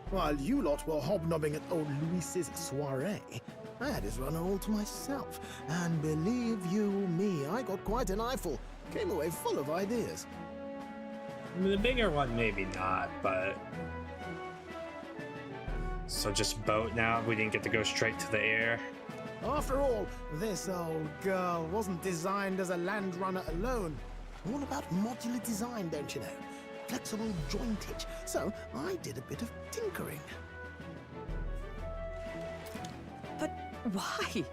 While you lot were hobnobbing at old Luis's soiree, I had his runner all to myself. And believe you me, I got quite an eyeful. Came away full of ideas. I mean, the bigger one, maybe not, but... So just boat now? We didn't get to go straight to the air? After all, this old girl wasn't designed as a land runner alone. All about modular design, don't you know? Flexible jointage. So I did a bit of tinkering. But why?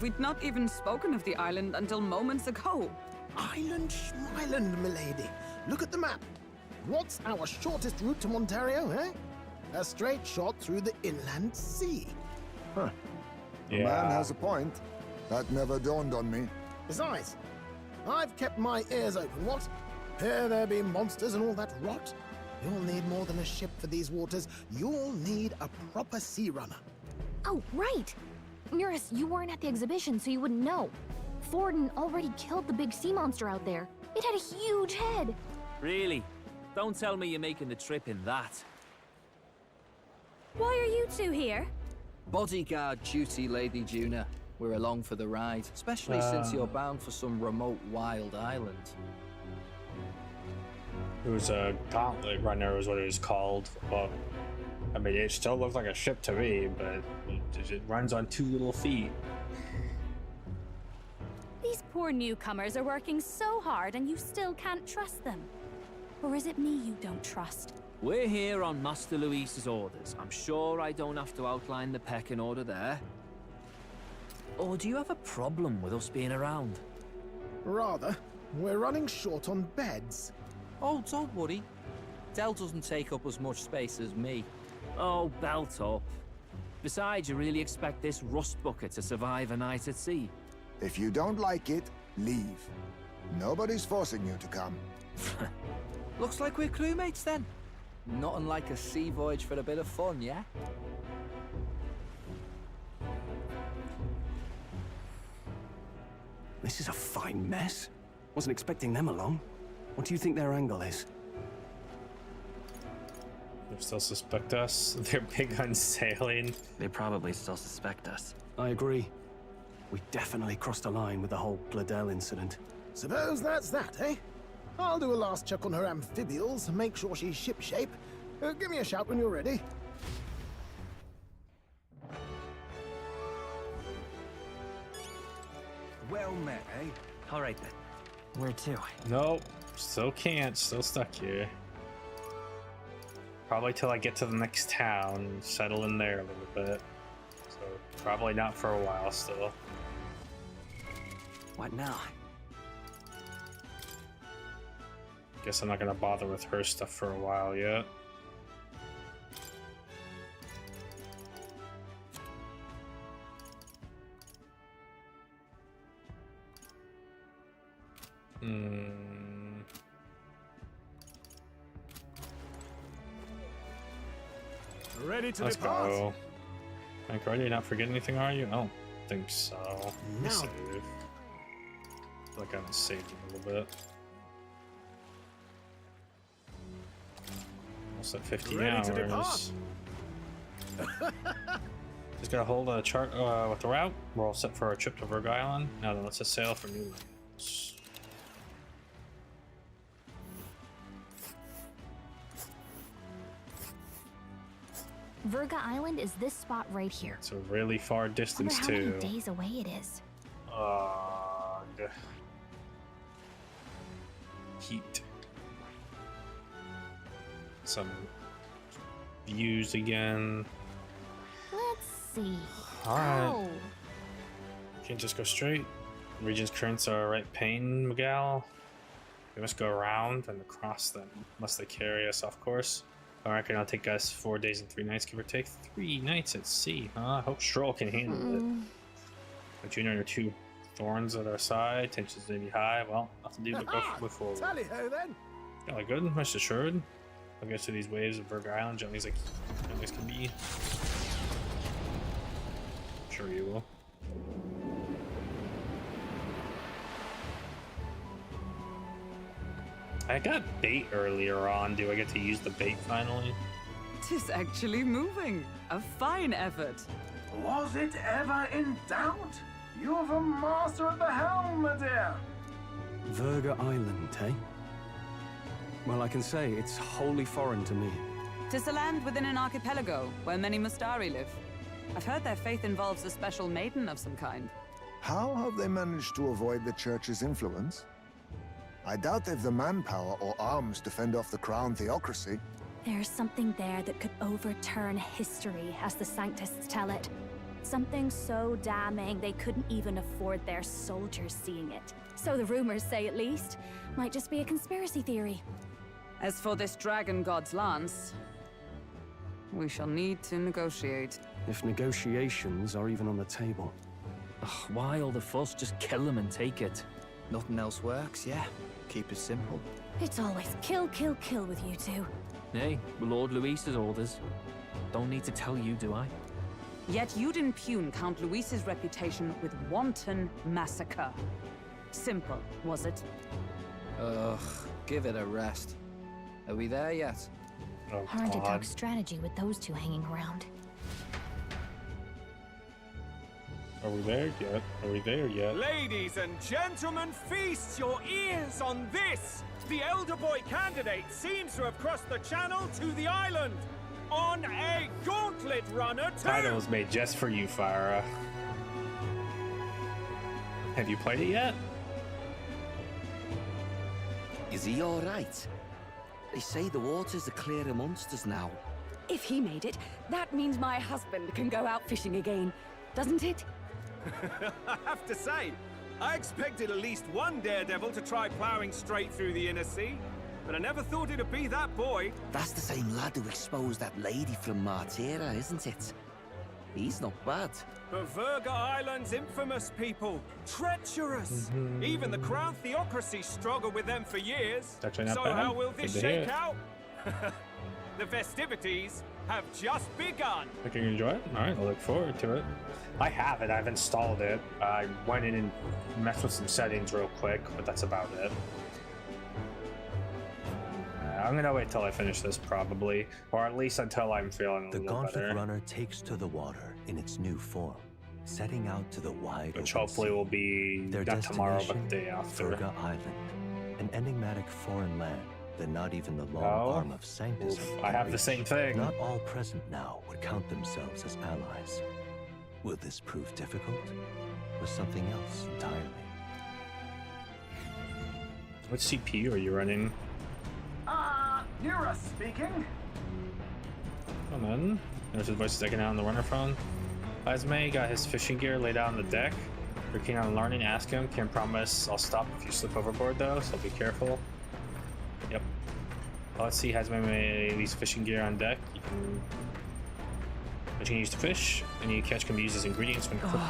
We'd not even spoken of the island until moments ago. Island Schmyland, milady. Look at the map. What's our shortest route to Montario, eh? A straight shot through the inland sea. Huh. The man has a point. That never dawned on me. Besides, I've kept my ears open, what? Here there be monsters and all that rot. You'll need more than a ship for these waters. You'll need a proper sea runner. Oh, right! Eurus, you weren't at the exhibition, so you wouldn't know. Forden already killed the big sea monster out there. It had a huge head. Really? Don't tell me you're making the trip in that. Why are you two here? Bodyguard duty, Lady Juna. We're along for the ride, especially since you're bound for some remote wild island. It was a gauntlet runner is what it was called. Well, I mean, it still looks like a ship to me, but it runs on 2 little feet. These poor newcomers are working so hard and you still can't trust them. Or is it me you don't trust? We're here on Master Luis's orders. I'm sure I don't have to outline the pecking order there. Or do you have a problem with us being around? Rather, we're running short on beds. Oh, don't worry. Del doesn't take up as much space as me. Oh, belt up. Besides, you really expect this rust bucket to survive a night at sea? If you don't like it, leave. Nobody's forcing you to come. Looks like we're crewmates then. Nothing like a sea voyage for a bit of fun, yeah? This is a fine mess. Wasn't expecting them along. What do you think their angle is? They still suspect us. They're big on sailing. They probably still suspect us. I agree. We definitely crossed a line with the whole Gladell incident. Suppose that's that, eh? I'll do a last check on her amphibials and make sure she's shipshape. Give me a shout when you're ready. Well met, eh? All right then. Where to? Nope. Still can't. Still stuck here. Probably till I get to the next town. Settle in there a little bit. So probably not for a while still. What now? Guess I'm not gonna bother with her stuff for a while yet. Ready to Let's depart. go. Like, are you not forgetting anything, are you? I don't think so. No. Save. I feel like I haven't saved a little bit. Almost at 50 Ready to hours. Just gotta hold a chart with the route. We're all set for our trip to Verg Island. Now then, let's just sail for new lands. Verga Island is this spot right here. It's a really far I wonder distance how too. many days away it is. Heat. Some views again. Let's see. Alright. Oh. Can't just go straight. Region's currents are right pain, Miguel. We must go around and across them, unless they carry us off course. I reckon it'll take us 4 days and 3 nights, give or take. 3 nights at sea, huh? I hope Stroll can handle it. With Junior and 2 thorns at our side, tensions may be high. Well, nothing to do but go forward. Tally-ho then. Yeah, like good, rest assured. I'll get to these waves of Burger Island, gently as can be. Sure you will. I got bait earlier on. Do I get to use the bait finally? Tis actually moving. A fine effort. Was it ever in doubt? You're the master of the helm, my dear. Verga Island, eh? Well, I can say it's wholly foreign to me. 'Tis a land within an archipelago where many Mustari live. I've heard their faith involves a special maiden of some kind. How have they managed to avoid the church's influence? I doubt they've the manpower or arms to fend off the crown theocracy. There's something there that could overturn history, as the Sanctists tell it. Something so damning they couldn't even afford their soldiers seeing it. So the rumors say, at least. Might just be a conspiracy theory. As for this dragon god's lance, we shall need to negotiate. If negotiations are even on the table. Ugh, why all the fuss? Just kill him and take it. Nothing else works, yeah. Keep it simple. It's always kill, kill, kill with you two. Hey, Lord Luis's orders. Don't need to tell you, do I? Yet you'd impugn Count Luis's reputation with wanton massacre. Simple, was it? Ugh, give it a rest. Are we there yet? Oh, Hard to talk strategy with those two hanging around. Are we there yet? Are we there yet? Ladies and gentlemen, feast your ears on this! The elder boy candidate seems to have crossed the channel to the island on a gauntlet runner too! Title was made just for you, Farah. Have you played it yet? Is he alright? They say the waters are clear of monsters now. If he made it, that means my husband can go out fishing again, doesn't it? I have to say, I expected at least one daredevil to try plowing straight through the inner sea, but I never thought it'd be that boy. That's the same lad who exposed that lady from Martira, isn't it? He's not bad. But Verga Island's infamous people. Treacherous. Even the crown theocracy struggled with them for years. Actually not So bad. how will this Good to hear. shake out? The festivities have just begun. Hope you enjoy it. Alright, I look forward to it. I have it, I've installed it. I went in and messed with some settings real quick, but that's about it. I'm gonna wait till I finish this probably, or at least until I'm feeling a The little gauntlet better. runner takes to the water in its new form, setting out to the wide Which open hopefully sea. will be Their not tomorrow, but destination, the day after. Verga Island, an enigmatic foreign land that not even the long Oh. arm of Sanctus. Oof, can I have the reach. same thing. Not all present now would count themselves as allies. Will this prove difficult, or something else entirely? What CPU are you running? Nura speaking. Come on. There's his voice taken out on the runner phone. Esme got his fishing gear laid out on the deck. If you're keen on learning, ask him. Can't promise I'll stop if you slip overboard though, so be careful. Yep. Well, let's see, Esme made these fishing gear on deck. Which you can use to fish. Any you catch can be used as ingredients when cooking.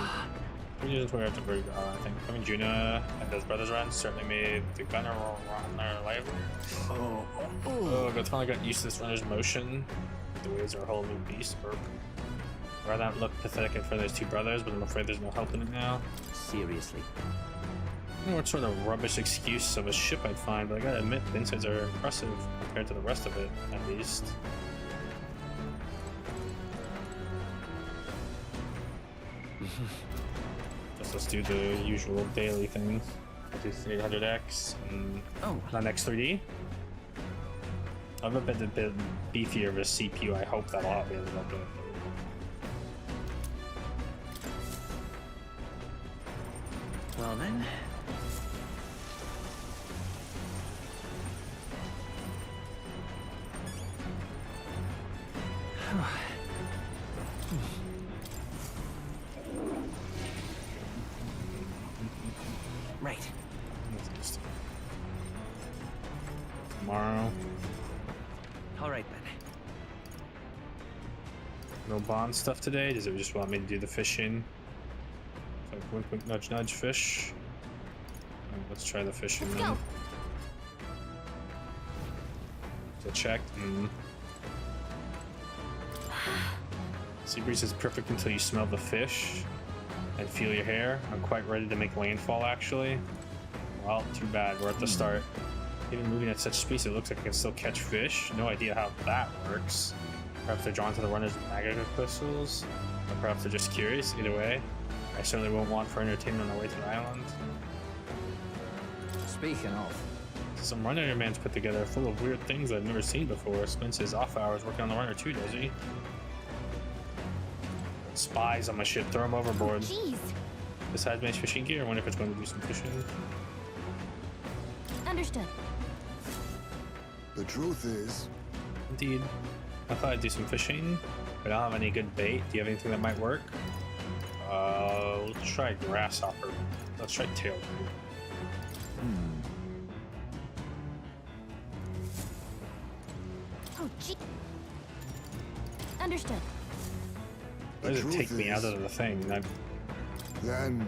Ingredients were at the very, I think. Having Juna and his brothers run certainly made the gunner run their life. Oh, I finally got used to this runner's motion. The waves are a whole new beast. Burp. Rather not look pathetic in front of those two brothers, but I'm afraid there's no help in it now. Seriously. I don't know what sort of rubbish excuse of a ship I'd find, but I gotta admit, the insides are impressive compared to the rest of it, at least. Let's do the usual daily things. Do 800X and not X3D. I have a bit beefier of a CPU. I hope that'll help me a little bit. Well then, Right. Tomorrow. All right then. No bond stuff today? Does it just want me to do the fishing? So wink, wink, nudge, nudge, fish. Let's try the fishing Let's then. go. So check. Sea breeze is perfect until you smell the fish and feel your hair. I'm quite ready to make landfall actually. Well, too bad. We're at the start. Even moving at such speed, it looks like I can still catch fish. No idea how that works. Perhaps they're drawn to the runners with magnet crystals, or perhaps they're just curious. Either way, I certainly won't want for entertainment on our way to the island. Speaking of, Some runner man's put together full of weird things I've never seen before. Spends his off hours working on the runner too, does he? Spies on my ship, throw him overboard. Jeez. Besides my fishing gear, I wonder if it's going to do some fishing. Understood. The truth is... Indeed. I thought I'd do some fishing, but I don't have any good bait. Do you have anything that might work? Let's try grasshopper. Let's try tail. Oh, gee. Understood. Why does it take me out of the thing? Then...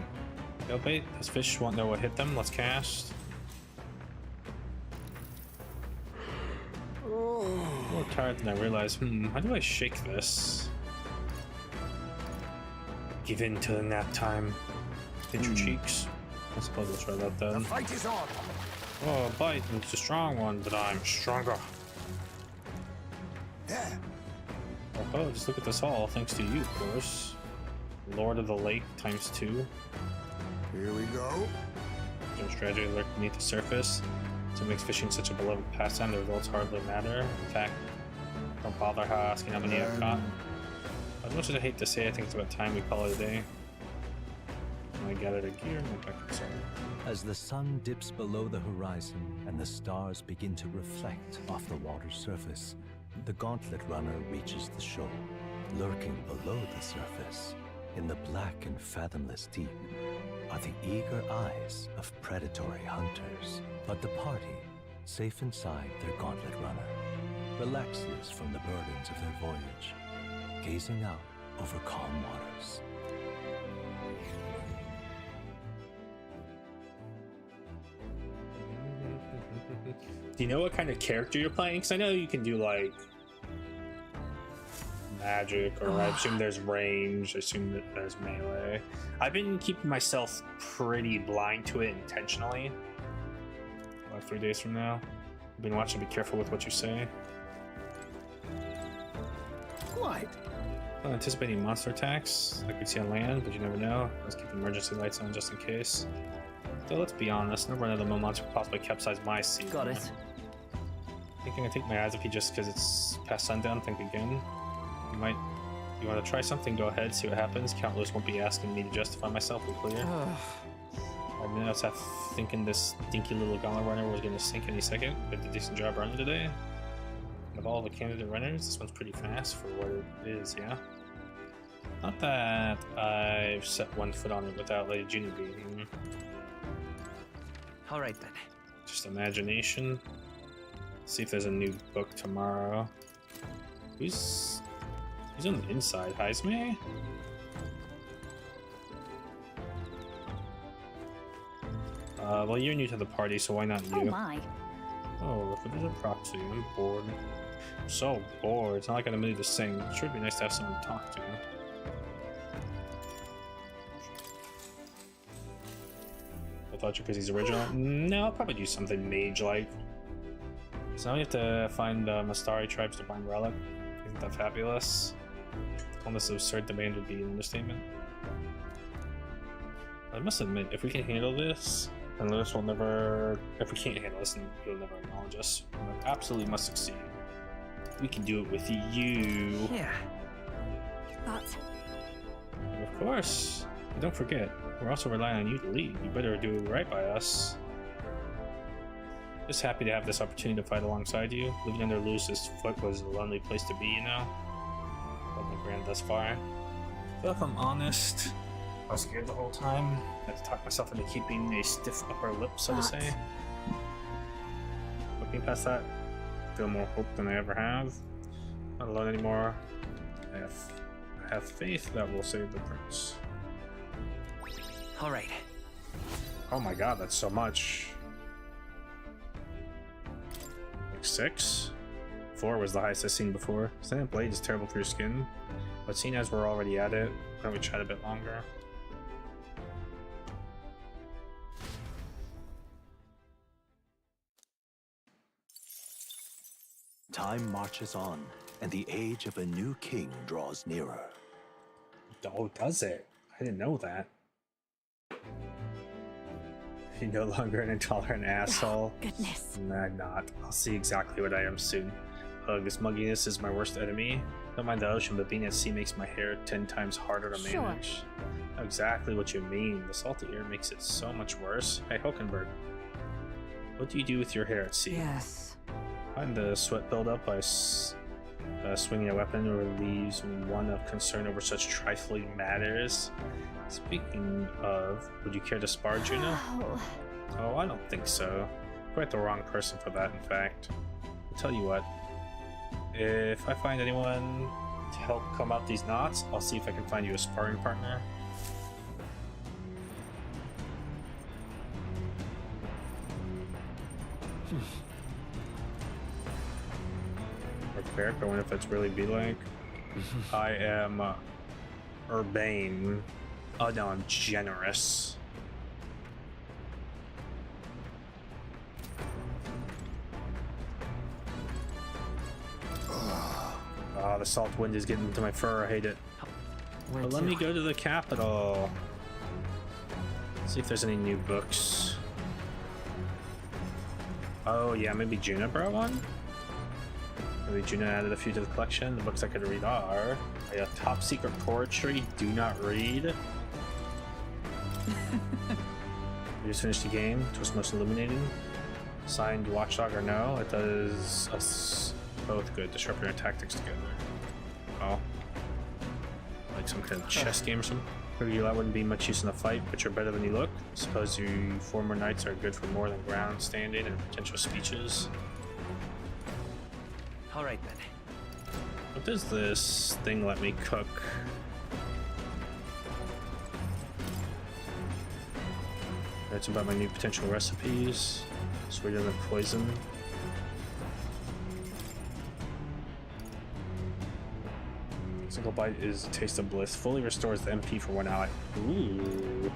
Tail bait? Those fish won't know what hit them. Let's cast. More tired than I realized. How do I shake this? Give in to the nap time. Pinch your cheeks. I suppose I'll try that then. The fight is on. Oh, bite. It's a strong one, but I'm stronger. There. Oh, just look at this all. Thanks to you, of course. Lord of the Lake ×2. Here we go. Your strategy lurk beneath the surface. So it makes fishing such a beloved pastime, the results hardly matter. In fact, don't bother asking how many I've caught. As much as I hate to say, I think it's about time we call it a day. When I gather the gear and went back inside. As the sun dips below the horizon and the stars begin to reflect off the water's surface, the gauntlet runner reaches the shore. Lurking below the surface, in the black and fathomless deep, are the eager eyes of predatory hunters. But the party, safe inside their gauntlet runner, relaxes from the burdens of their voyage, gazing out over calm waters. Do you know what kind of character you're playing? Because I know you can do like magic, or I assume there's range, I assume that there's melee. I've been keeping myself pretty blind to it intentionally. About 3 days from now. I've been watching, be careful with what you say. Quite. I don't anticipate any monster attacks like we see on land, but you never know. Let's keep the emergency lights on just in case. Though let's be honest, no run-of-the-mill monster could possibly capsize my sea. Got it. Thinking I take my eyes off you just because it's past sundown, think again. You want to try something, go ahead, see what happens. Countless won't be asking me to justify myself, be clear. I mean, I was thinking this dinky little gauntlet runner was going to sink any second. Did a decent job running today. Of all the candidate runners, this one's pretty fast for what it is, yeah? Not that I've set one foot on it without Lady Junie being. Alright then. Just imagination. See if there's a new book tomorrow. Who's on the inside? Heisme? Well, you're new to the party, so why not you? Oh my. Oh, look, there's a proxy. I'm bored. I'm so bored. It's not like I'm in the mood to sing. It sure would be nice to have someone to talk to. I thought you because he's original. No, I'll probably do something mage-like. So now we have to find Mastari tribes to find relic. Isn't that fabulous? Calling this absurd demand would be an understatement. I must admit, if we can handle this, then Lewis will never. If we can't handle this, then he'll never acknowledge us. We absolutely must succeed. We can do it with you. Yeah. But And of course. And don't forget, we're also relying on you to lead. You better do right by us. Just happy to have this opportunity to fight alongside you. Living under Lewis's foot was a lonely place to be, you know? gotten this far. But if I'm honest, I was scared the whole time. I had to talk myself into keeping a stiff upper lip, so to say. Looking past that, I feel more hope than I ever have. Not alone anymore. I have faith that we'll save the prince. All right. Oh my god, that's so much. Like 6? 4 was the highest I've seen before. Sanded blade is terrible for your skin, but seeing as we're already at it, why don't we try it a bit longer? Time marches on, and the age of a new king draws nearer. Oh, does it? I didn't know that. You're no longer an intolerant asshole. Goodness. Nah, I'm not. I'll see exactly what I am soon. This mugginess is my worst enemy. Don't mind the ocean, but being at sea makes my hair 10 times harder to manage. I know exactly what you mean. The salty air makes it so much worse. Hey, Hokenberg, what do you do with your hair at sea? Yes. Find the sweat buildup by swinging a weapon relieves one of concern over such trifling matters. Speaking of, would you care to spar, Juno? Oh, I don't think so. Quite the wrong person for that, in fact. I'll tell you what. If I find anyone to help come out these knots, I'll see if I can find you a sparring partner. Or Beric, I wonder if it's really be like. I am urbane. Oh no, I'm generous. Oh, the salt wind is getting into my fur. I hate it. But let me go to the capital. See if there's any new books. Oh yeah, maybe Juno brought one? Maybe Juno added a few to the collection. The books I could read are Top Secret Poetry, Do Not Read. We just finished the game. It was most illuminating. Signed Watchdog or no, it does us both good to sharpen our tactics together. Oh. Like some kind of chess game or something. Figure that wouldn't be much use in a fight, but you're better than you look. Suppose you former knights are good for more than ground standing and potential speeches. Alright then. What does this thing let me cook? That's about my new potential recipes. Sweeter than poison. Single bite is a taste of bliss. Fully restores the MP for 1 ally. Ooh.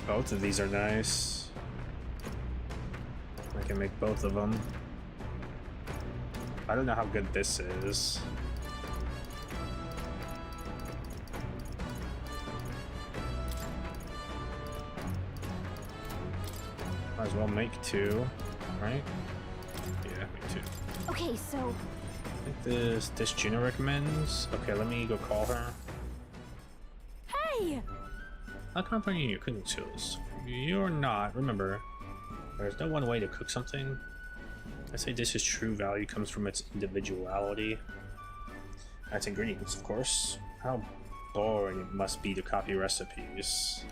Both of these are nice. I can make both of them. I don't know how good this is. Might as well make 2, right? Yeah, make 2. Okay, so I think this Juno recommends. Okay, let me go call her. Hey! How come I'm finding your cooking skills? You're not. Remember, there's no one way to cook something. I say dish's true value comes from its individuality. That's ingredients, of course. How boring it must be to copy recipes.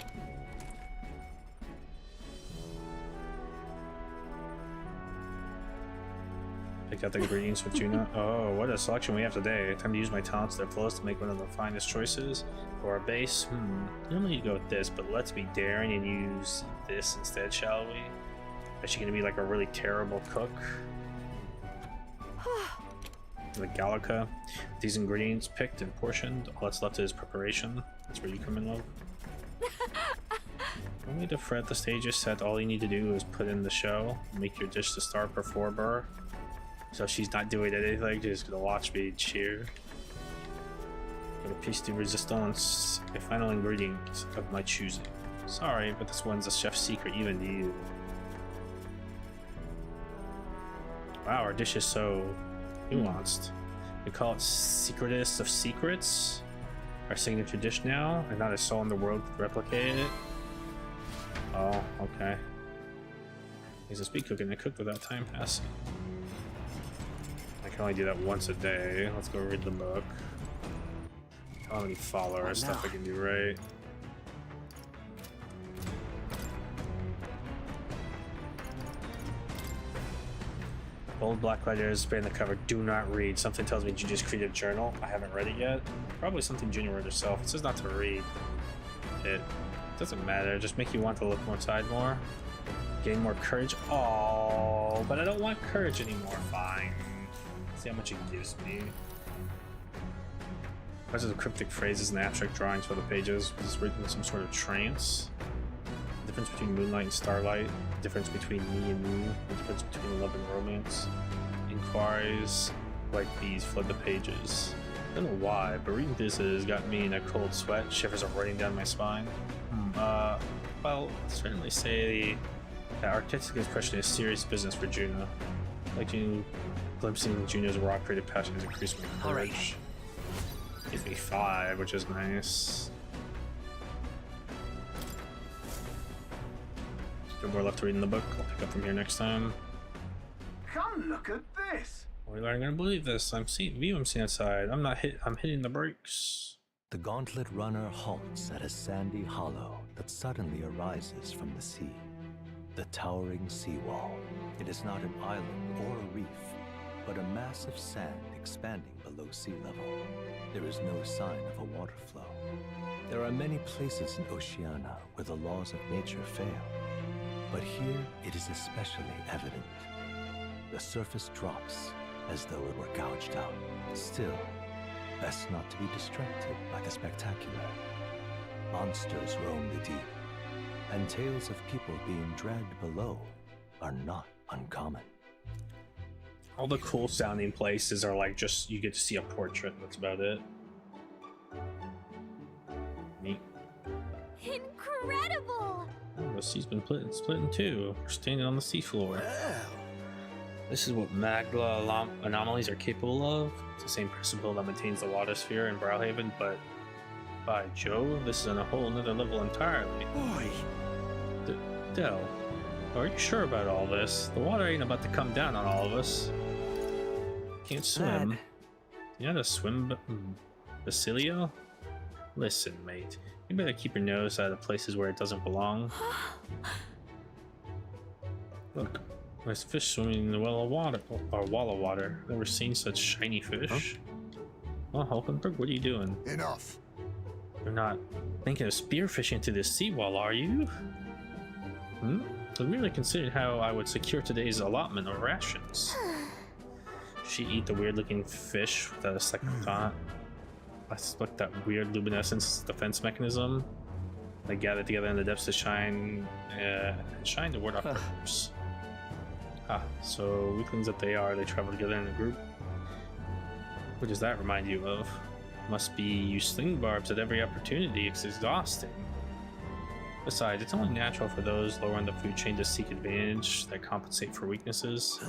Pick out the ingredients for Juno. Oh, what a selection we have today. Time to use my talents that flows to make one of the finest choices. For our base, normally you go with this, but let's be daring and use this instead, shall we? Is she gonna be like a really terrible cook? The Gallica. With these ingredients picked and portioned, all that's left is preparation. That's where you come in, love. Don't need to fret, the stage is set. All you need to do is put in the show, make your dish the star performer. So she's not doing anything, she's just gonna watch me cheer. Got a piece de resistance, a final ingredient of my choosing. Sorry, but this one's a chef's secret even to you. Wow, our dish is so nuanced. We call it secretest of secrets. Our signature dish now, and not a soul in the world could replicate it. Oh, okay. He's a speed cook and I cook without time passing. can only do that once a day. Let's go read the book. How many followers stuff I can do, right? Bold black letters bearing the cover, do not read. Something tells me you just created a journal. I haven't read it yet. Probably something Junior wrote herself. It says not to read it. Doesn't matter, just make you want to look inside more. Gain more courage. Oh, but I don't want courage anymore. Fine. See how much it gives me. Bunches of cryptic phrases and abstract drawings for the pages. Was this written in some sort of trance? The difference between moonlight and starlight. The difference between me and you. The difference between love and romance. Inquiries like these flood the pages. I don't know why, but reading this has got me in a cold sweat. Shivers are running down my spine. Well, certainly say that artistic expression is serious business for Juno. Like you glimpsing Juno's raw creative passion has increased my courage. Gives me 5, which is nice. Still more left to read in the book. I'll pick up from here next time. Come look at this. We aren't gonna believe this. I'm seeing outside. I'm hitting the brakes. The gauntlet runner halts at a sandy hollow that suddenly arises from the sea. The towering seawall. It is not an island or a reef, but a mass of sand expanding below sea level. There is no sign of a water flow. There are many places in Oceania where the laws of nature fail, but here it is especially evident. The surface drops as though it were gouged out. Still, best not to be distracted by the spectacular. Monsters roam the deep, and tales of people being dragged below are not uncommon. All the cool sounding places are like just you get to see a portrait. That's about it. Neat. Incredible! Oh, the sea's been split in two. We're standing on the seafloor. This is what magma anomalies are capable of. It's the same principle that maintains the water sphere in Browhaven, but by Jove, this is on a whole another level entirely. Boy! Del, are you sure about all this? The water ain't about to come down on all of us. Can't swim. You know how to swim, Basilio? Listen, mate. You better keep your nose out of places where it doesn't belong. Look. There's fish swimming in the well of water, or wall of water. Never seen such shiny fish. Huh? Well, Hulkenberg, what are you doing? Enough. You're not thinking of spearfishing to this seawall, are you? I really considered how I would secure today's allotment of rations. She eat the weird-looking fish without a second thought. I suspect that weird luminescence is the defense mechanism. They gather together in the depths to shine toward our purpose. So weaklings that they are, they travel together in a group. What does that remind you of? Must be you sling barbs at every opportunity. It's exhausting. Besides, it's only natural for those lower on the food chain to seek advantage that compensate for weaknesses.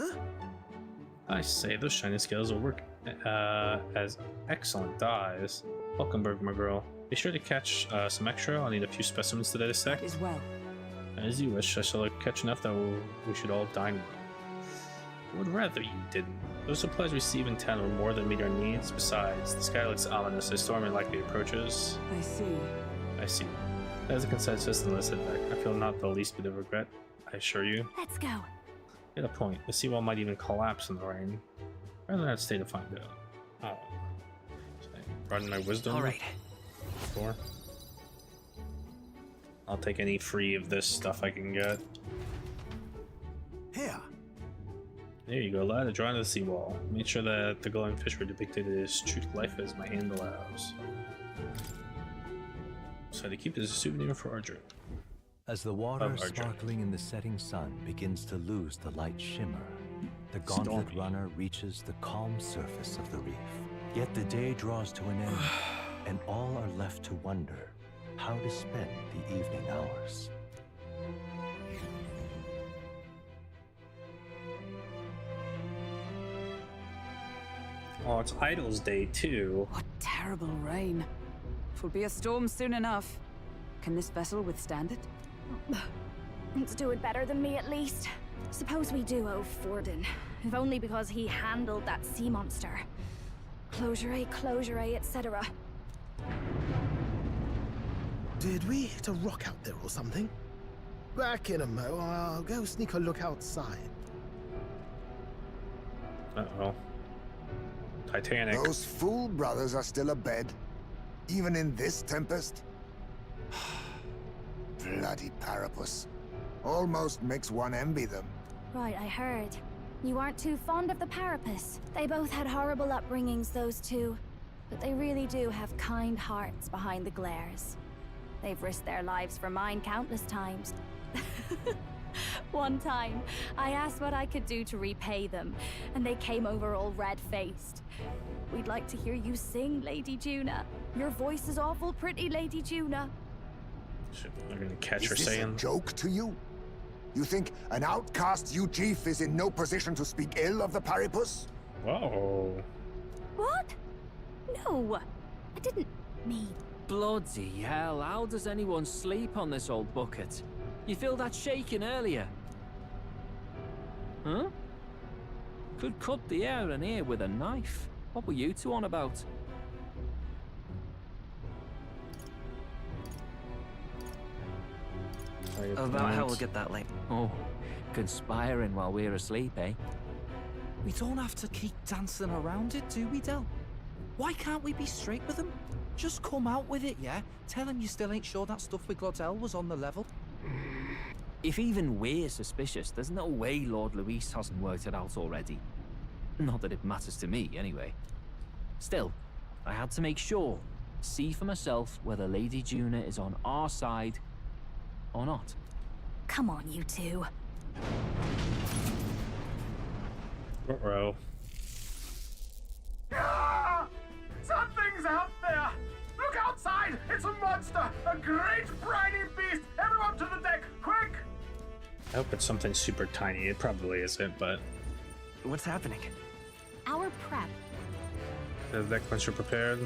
I say, those shiny scales will work as excellent dyes. Hulkenberg, my girl. Be sure to catch some extra. I'll need a few specimens to dissect. As well. As you wish. I shall catch enough that we should all dine well. I would rather you didn't. Those supplies we receive in town will more than meet our needs. Besides, the sky looks ominous as storm likely approaches. I see. I see. That is a consensus, and let's head back. I feel not the least bit of regret, I assure you. Let's go. Get a point. The seawall might even collapse in the rain. Rather not stay to find out. Oh. Should I broaden my wisdom? Alright. 4. I'll take any free of this stuff I can get. Here. There you go, lad. A drawing of the seawall. Make sure that the glowing fish were depicted as true to life as my hand allows. So to keep this as a souvenir for our trip. As the water sparkling in the setting sun begins to lose the light shimmer, the gauntlet runner reaches the calm surface of the reef. Yet the day draws to an end, and all are left to wonder how to spend the evening hours. Oh, it's Idol's Day too. What terrible rain. It will be a storm soon enough. Can this vessel withstand it? Let's do it better than me, at least. Suppose we do, oh Forden. if only because he handled that sea monster. Closure, etc. Did we hit a rock out there or something? Back in a mo, I'll go sneak a look outside. Uh-oh. Titanic. Those fool brothers are still abed, even in this tempest. Bloody Parapus. Almost makes one envy them. Right, I heard. You aren't too fond of the Parapus. They both had horrible upbringings, those two. But they really do have kind hearts behind the glares. They've risked their lives for mine countless times. One time, I asked what I could do to repay them, and they came over all red-faced. We'd like to hear you sing, Lady Juna. Your voice is awful pretty, Lady Juna. They're gonna catch her Is this saying. a joke to you? You think an outcast Chief is in no position to speak ill of the Parapus? Whoa. What? No, I didn't mean... Bloody hell, how does anyone sleep on this old bucket? You feel that shaking earlier? Huh? Could cut the air in here with a knife. What were you two on about? About how we'll get that late. Oh, conspiring while we're asleep, eh? We don't have to keep dancing around it, do we, Del? Why can't we be straight with him? Just come out with it, yeah? Tell him you still ain't sure that stuff with Glodell was on the level. If even we're suspicious, there's no way Lord Luis hasn't worked it out already. Not that it matters to me, anyway. Still, I had to make sure, see for myself whether Lady Juna is on our side or not. Come on, you two. Uh-oh. Ah! Something's out there! Look outside! It's a monster! A great briny beast! Everyone to the deck, quick! I hope it's something super tiny. It probably isn't, but... What's happening? Our prep. The deck once you're prepared.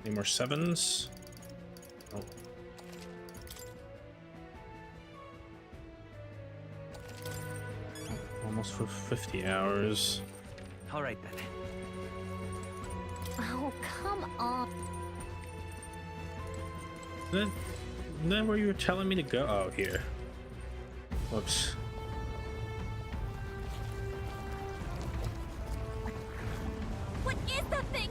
Any more 7s? Oh. Almost for 50 hours. All right then. Oh, come on. Isn't that where you were telling me to go? Oh, here. Whoops. What is that thing?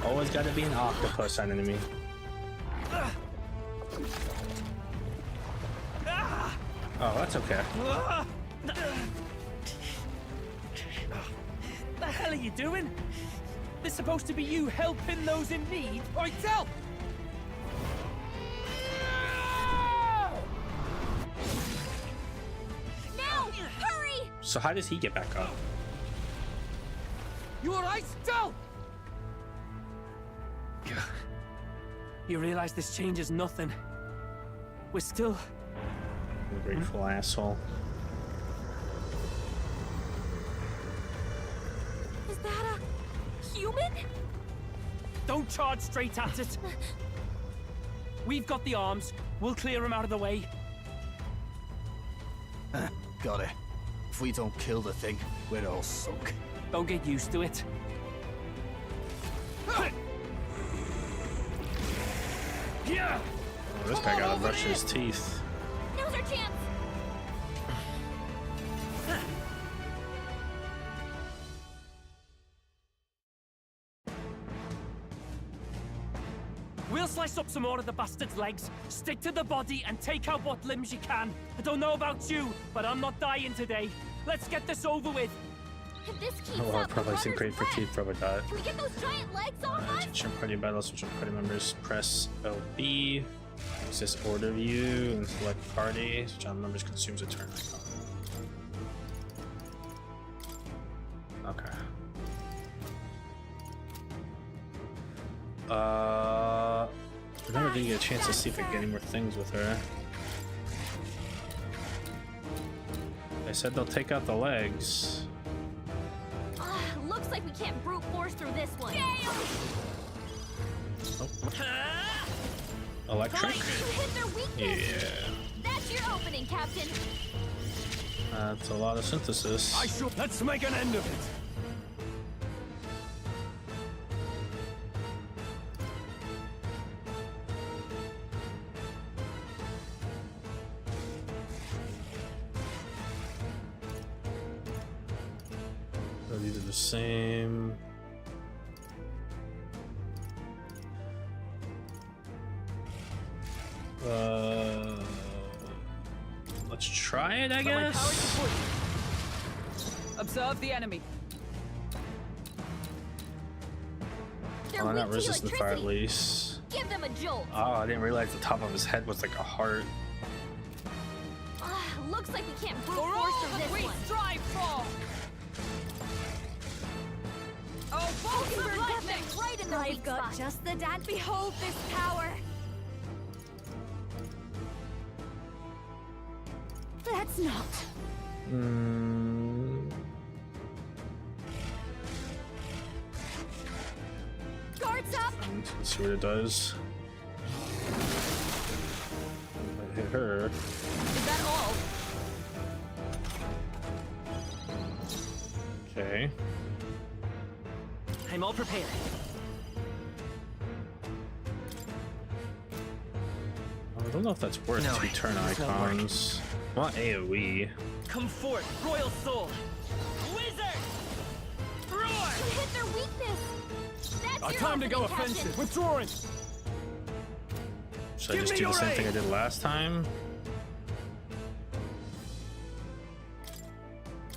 Always gotta be an octopus enemy. Oh, that's okay. The hell are you doing? This supposed to be you helping those in need. Right, tell! Now! Hurry! So how does he get back up? You alright, Del? You realize this changes nothing. We're still... Ungrateful asshole. Is that a human? Don't charge straight at it. We've got the arms. We'll clear him out of the way. Got it. If we don't kill the thing, we're all sunk. Don't get used to it. Oh, this guy gotta brush his teeth. Now's our chance. We'll slice up some more of the bastard's legs, stick to the body, and take out what limbs you can. I don't know about you, but I'm not dying today. Let's get this over with. If this keeps Oh, up, probably isn't great for teeth, probably not. Can we get those giant legs off us? Switch your party battles, switch your party members, press LB. Use this order view and select party. Switch on members consumes a turn icon. Okay. I never did get a chance to see if I can get any more things with her. They said they'll take out the legs. Looks like we can't brute force through this one. Oh. Electric? You hit their weakness. Yeah. That's your opening, Captain. That's a lot of synthesis. Let's make an end of it. So these are the same. Let's try it, I guess. Observe the enemy. Oh, I'm not resistant to fire at least. Give them a jolt. Oh, I didn't realize the top of his head was like a heart. Looks like we can't brute force through this one. Strive for. Oh, Falkenberg got them right in the I've weak got spot. just the dance. Behold this power. Let's not. Guards up. Let's see what it does. I hit her. Is that all? Okay. I'm all prepared. I don't know if that's worth No, 2 turn this won't work. icons. I want AoE. Come forth, Royal Soul! Wizard! Roar! You hit their weakness. That's Our your time to go opening, Captain. offensive. Withdrawing. Should I Give just me do the your same thing I aid. did last time?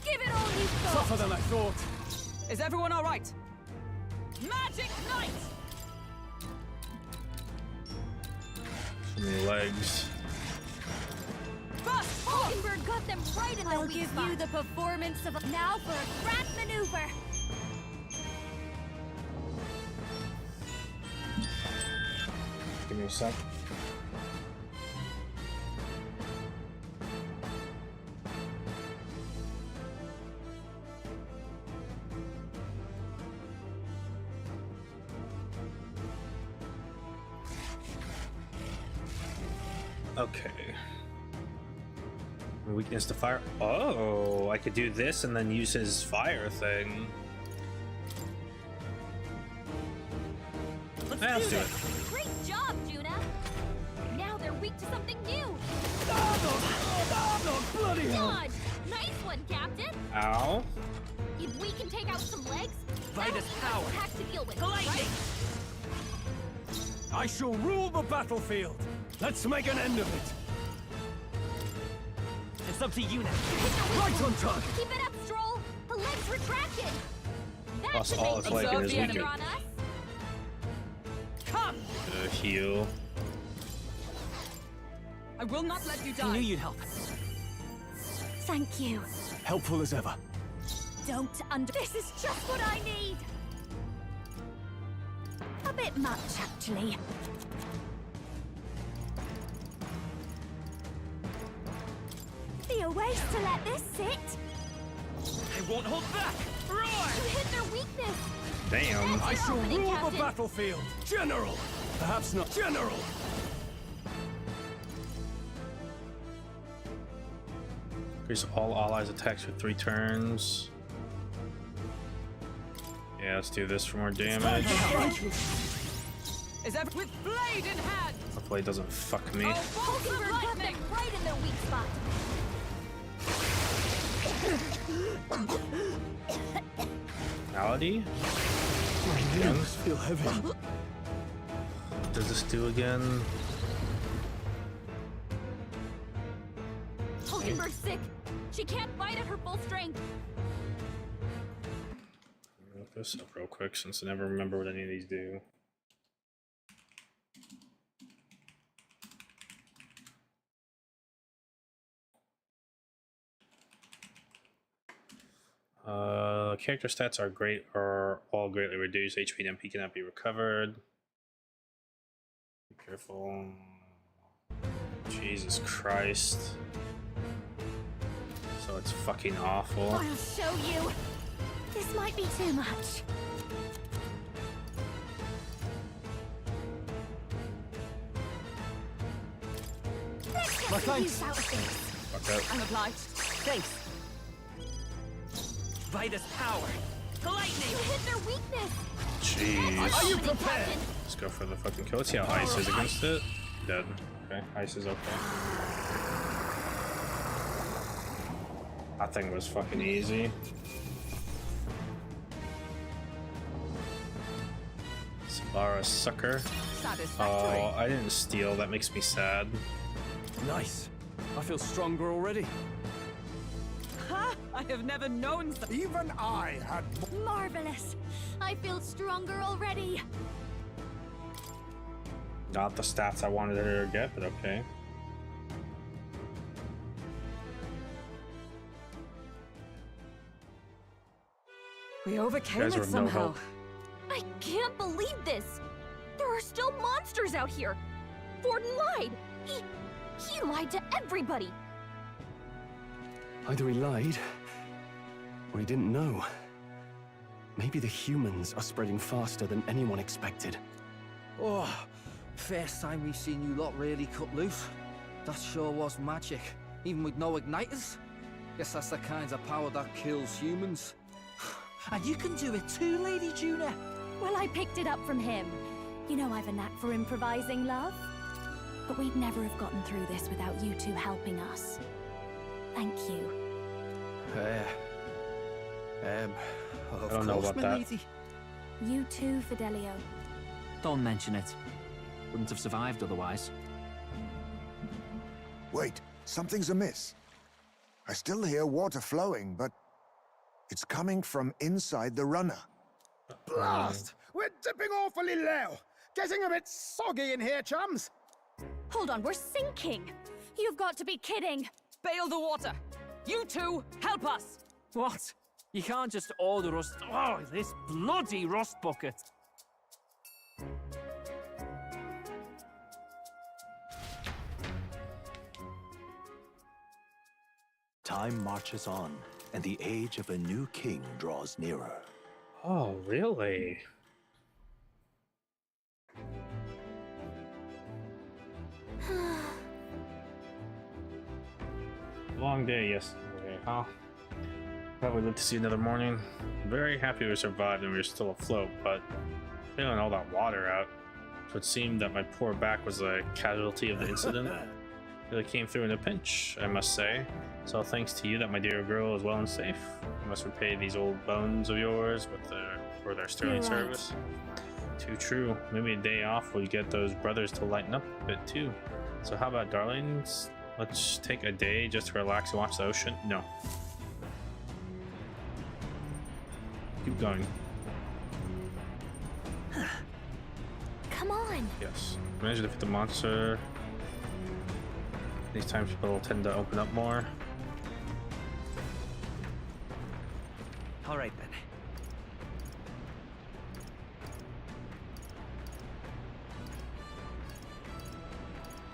Give it all you've got. Tougher than I thought. Is everyone all right? Magic Knight! Too many legs. Falkenberg got them right in the I'll weak give spot. you the performance of a... Now for a grand maneuver. Give me a sec. Okay. Weakness to fire. Oh, I could do this and then use his fire thing. Let's do it. Great job, Juna. Now they're weak to something new. Bloody hell. Dodge. Nice one, Captain. Ow. If we can take out some legs, Vitus power. attack to deal with. Colliding. Right? I shall rule the battlefield. Let's make an end of it. It's up to you now. Right on target. Keep it up, Stroll. The legs retracted. That Plus should all make it's things like Observe is the we enemy. could on us. Come! heal. I will not let you die. I knew you'd help. Thank you. Helpful as ever. Don't under... This is just what I need. A bit much, actually. Be a waste to let this sit. I won't hold back. Roar! You hit their weakness. Damn. I shall opening, rule Captain. the battlefield. General. Perhaps not. General. Increase all allies' attacks for 3 turns. Yeah, let's do this for more damage. Is with blade in hand. Hopefully it doesn't fuck me. Falkenberg got them right in their weak spot. Malady? My limbs feel heavy. What does this do again? Falkenberg's sick. She can't fight at her full strength. Look this up real quick since I never remember what any of these do. Character stats are all greatly reduced. HP and MP cannot be recovered. Be careful. Jesus Christ. So it's fucking awful. I'll show you. This might be too much. use out of this. Fuck up. I'm obliged. Thanks. Vitus power. Lightning. You hit their weakness. Jeez. Are you prepared? Let's go for the fucking kill. Let's see how ice is against it. Dead. Okay, ice is okay. That thing was fucking easy. Sabara sucker. Oh, I didn't steal. That makes me sad. Nice. I feel stronger already. Ha! I have never known such. Even I had. Marvelous. I feel stronger already. Not the stats I wanted her to get, but okay. We overcame Guys it were no somehow. help. I can't believe this. There are still monsters out here. Forden lied. He lied to everybody. Either he lied, or he didn't know. Maybe the humans are spreading faster than anyone expected. Oh, first time we've seen you lot really cut loose. That sure was magic, even with no igniters. Guess that's the kind of power that kills humans. And you can do it too, Lady Juna. Well, I picked it up from him. You know I've a knack for improvising, love. But we'd never have gotten through this without you two helping us. Thank you. Of don't know course, about my that. lady. You too, Fidelio. Don't mention it. Wouldn't have survived otherwise. Wait, something's amiss. I still hear water flowing, but it's coming from inside the runner. Blast! We're dipping awfully low. Getting a bit soggy in here, chums. Hold on, we're sinking. You've got to be kidding. Bail the water. You two, help us. What? You can't just order us. Oh, this bloody rust bucket. Time marches on, and the age of a new king draws nearer. Oh, really? Long day yesterday, huh? Probably live to see another morning. Very happy we survived and we were still afloat, but feeling all that water out, so it seemed that my poor back was a casualty of the incident. Really came through in a pinch, I must say. So thanks to you that my dear girl is well and safe. You must repay these old bones of yours for their sterling service. Too true. Maybe a day off will get those brothers to lighten up a bit too. So how about darlings? Let's take a day just to relax and watch the ocean. No. Keep going. Come on. Yes. Manage to defeat the monster. These times people tend to open up more. All right then.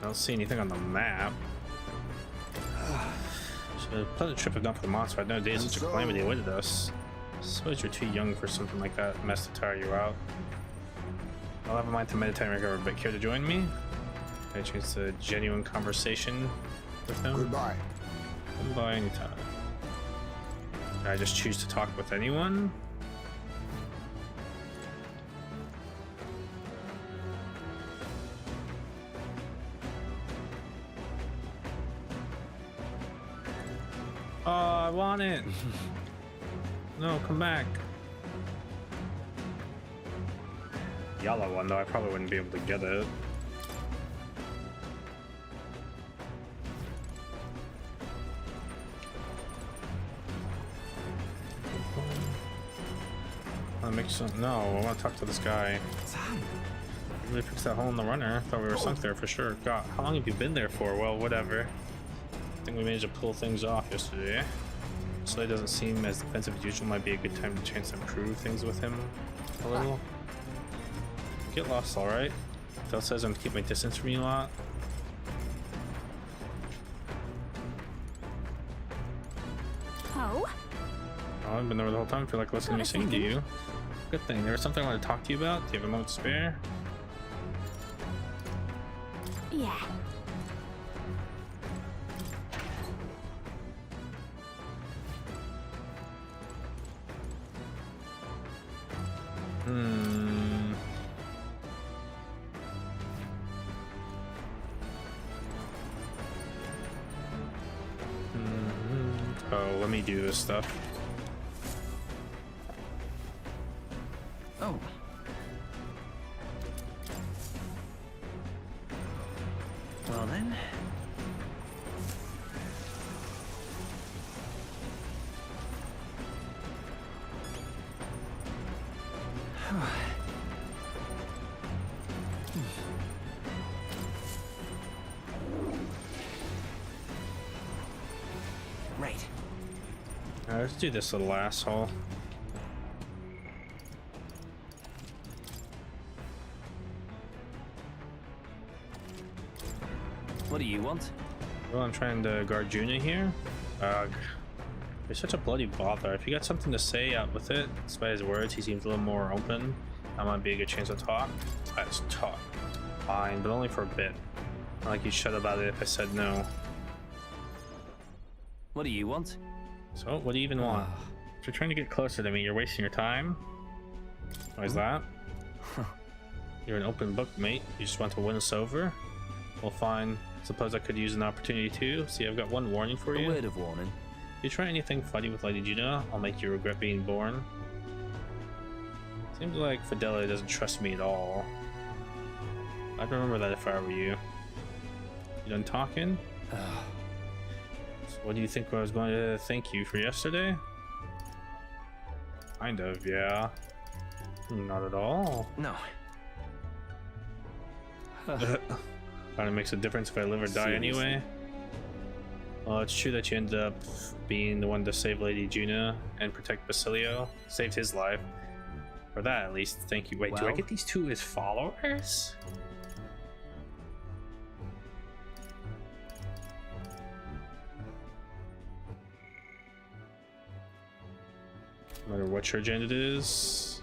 I don't see anything on the map. So pleasant trip if not for the monster. I know days such a calamity awaited us. Suppose you're too young for something like that mess to tire you out. I'll have a mind to meditate and recover, but care to join me? Any chance to genuine conversation with him? Goodbye. Goodbye anytime. Can I just choose to talk with anyone? Oh, I want it. No, come back. Yellow one though, I probably wouldn't be able to get it. That makes sense. No, I want to talk to this guy. Really fixed that hole in the runner. Thought we were sunk there for sure. God, how long have you been there for? Well, whatever. I think we managed to pull things off yesterday. So it doesn't seem as defensive as usual. Might be a good time to chance to improve things with him a little. Get lost, alright. Del says I'm to keep my distance from you a lot. Oh? Oh, I've been there the whole time. I feel like listening to me sing to you. Good thing. There was something I want to talk to you about. Do you have a moment to spare? Yeah. Oh, let me do this stuff. Oh. Well then. Right. Alright, let's do this little asshole. What do you want? Well, I'm trying to guard Juna here. You're such a bloody bother. If you got something to say out with it, despite his words, he seems a little more open. That might be a good chance to talk. Let's talk. Fine, but only for a bit. Not like you'd shut about it if I said no. What do you want? So, what do you even want? If you're trying to get closer to me, you're wasting your time? Why is that? You're an open book, mate. You just want to win us over? Well, fine. Suppose I could use an opportunity too. See, I've got one warning for you. A word of warning. If you try anything funny with Lady Juna, I'll make you regret being born. Seems like Fidelity doesn't trust me at all. I'd remember that if I were you. You done talking? So what do you think I was going to thank you for yesterday? Kind of, yeah. Not at all. No. Kind of makes a difference if I live or die. Seriously? Anyway. Well, it's true that you ended up being the one to save Lady Juna and protect Basilio. Saved his life. For that, at least, thank you. Wait, do I get these two as followers? No matter what your agenda is.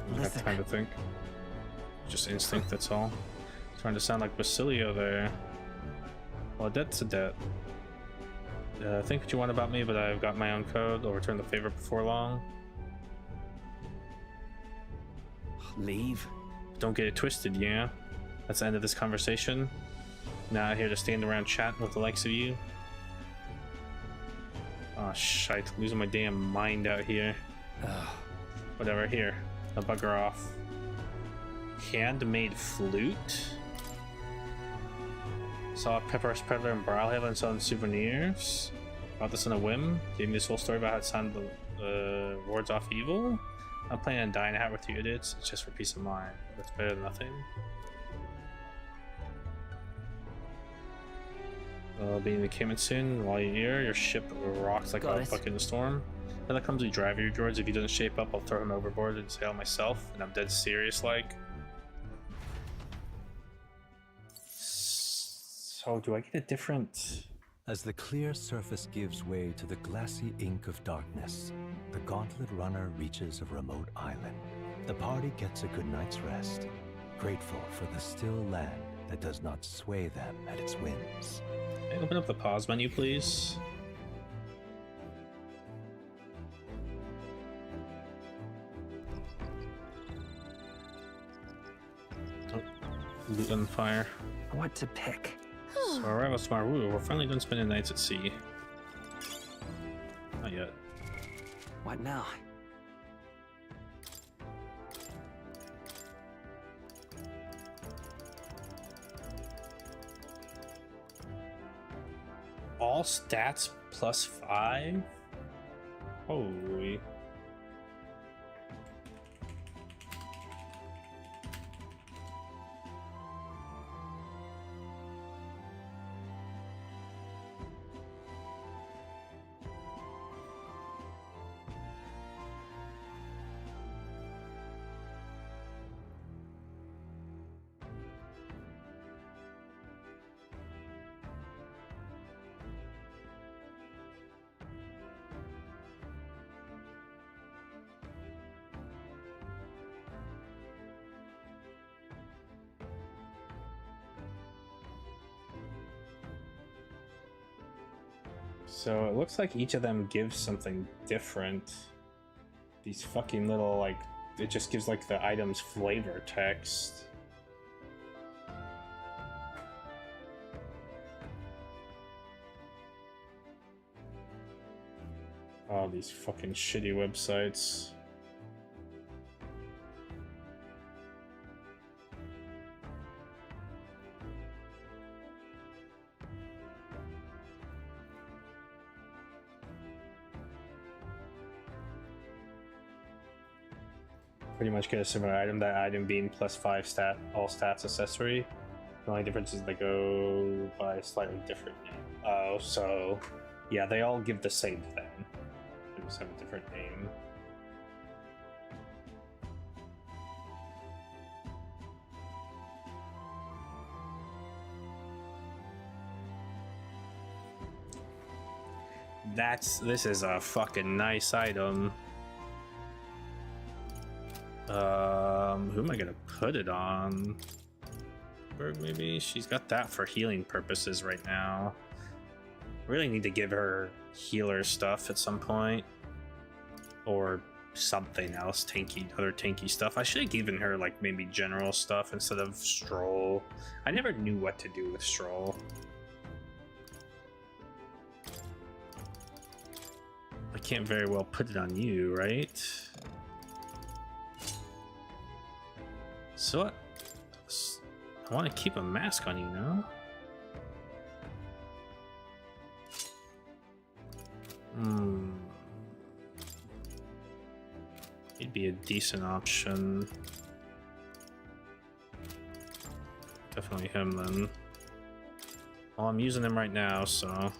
I don't have time to think. Just instinct, that's all. Trying to sound like Basilio there. Well, a debt's a debt. Think what you want about me, but I've got my own code. I'll return the favor before long. Leave? Don't get it twisted, yeah? That's the end of this conversation. Not here to stand around chatting with the likes of you. Oh, shite. Losing my damn mind out here. Whatever, here. I'll bugger off. Handmade flute? Saw a Pepper's Peddler in Brawlhaven and selling souvenirs. Bought this on a whim. Gave me this whole story about how it sounded wards off evil. I'm planning on dying out with you idiots. It's just for peace of mind. That's better than nothing. Being the Cayman soon. While you're here, your ship rocks like a bucket in a storm. Then that comes the driver your droids. If he doesn't shape up, I'll throw him overboard and sail myself. And I'm dead serious like. So do I get a different... As the clear surface gives way to the glassy ink of darkness, the Gauntlet Runner reaches a remote island. The party gets a good night's rest, grateful for the still land that does not sway them at its whims. Hey, open up the pause menu, please. Oh, loot on fire. What to pick? So arrival tomorrow. Ooh, we're finally done spending nights at sea. Not yet. What now? All stats +5? Holy. So it looks like each of them gives something different. These fucking little, like, it just gives like the item's flavor text. Oh, these fucking shitty websites. Pretty much get a similar item, that item being +5 stat, all stats accessory. The only difference is they go by a slightly different name. Oh, so yeah, they all give the same thing. They just have a different name. This is a fucking nice item. Who am I gonna put it on? Berg, maybe? She's got that for healing purposes right now. Really need to give her healer stuff at some point. Or something else, other tanky stuff. I should have given her like maybe general stuff instead of Stroll. I never knew what to do with Stroll. I can't very well put it on you, right? So I want to keep a mask on you now. He'd be a decent option. Definitely him then. Well, I'm using him right now, so.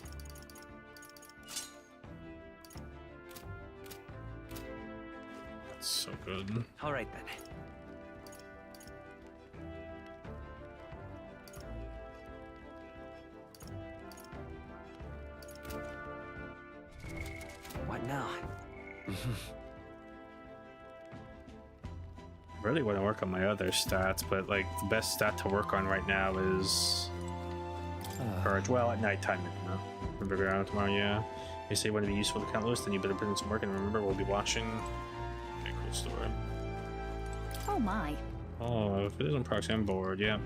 That's so good. All right then. What now? Really want to work on my other stats, but like the best stat to work on right now is courage. Well, at nighttime, you know. We'll figure it out tomorrow. Yeah. They say when to be useful to Count Lewis, then you better put in some work. And remember, we'll be watching. Okay, cool story. Oh my. Oh, if it isn't proxy, I'm bored. Yeah.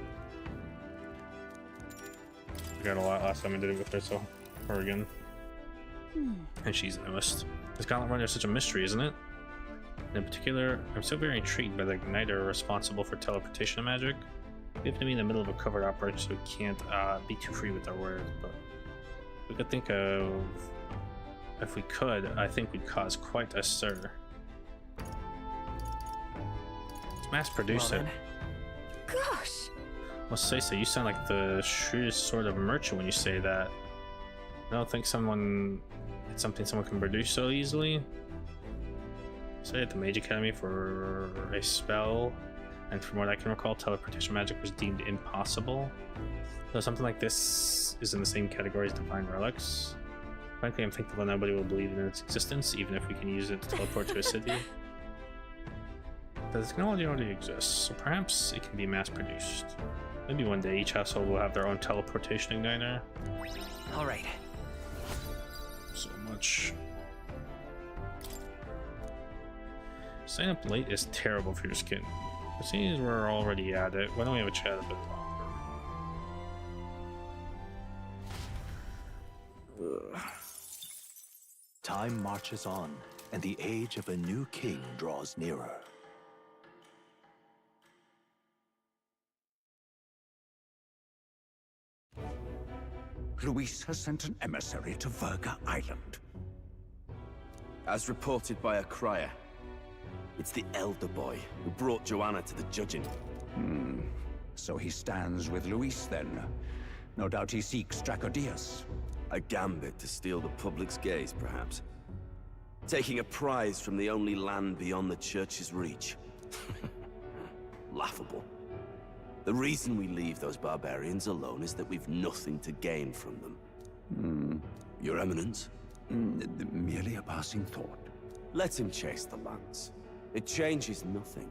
I got a lot last time I did it with her, so her again. And she's newest. This Gauntlet Runner is such a mystery, isn't it? In particular, I'm so very intrigued by the Igniter responsible for teleportation magic. We have to be in the middle of a covered operation, so we can't be too free with our words, but we could think of... If we could, I think we'd cause quite a stir. Let's mass produce it. Gosh! Well, say so. You sound like the shrewdest sort of merchant when you say that. I don't think it's something someone can produce so easily. Say at the Mage Academy for a spell, and from what I can recall, teleportation magic was deemed impossible. So something like this is in the same category as Divine Relics. Frankly, I'm thankful that nobody will believe in its existence, even if we can use it to teleport to a city. The technology already exists, so perhaps it can be mass-produced. Maybe one day each household will have their own teleportation igniter. All right. So much. Staying up late is terrible for your skin. But seeing as we're already at it, why don't we have a chat a bit longer? Time marches on, and the age of a new king draws nearer. Luis has sent an emissary to Verga Island. As reported by a crier, it's the elder boy who brought Joanna to the judging. So he stands with Luis then. No doubt he seeks Dracodius. A gambit to steal the public's gaze, perhaps. Taking a prize from the only land beyond the church's reach. Laughable. The reason we leave those barbarians alone is that we've nothing to gain from them. Your Eminence? Merely a passing thought. Let him chase the lance. It changes nothing.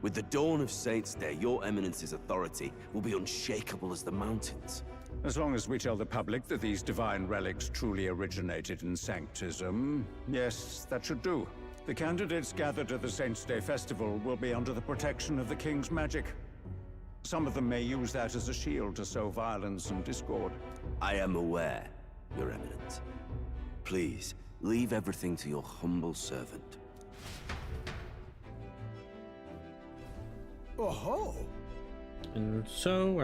With the dawn of Saints' Day, your Eminence's authority will be unshakable as the mountains. As long as we tell the public that these divine relics truly originated in Sanctism, yes, that should do. The candidates gathered at the Saints' Day Festival will be under the protection of the King's magic. Some of them may use that as a shield to sow violence and discord. I am aware, Your Eminence. Please, leave everything to your humble servant. Oh-ho! And so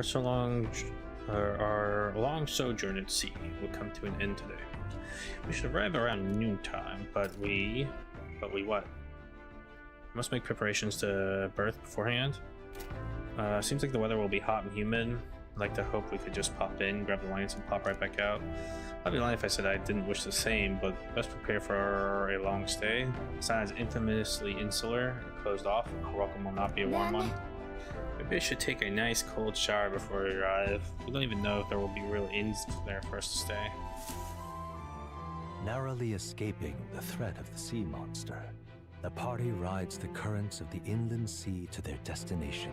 our long sojourn at sea will come to an end today. We should arrive around noontime, but we what? Must make preparations to berth beforehand. Seems like the weather will be hot and humid. I'd like to hope we could just pop in, grab the lance, and pop right back out. I'd be lying if I said I didn't wish the same, but best prepare for a long stay. Sign is infamously insular and closed off. Our welcome will not be a warm one. Maybe I should take a nice cold shower before we arrive. We don't even know if there will be real inns there for us to stay. Narrowly escaping the threat of the sea monster, the party rides the currents of the inland sea to their destination,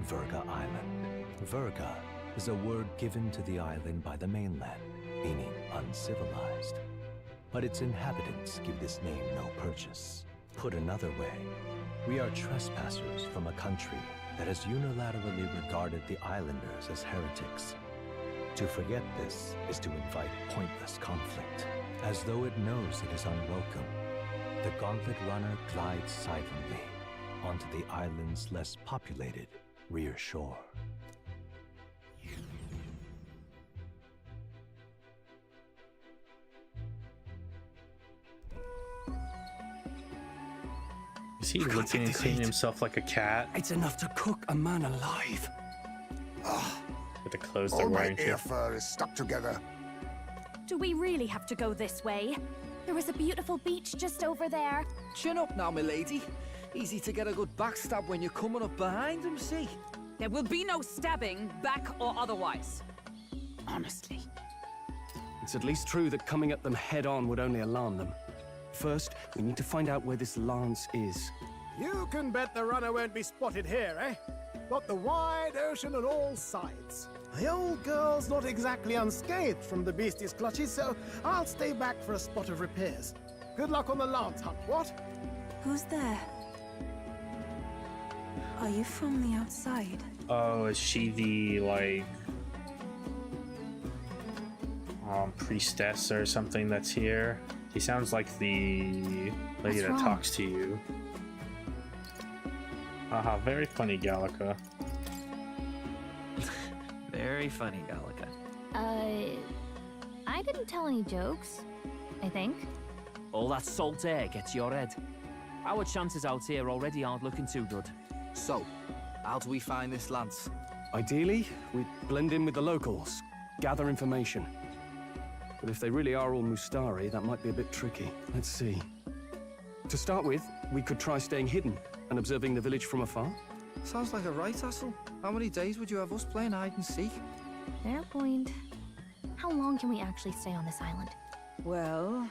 Verga Island. Verga is a word given to the island by the mainland, meaning uncivilized. But its inhabitants give this name no purchase. Put another way, we are trespassers from a country that has unilaterally regarded the islanders as heretics. To forget this is to invite pointless conflict. As though it knows it is unwelcome, the Gauntlet Runner glides silently onto the island's less populated rear shore. Is he looking and cleaning himself like a cat? It's enough to cook a man alive. With the clothes All they're my wearing ear too. fur is stuck together. Do we really have to go this way? There was a beautiful beach just over there. Chin up now, milady. Easy to get a good backstab when you're coming up behind him, see? There will be no stabbing, back or otherwise. Honestly. It's at least true that coming at them head-on would only alarm them. First, we need to find out where this lance is. You can bet the runner won't be spotted here, eh? Got the wide ocean on all sides. The old girl's not exactly unscathed from the beastie's clutches, so I'll stay back for a spot of repairs. Good luck on the lance hunt, what? Who's there? Are you from the outside? Oh, is she the, like, priestess or something that's here? She sounds like the lady that talks to you. Haha, very funny, Gallica. Very funny, Gallica. I didn't tell any jokes, I think. All that salt air gets your head. Our chances out here already aren't looking too good. So, how do we find this lance? Ideally, we'd blend in with the locals, gather information. But if they really are all Mustari, that might be a bit tricky. Let's see. To start with, we could try staying hidden and observing the village from afar. Sounds like a right hassle. How many days would you have us playing hide and seek? Fair point. How long can we actually stay on this island? Well,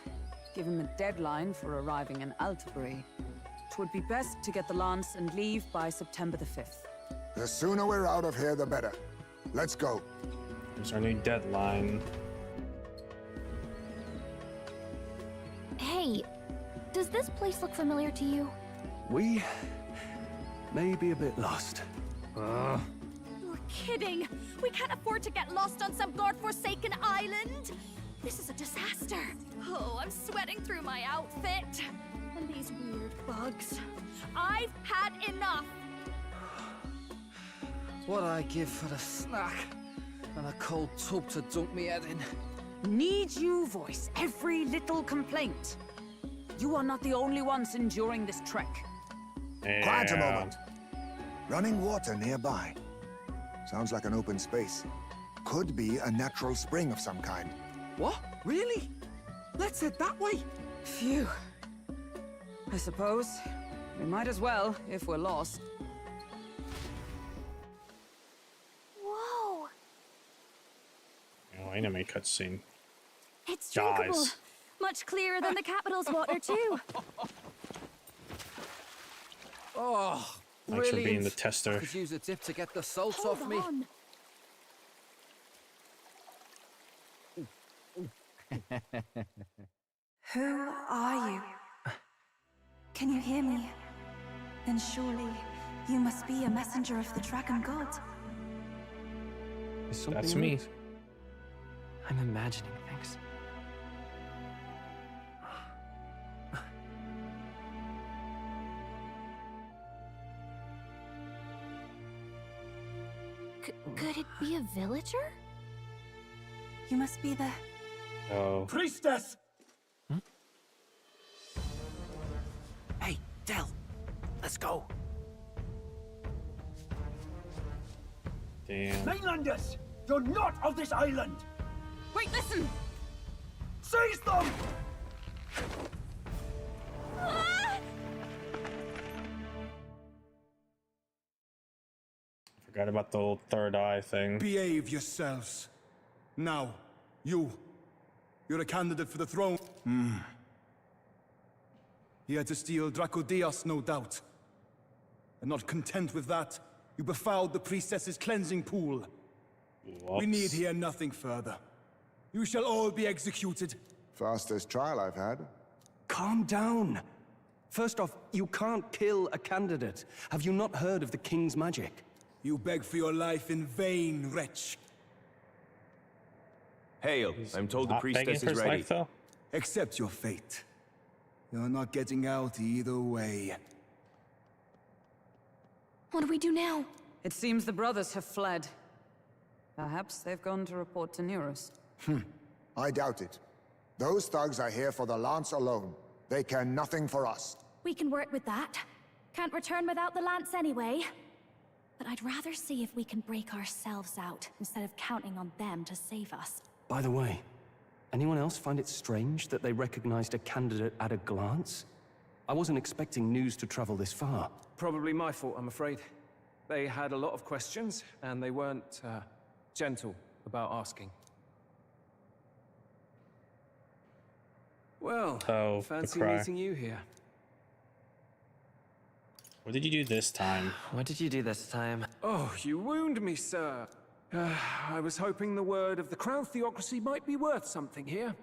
given the deadline for arriving in Altabury, it would be best to get the lance and leave by September the 5th. The sooner we're out of here, the better. Let's go. There's our new deadline. Hey, does this place look familiar to you? We may be a bit lost. You're kidding! We can't afford to get lost on some godforsaken island! This is a disaster! Oh, I'm sweating through my outfit! And these weird bugs. I've had enough! What I give for a snack and a cold tub to dunk me head in. Need you voice every little complaint? You are not the only ones enduring this trek. Quiet a moment. Running water nearby. Sounds like an open space. Could be a natural spring of some kind. What? Really? Let's head that way. Phew. I suppose we might as well if we're lost. Whoa! Oh, anime cutscene. It's drinkable. Dies. Much clearer than the capital's water, too. Oh, Thanks for being the brilliant. tester. I could use a dip to get the salt Hold off me. on. Who are you? Can you hear me? Then surely you must be a messenger of the Dragon God. That's me. I'm imagining things. Could it be a villager? You must be the... Oh. Priestess! Hey, Del, let's go. Damn. Mainlanders! You're not of this island! Wait, listen! Seize them! Forgot about the old third eye thing. Behave yourselves. Now, you're a candidate for the throne. You had to steal Dracodios, no doubt. And not content with that, you befouled the priestess's cleansing pool. Whoops. We need hear nothing further. You shall all be executed. Fastest trial I've had. Calm down. First off, you can't kill a candidate. Have you not heard of the king's magic? You beg for your life in vain, wretch. Hail, I'm told the priestess is ready. Accept your fate. You're not getting out either way. What do we do now? It seems the brothers have fled. Perhaps they've gone to report to Neros. I doubt it. Those thugs are here for the lance alone. They care nothing for us. We can work with that. Can't return without the lance anyway. But I'd rather see if we can break ourselves out, instead of counting on them to save us. By the way, anyone else find it strange that they recognized a candidate at a glance? I wasn't expecting news to travel this far. Probably my fault, I'm afraid. They had a lot of questions, and they weren't gentle about asking. Well, fancy meeting you here. What did you do this time? What did you do this time? Oh, you wound me, sir. I was hoping the word of the Crown Theocracy might be worth something here.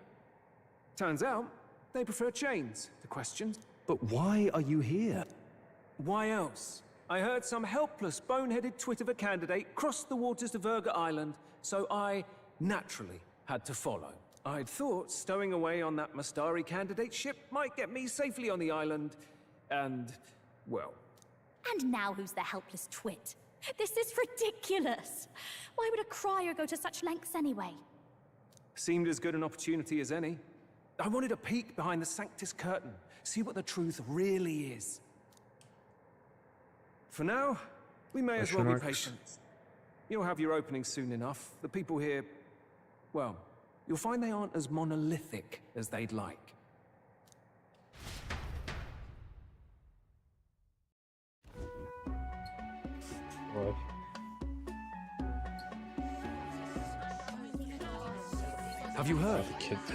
Turns out, they prefer chains to questions. But why are you here? Why else? I heard some helpless, boneheaded twit of a candidate crossed the waters of Verga Island, so I naturally had to follow. I'd thought stowing away on that Mustari candidate ship might get me safely on the island, and, well... And now who's the helpless twit? This is ridiculous! Why would a crier go to such lengths anyway? Seemed as good an opportunity as any. I wanted a peek behind the Sanctus curtain, see what the truth really is. For now, we may as well be patient. You'll have your opening soon enough. The people here, well, you'll find they aren't as monolithic as they'd like. What? Have you heard?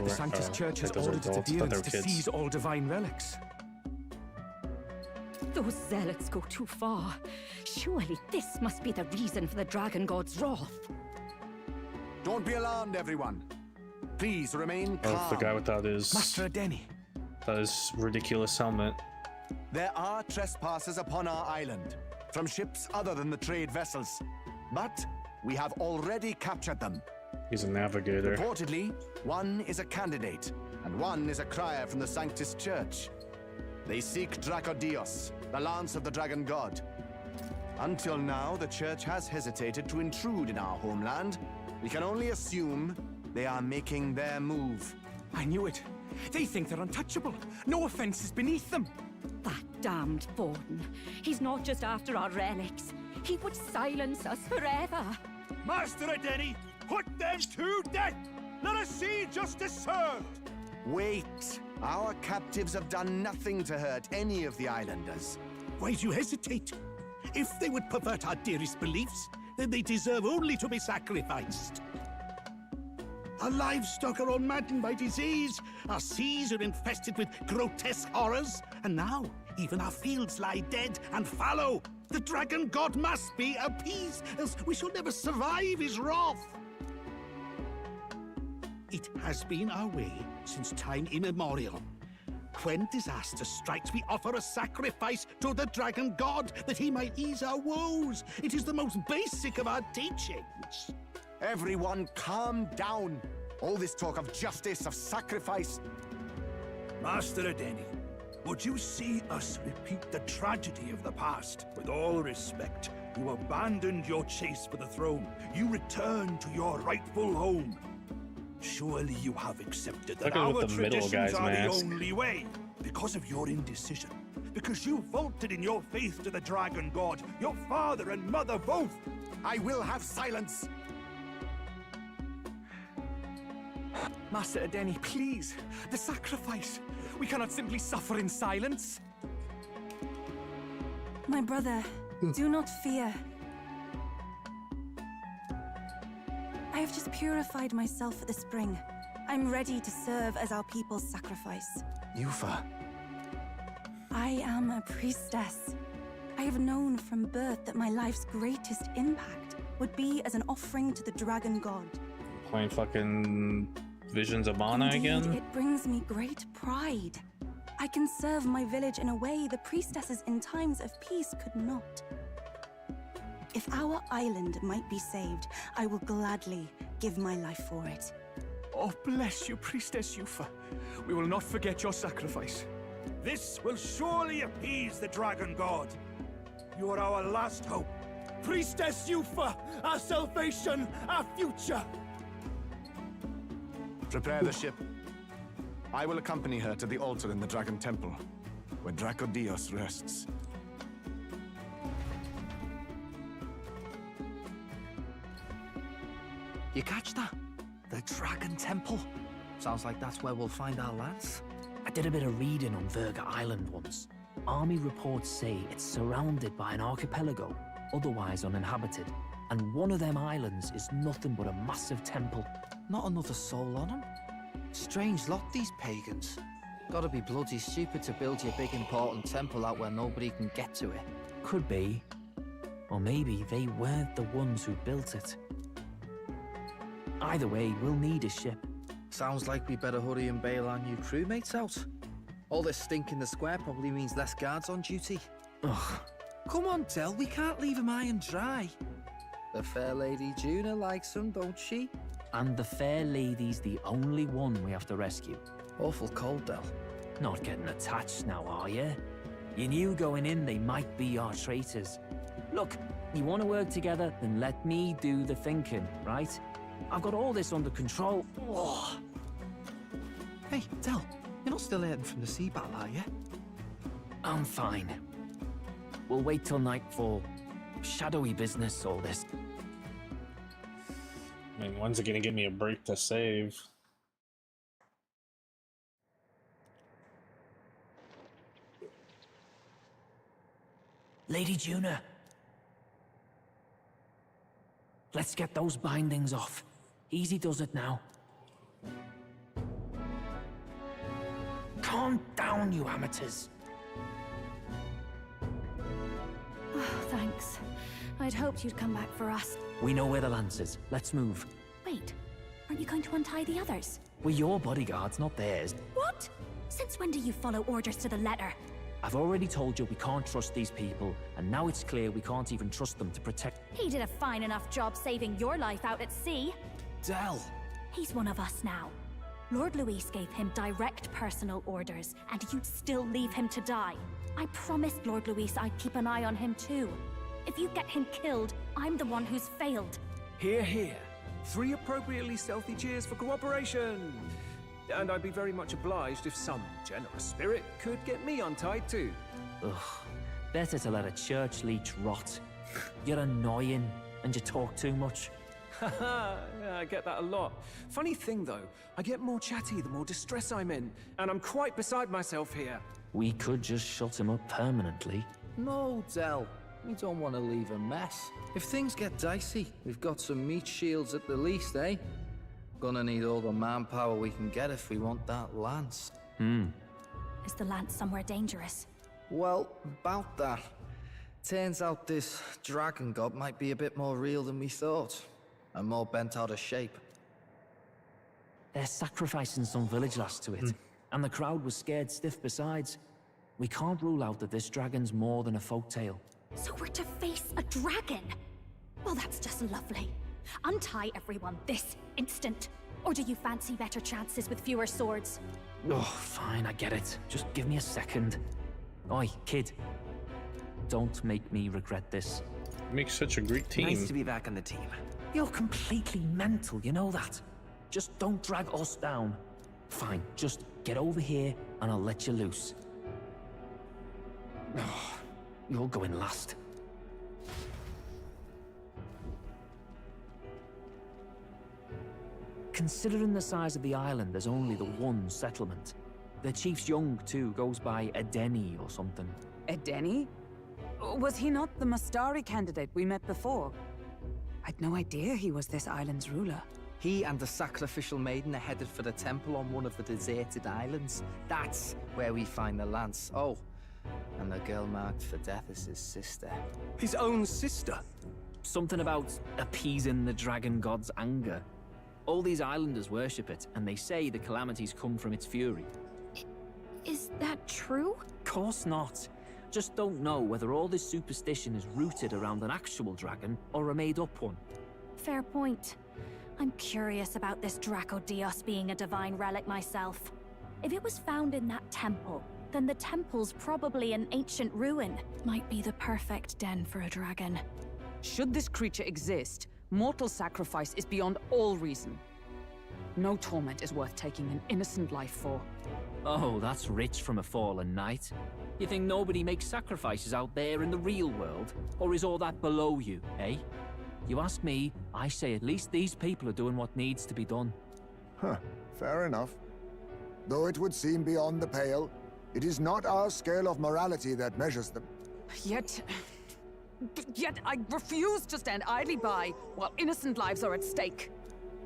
The Sanctus Church has ordered its adherents to seize all divine relics. Those zealots go too far. Surely this must be the reason for the Dragon God's wrath. Don't be alarmed, everyone. Please remain calm. Oh, the guy without his... Master Denny. Without his ridiculous helmet. There are trespassers upon our island, from ships other than the trade vessels. But we have already captured them. He's a navigator. Reportedly, one is a candidate, and one is a crier from the Sanctus Church. They seek Dracodios, the lance of the Dragon God. Until now, the Church has hesitated to intrude in our homeland. We can only assume they are making their move. I knew it. They think they're untouchable. No offense is beneath them. That damned Borden. He's not just after our relics. He would silence us forever. Master Denny, put them to death! Let us see justice served! Wait! Our captives have done nothing to hurt any of the islanders. Why do you hesitate? If they would pervert our dearest beliefs, then they deserve only to be sacrificed. Our livestock are all maddened by disease, our seas are infested with grotesque horrors, and now even our fields lie dead and fallow. The Dragon God must be appeased, else we shall never survive his wrath. It has been our way since time immemorial. When disaster strikes, we offer a sacrifice to the dragon god that he might ease our woes. It is the most basic of our teachings. Everyone calm down. All this talk of justice, of sacrifice. Master Adeni, would you see us repeat the tragedy of the past? With all respect, you abandoned your chase for the throne. You returned to your rightful home. Surely you have accepted that our traditions are the only way. Because of your indecision. Because you vaulted in your faith to the dragon god. Your father and mother both. I will have silence. Master Adeni, please. The sacrifice. We cannot simply suffer in silence. My brother, do not fear. I have just purified myself for the spring. I'm ready to serve as our people's sacrifice. Yufa. I am a priestess. I have known from birth that my life's greatest impact would be as an offering to the dragon god. Playing fucking Visions of Mana again? It brings me great pride. I can serve my village in a way the priestesses in times of peace could not. If our island might be saved, I will gladly give my life for it. Oh, bless you, Priestess Yufa. We will not forget your sacrifice. This will surely appease the dragon god. You are our last hope. Priestess Yufa, our salvation, our future. Prepare the ship. I will accompany her to the altar in the Dragon Temple, where Dracodios rests. You catch that? The Dragon Temple. Sounds like that's where we'll find our lads. I did a bit of reading on Verga Island once. Army reports say it's surrounded by an archipelago, otherwise uninhabited. And one of them islands is nothing but a massive temple. Not another soul on them. Strange lot, these pagans. Gotta be bloody stupid to build your big important temple out where nobody can get to it. Could be. Or maybe they weren't the ones who built it. Either way, we'll need a ship. Sounds like we better hurry and bail our new crewmates out. All this stink in the square probably means less guards on duty. Ugh. Come on, Del, we can't leave him high and dry. The fair lady Juna likes him, don't she? And the fair lady's the only one we have to rescue. Awful cold, Del. Not getting attached now, are you? You knew going in they might be our traitors. Look, you want to work together, then let me do the thinking, right? I've got all this under control. Oh. Hey, Del, you're not still hurting from the sea battle, are you? I'm fine. We'll wait till nightfall. Shadowy business, all this. I mean, when's it gonna give me a break to save? Lady Juna. Let's get those bindings off. Easy does it now. Calm down, you amateurs. Oh, thanks. I'd hoped you'd come back for us. We know where the lance is. Let's move. Wait, aren't you going to untie the others? We're your bodyguards, not theirs. What? Since when do you follow orders to the letter? I've already told you we can't trust these people, and now it's clear we can't even trust them to protect... He did a fine enough job saving your life out at sea. Del! He's one of us now. Lord Luis gave him direct personal orders, and you'd still leave him to die. I promised Lord Luis I'd keep an eye on him too. If you get him killed, I'm the one who's failed. Hear, hear. 3 appropriately stealthy cheers for cooperation. And I'd be very much obliged if some generous spirit could get me untied too. Ugh. Better to let a church leech rot. You're annoying, and you talk too much. Haha, I get that a lot. Funny thing though, I get more chatty the more distress I'm in, and I'm quite beside myself here. We could just shut him up permanently. No, Del. We don't want to leave a mess. If things get dicey, we've got some meat shields at the least, eh? Gonna need all the manpower we can get if we want that lance. Is the lance somewhere dangerous? Well, about that. Turns out this dragon god might be a bit more real than we thought. And more bent out of shape. They're sacrificing some village lass to it, and the crowd was scared stiff besides. We can't rule out that this dragon's more than a folktale. So we're to face a dragon? Well, that's just lovely. Untie everyone this instant. Or do you fancy better chances with fewer swords? Oh, fine, I get it. Just give me a second. Oi, kid. Don't make me regret this. Makes such a great team. Nice to be back on the team. You're completely mental, you know that? Just don't drag us down. Fine, just get over here and I'll let you loose. Oh, you're going last. Considering the size of the island, there's only the one settlement. The chief's young, too, goes by Edeni or something. Edeni? Was he not the Mustari candidate we met before? I'd no idea he was this island's ruler. He and the sacrificial maiden are headed for the temple on one of the deserted islands. That's where we find the lance. Oh, and the girl marked for death is his sister. His own sister? Something about appeasing the dragon god's anger. All these islanders worship it, and they say the calamities come from its fury. Is that true? Course not. Just don't know whether all this superstition is rooted around an actual dragon or a made-up one. Fair point. I'm curious about this Draco Dios being a divine relic myself. If it was found in that temple, then the temple's probably an ancient ruin. Might be the perfect den for a dragon. Should this creature exist, mortal sacrifice is beyond all reason. No torment is worth taking an innocent life for. Oh, that's rich from a fallen knight. You think nobody makes sacrifices out there in the real world? Or is all that below you, eh? You ask me, I say at least these people are doing what needs to be done. Huh, fair enough. Though it would seem beyond the pale, it is not our scale of morality that measures them. Yet I refuse to stand idly by while innocent lives are at stake.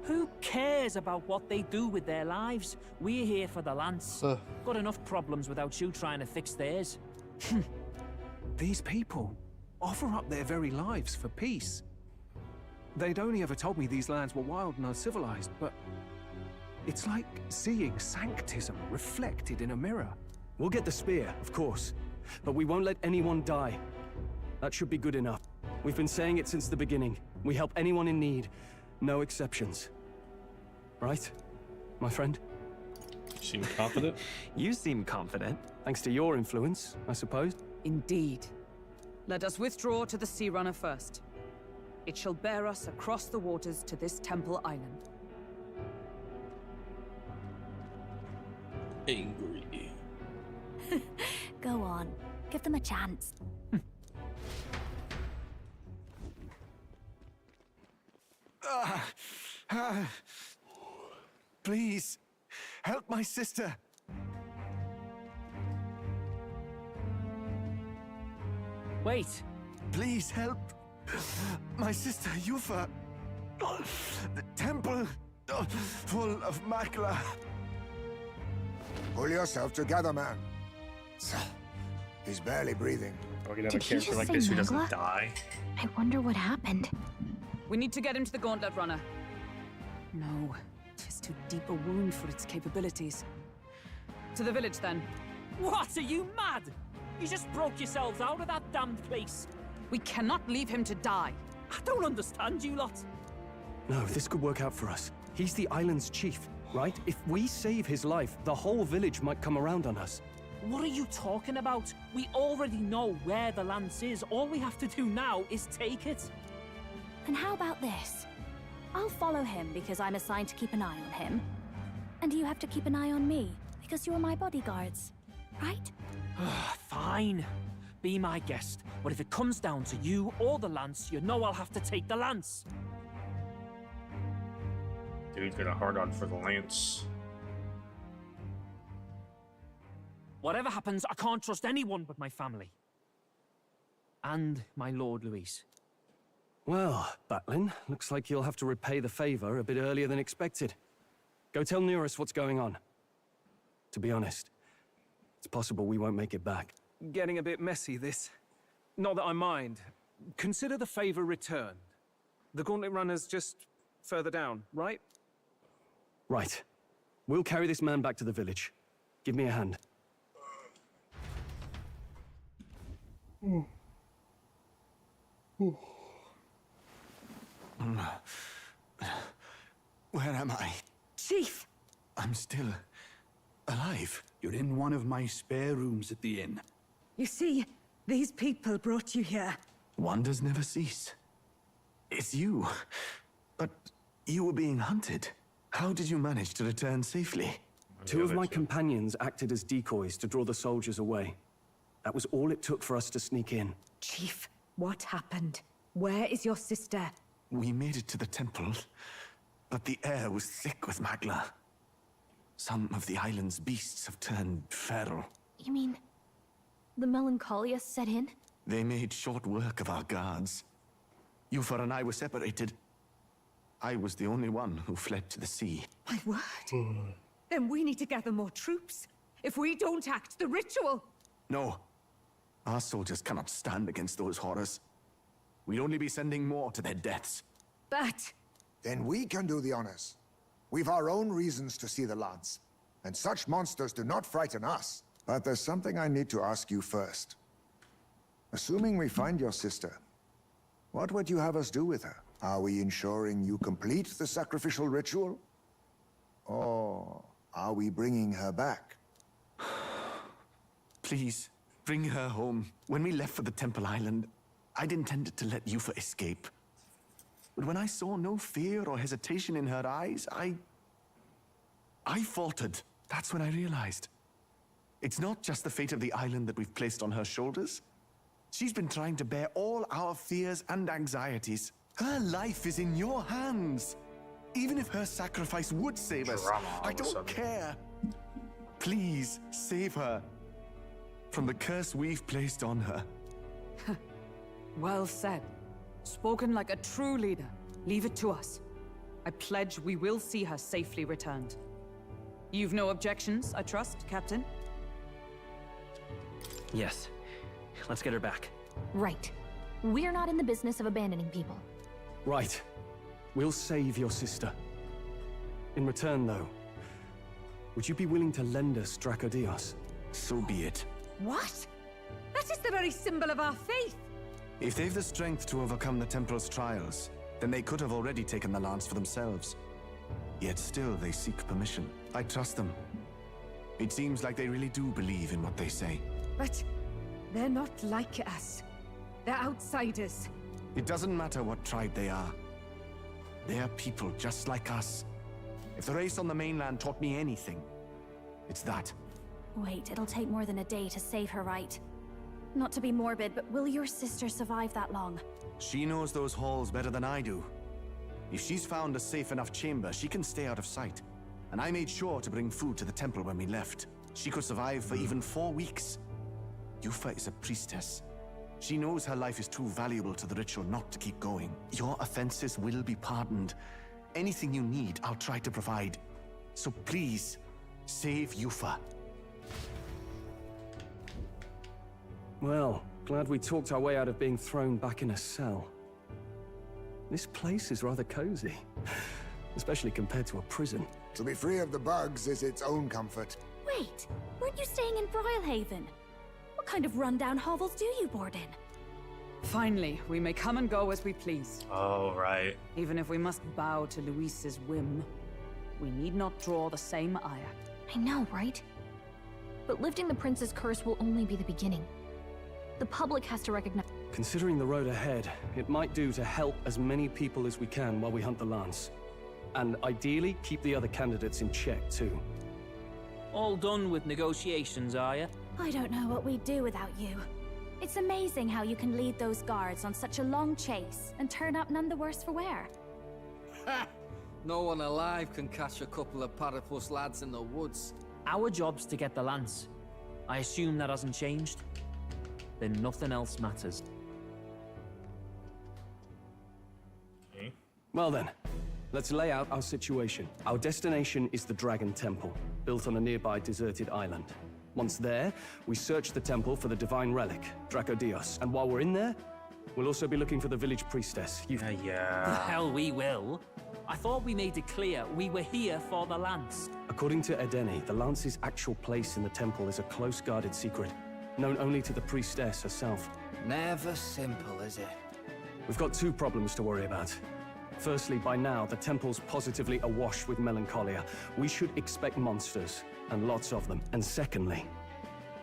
Who cares about what they do with their lives? We're here for the lance. Got enough problems without you trying to fix theirs. These people offer up their very lives for peace. They'd only ever told me these lands were wild and uncivilized, but it's like seeing sanctism reflected in a mirror. We'll get the spear, of course, but we won't let anyone die. That should be good enough. We've been saying it since the beginning. We help anyone in need. No exceptions. Right, my friend? You seem confident? You seem confident. Thanks to your influence, I suppose. Indeed. Let us withdraw to the Sea Runner first. It shall bear us across the waters to this temple island. Angry. Go on. Give them a chance. Please, help my sister. Wait. Please help my sister Yufa. The temple full of Makla. Pull yourself together, man. He's barely breathing. Are we gonna have a Did he character just like say this who Magla? doesn't die? I wonder what happened. We need to get him to the Gauntlet Runner. No, 'tis too deep a wound for its capabilities. To the village, then. What? Are you mad? You just broke yourselves out of that damned place. We cannot leave him to die. I don't understand you lot. No, this could work out for us. He's the island's chief, right? If we save his life, the whole village might come around on us. What are you talking about? We already know where the lance is. All we have to do now is take it. And how about this? I'll follow him because I'm assigned to keep an eye on him. And you have to keep an eye on me because you're my bodyguards, right? Fine. Be my guest. But if it comes down to you or the lance, you know I'll have to take the lance. Dude's got a hard on for the lance. Whatever happens, I can't trust anyone but my family. And my Lord Luis. Well, Batlin, looks like you'll have to repay the favor a bit earlier than expected. Go tell Nearest what's going on. To be honest, it's possible we won't make it back. Getting a bit messy, this. Not that I mind. Consider the favor returned. The Gauntlet Runner's just further down, right? Right. We'll carry this man back to the village. Give me a hand. Where am I? Chief! I'm still alive. You're in one of my spare rooms at the inn. You see, these people brought you here. Wonders never cease. It's you. But you were being hunted. How did you manage to return safely? Two of my companions acted as decoys to draw the soldiers away. That was all it took for us to sneak in. Chief, what happened? Where is your sister? We made it to the temple, but the air was thick with magla. Some of the island's beasts have turned feral. You mean the melancholia set in? They made short work of our guards. Yufa and I were separated. I was the only one who fled to the sea. My word. Then we need to gather more troops. If we don't act, the ritual... No. Our soldiers cannot stand against those horrors. We'd only be sending more to their deaths. But... Then we can do the honors. We've our own reasons to see the lads. And such monsters do not frighten us. But there's something I need to ask you first. Assuming we find your sister, what would you have us do with her? Are we ensuring you complete the sacrificial ritual? Or are we bringing her back? Please, bring her home. When we left for the Temple Island, I'd intended to let Yufa escape. But when I saw no fear or hesitation in her eyes, I faltered. That's when I realized. It's not just the fate of the island that we've placed on her shoulders. She's been trying to bear all our fears and anxieties. Her life is in your hands. Even if her sacrifice would save us, I don't care. Please, save her from the curse we've placed on her. Well said. Spoken like a true leader. Leave it to us. I pledge we will see her safely returned. You've no objections, I trust, Captain? Yes. Let's get her back. Right. We're not in the business of abandoning people. Right. We'll save your sister. In return, though, would you be willing to lend us Dracodios? So be it. What? That is the very symbol of our faith! If they've the strength to overcome the Templars' trials, then they could have already taken the lance for themselves. Yet still they seek permission. I trust them. It seems like they really do believe in what they say. But they're not like us. They're outsiders. It doesn't matter what tribe they are. They're people just like us. If the race on the mainland taught me anything, it's that. Wait, it'll take more than a day to save her, right? Not to be morbid, but will your sister survive that long? She knows those halls better than I do. If she's found a safe enough chamber, she can stay out of sight. And I made sure to bring food to the temple when we left. She could survive for even 4 weeks. Yufa is a priestess. She knows her life is too valuable to the ritual not to keep going. Your offenses will be pardoned. Anything you need, I'll try to provide. So please, save Yufa. Well, glad we talked our way out of being thrown back in a cell. This place is rather cozy, especially compared to a prison. To be free of the bugs is its own comfort. Wait, weren't you staying in Brilhaven? What kind of rundown hovels do you board in? Finally, we may come and go as we please. Oh, right. Even if we must bow to Luis's whim, we need not draw the same ire. I know, right? But lifting the prince's curse will only be the beginning. The public has to recognize... Considering the road ahead, it might do to help as many people as we can while we hunt the lance. And ideally, keep the other candidates in check, too. All done with negotiations, are you? I don't know what we'd do without you. It's amazing how you can lead those guards on such a long chase and turn up none the worse for wear. Ha! No one alive can catch a couple of platypus lads in the woods. Our job's to get the lance. I assume that hasn't changed? Then nothing else matters. Okay. Well then, let's lay out our situation. Our destination is the Dragon Temple, built on a nearby deserted island. Once there, we search the temple for the divine relic, Dracodios. And while we're in there, we'll also be looking for the village priestess. The hell we will. I thought we made it clear we were here for the lance. According to Edeni, the Lance's actual place in the temple is a close-guarded secret, known only to the priestess herself. Never simple, is it? We've got two problems to worry about. Firstly, by now, the temple's positively awash with melancholia. We should expect monsters, and lots of them. And secondly,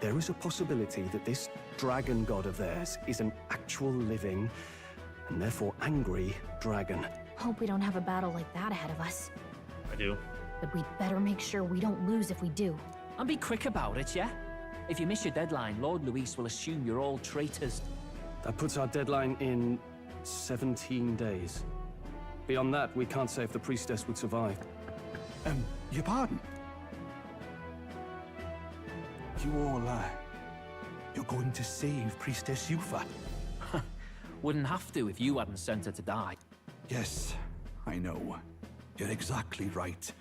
there is a possibility that this dragon god of theirs is an actual living, and therefore angry, dragon. Hope we don't have a battle like that ahead of us. I do. But we'd better make sure we don't lose if we do. And be quick about it, yeah? If you miss your deadline, Lord Luis will assume you're all traitors. That puts our deadline in 17 days. Beyond that, we can't say if the priestess would survive. Your pardon? You all, you're going to save Priestess Yufa? Wouldn't have to if you hadn't sent her to die. Yes, I know. You're exactly right.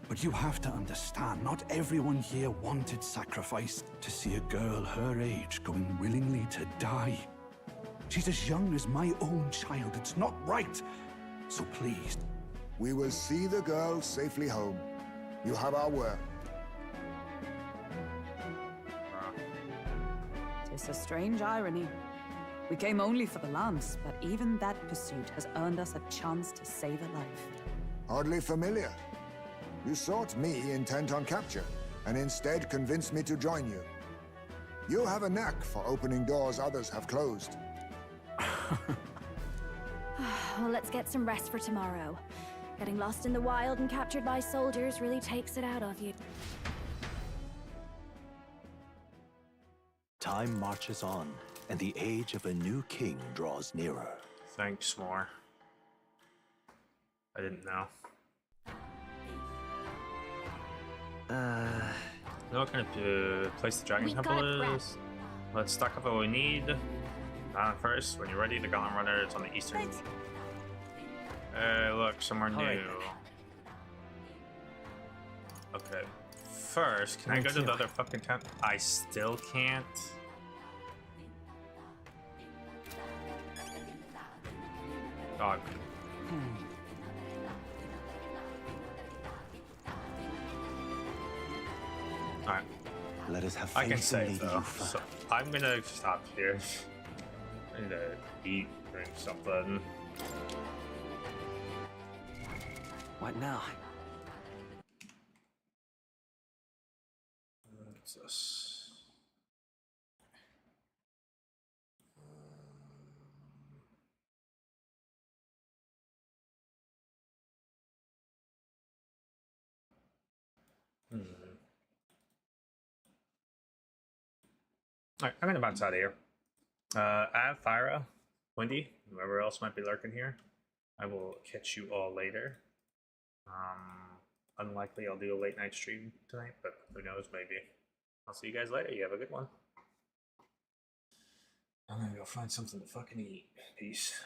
But you have to understand, not everyone here wanted sacrifice to see a girl her age going willingly to die. She's as young as my own child. It's not right. So please. We will see the girl safely home. You have our word. It's a strange irony. We came only for the lance, but even that pursuit has earned us a chance to save a life. Oddly familiar. You sought me intent on capture, and instead convinced me to join you. You have a knack for opening doors others have closed. Well, let's get some rest for tomorrow. Getting lost in the wild and captured by soldiers really takes it out of you. Time marches on, and the age of a new king draws nearer. Thanks, more. I didn't know. Now what kind of place the dragon temple is? Let's stock up what we need. First, when you're ready, the Golem Runner is on the eastern. Look, somewhere new. Right. Okay. First, can I go to the other fucking tent? I still can't. Dog. Alright. Let us have I can faith in save Lady though. Yufa. So I'm gonna stop here. I need to eat, drink something. What now? What's this? Alright, I'm gonna bounce out of here. Av, Fyra, Wendy, whoever else might be lurking here. I will catch you all later. Unlikely I'll do a late night stream tonight, but who knows, maybe. I'll see you guys later. You have a good one. I'm gonna go find something to fucking eat. Peace.